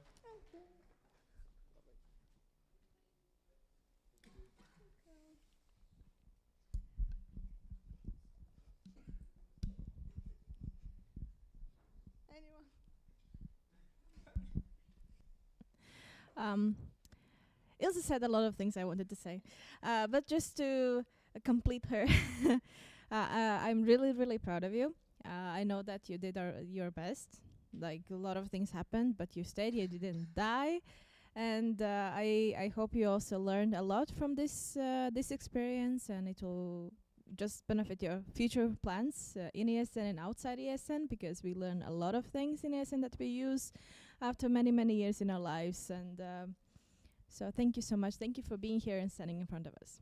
S12: Ilse said a lot of things I wanted to say, but just to complete her, I'm really, really proud of you. I know that you did your best. Like a lot of things happened, but you stayed. You didn't die, and I hope you also learned a lot from this experience, and it will just benefit your future plans in ESN and outside ESN, because we learn a lot of things in ESN that we use after many, many years in our lives. And so thank you so much. Thank you for being here and standing in front of us.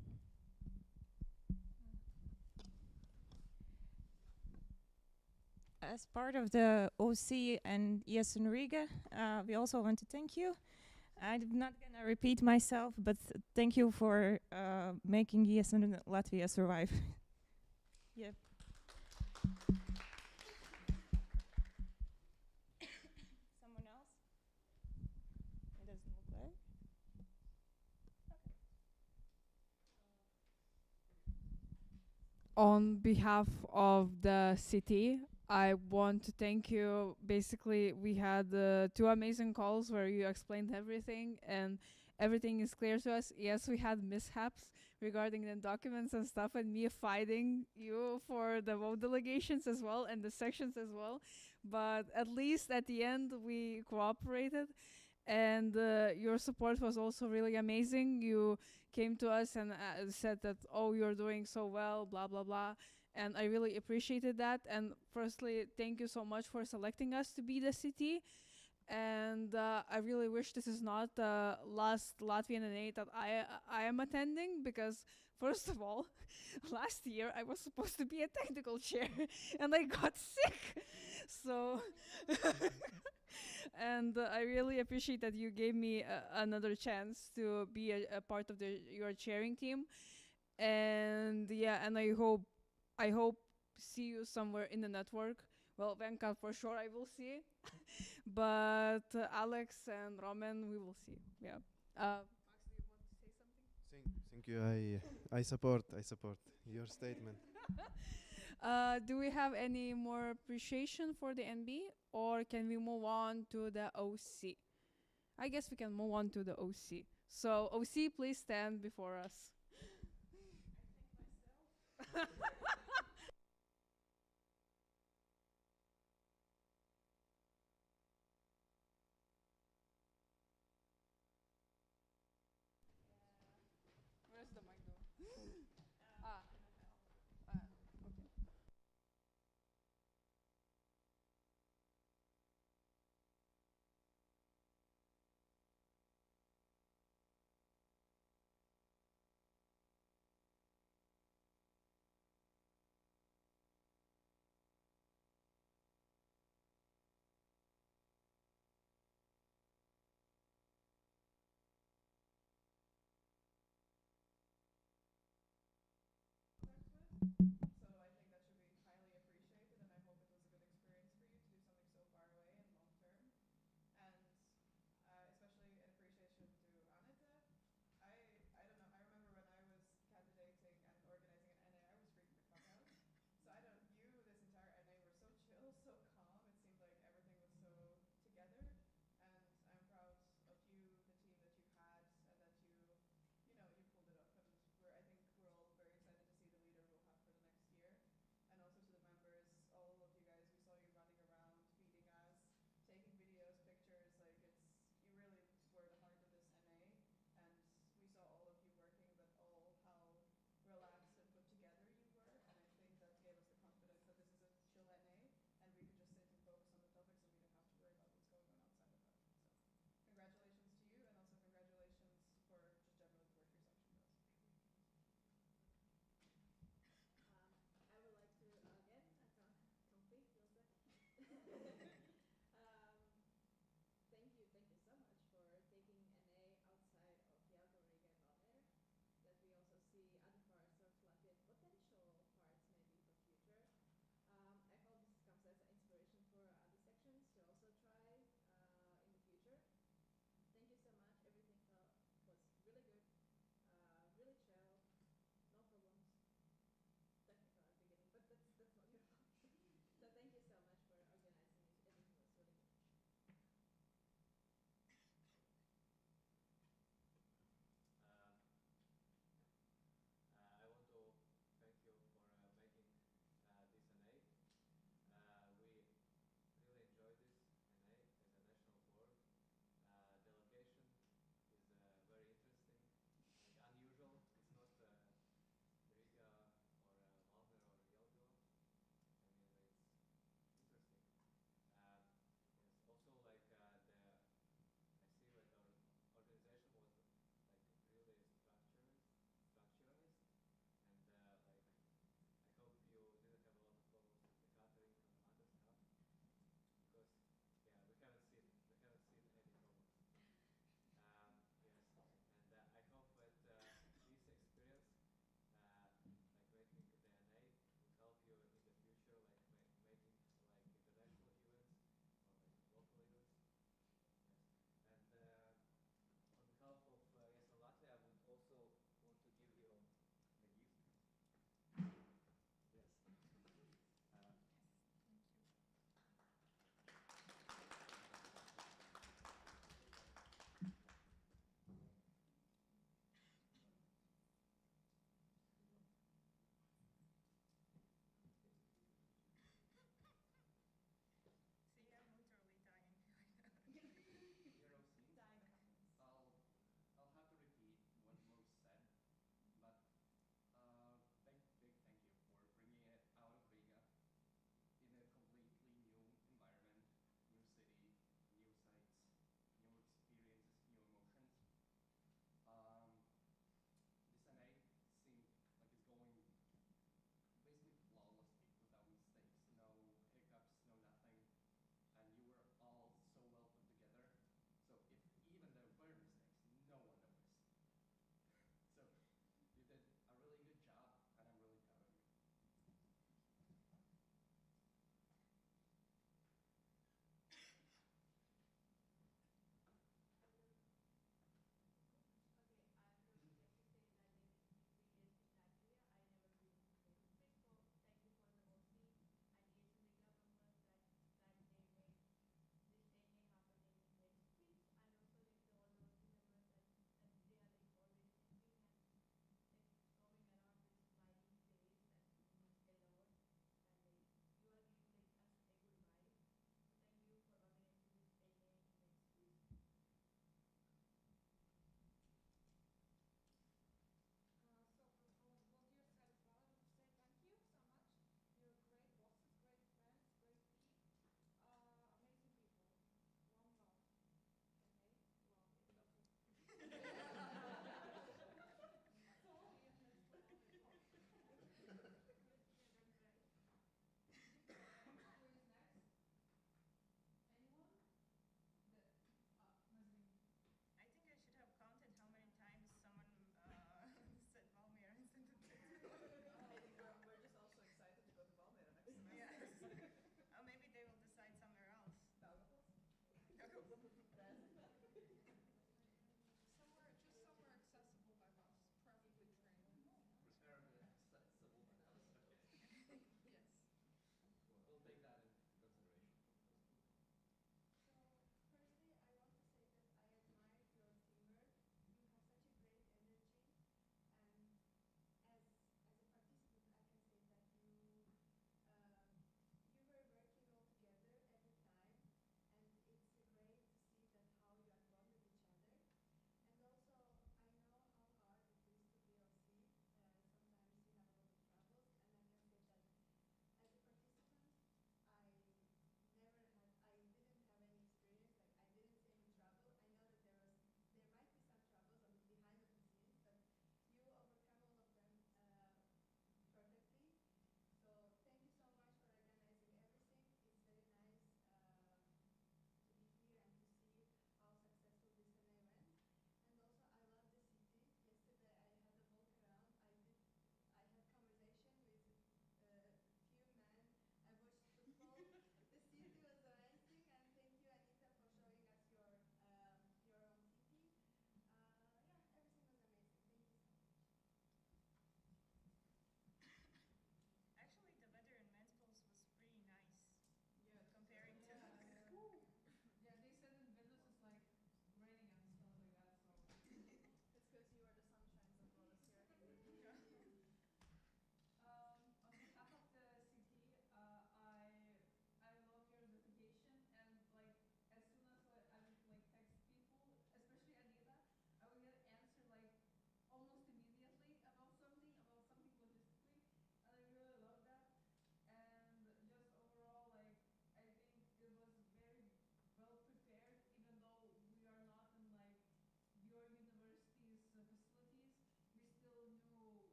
S13: As part of the OC and ESN Riga, we also want to thank you. I'm not going to repeat myself, but thank you for making ESN Latvia survive. Yep. Someone else? It doesn't look like.
S2: On behalf of the city, I want to thank you. Basically, we had 2 amazing calls where you explained everything and everything is clear to us. Yes, we had mishaps regarding the documents and stuff, and me fighting you for the vote delegations as well and the sections as well. But at least at the end, we cooperated, and your support was also really amazing. You came to us and said that, oh, you're doing so well, blah, blah, blah. And I really appreciated that. And firstly, thank you so much for selecting us to be the city. And I really wish this is not the last Latvian NA that I am attending, because first of all, last year I was supposed to be a technical chair and I got sick. So, and I really appreciate that you gave me another chance to be a part of your chairing team. And yeah, and I hope see you somewhere in the network. Well, Venka, for sure I will see. But Alex and Roman, we will see. Yeah. Max, do you want to say something?
S8: Thank you. I support your statement.
S2: Do we have any more appreciation for the NB, or can we move on to the OC? I guess we can move on to the OC. So OC, please stand before us. Where's the mic though? Okay.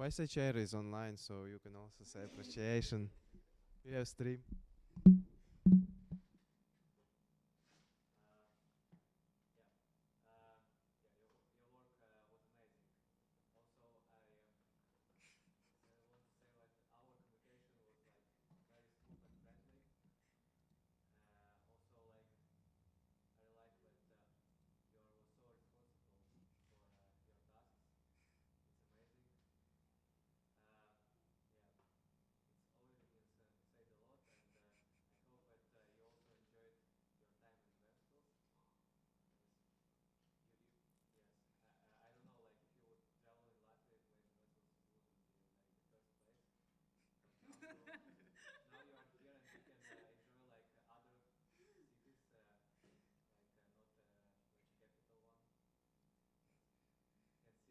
S8: Vice Chair is online, so you can also say appreciation. We have stream.
S10: Your work was amazing. Also, I want to say like our communication was like very smooth and friendly. Also, like I like that you are so responsible for your tasks. It's amazing. Yeah, it's already been said a lot, and I hope that you also enjoyed your time in Ventspils. Yes. I don't know, like if you would travel in Latvia, maybe Ventspils wouldn't be like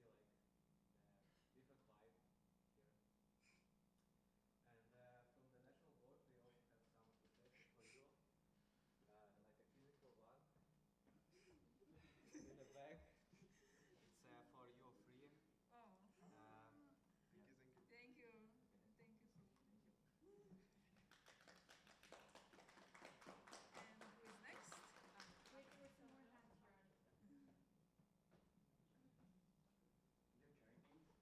S10: the first place. But now you are here and you can enjoy like other cities, like not like the capital one. You can see like the different vibe here. And from the national board, we also have some appreciation for you, like a physical one in the back. It's for you free.
S3: Oh.
S10: Yeah.
S3: Thank you. Thank you so much. Thank you. And who is next? Wait, there's some more hands here.
S19: Dear chairing team,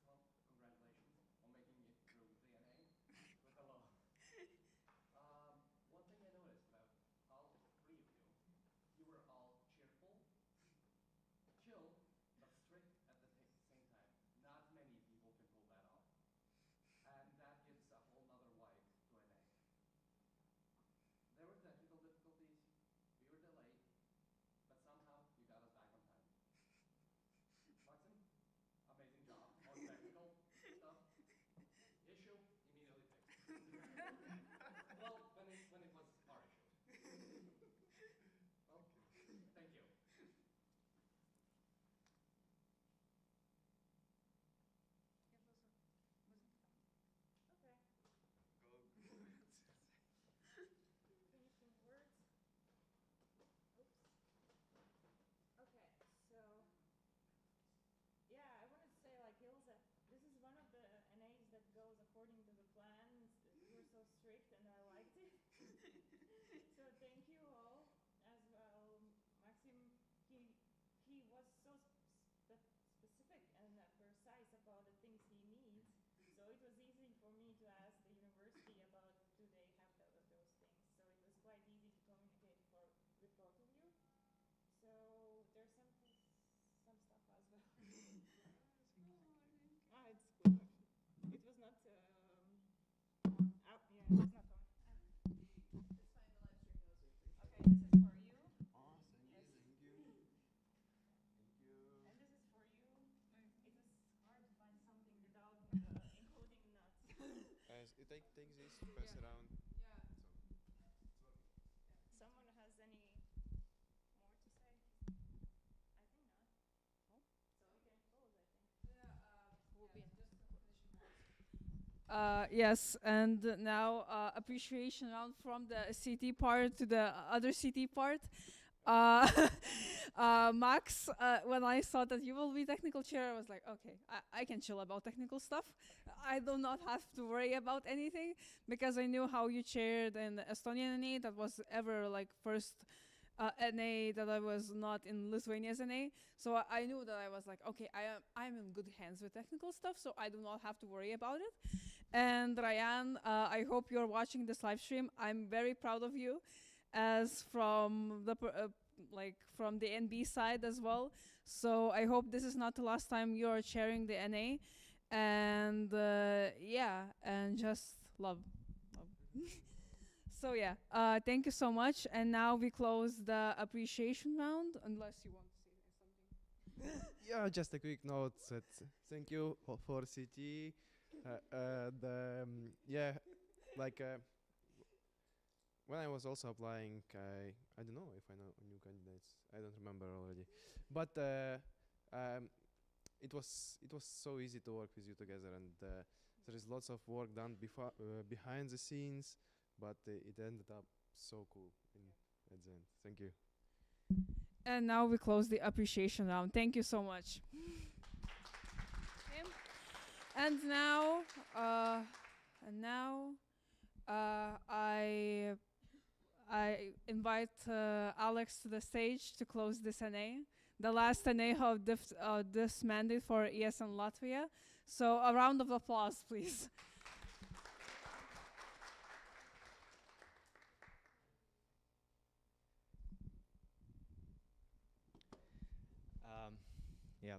S19: first of all, congratulations on making it through the NA with a law. One thing I noticed about all three of you, you were all cheerful, chill, but strict at the same time. Not many people can pull that off. And that gives a whole nother vibe to NA. There were technical difficulties, we were delayed, but somehow you got us back on time. Maxim, amazing job on technical stuff. Issue, immediately fixed. Well, when it was our issue. Well, thank you.
S3: Okay.
S8: Go.
S12: Finishing words. Oops. Okay, so yeah, I wanted to say like Ilse, this is one of the NAs that goes according to the plans. You're so strict and I liked it. So thank you all as well. Maxim, he was so specific and precise about the things he needs. So it was easy for me to ask the university about do they have those things. So it was quite easy to communicate with both of you. So there's some stuff as well. It's good. It was not out. Yeah, it was not on.
S3: It's fine. The live stream knows we appreciate
S12: Okay, this is for you.
S8: Awesome.
S12: Yes.
S8: Thank you. Thank you.
S12: And this is for you. It was hard to find something without including nuts.
S8: Take this, pass around.
S3: Yeah.
S12: Someone has any more to say? I think not. So we can close, I think.
S2: Yes, and now appreciation round from the CT part to the other CT part. Max, when I saw that you will be technical chair, I was like, okay, I can chill about technical stuff. I do not have to worry about anything because I knew how you chaired in the Estonian NA. That was ever like first NA that I was not in Lithuania's NA. So I knew that I was like, okay, I'm in good hands with technical stuff, so I do not have to worry about it. And Ryan, I hope you're watching this live stream. I'm very proud of you, as from the from the NB side as well. So I hope this is not the last time you're chairing the NA. And yeah, and just love. So yeah, thank you so much. And now we close the appreciation round, unless you want to say something.
S8: Yeah, just a quick note that thank you for CT. Yeah, like when I was also applying, I don't know if I know new candidates. I don't remember already, but it was so easy to work with you together, and there is lots of work done before behind the scenes, but it ended up so cool at the end. Thank you.
S2: And now we close the appreciation round. Thank you so much. And now, I invite Alex to the stage to close this NA, the last NA of this mandate for ESN Latvia. So a round of applause, please.
S10: Yeah.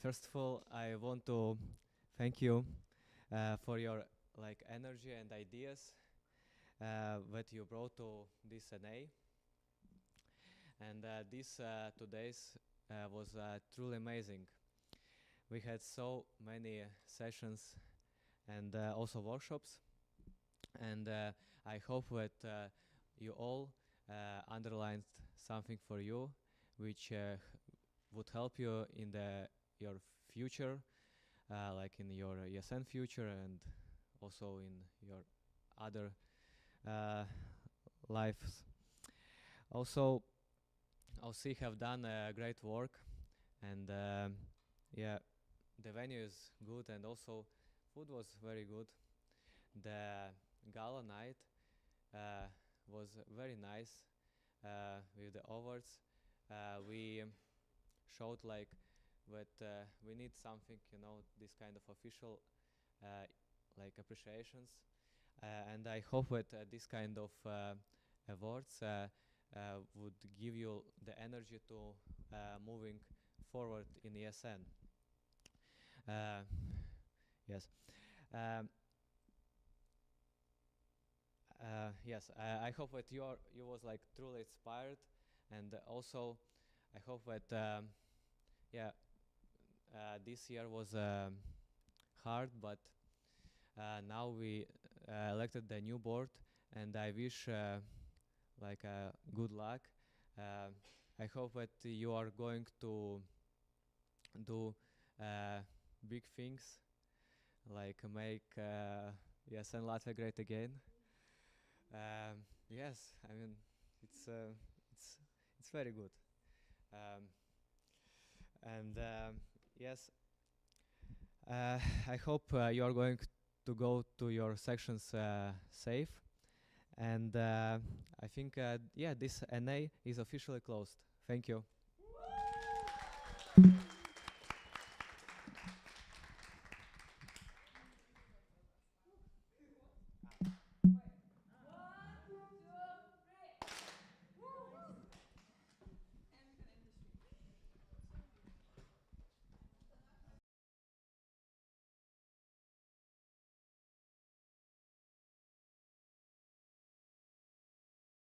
S10: First of all, I want to thank you for your energy and ideas that you brought to this NA. And this today's was truly amazing. We had so many sessions and also workshops, and I hope that you all underlined something for you, which would help you in your future, like in your ESN future and also in your other lives. Also have done great work, and yeah, the venue is good, and also food was very good. The gala night was very nice with the awards. We showed that we need something, this kind of official appreciations, and I hope that this kind of awards would give you the energy to moving forward in ESN. Yes. Yes, I hope that you was truly inspired, and also I hope that this year was hard, but now we elected the new board, and I wish good luck. I hope that you are going to do big things, like make ESN Latvia great again. Yes, I mean it's very good, and yes, I hope you are going to go to your sections safe, and I think this NA is officially closed. Thank you.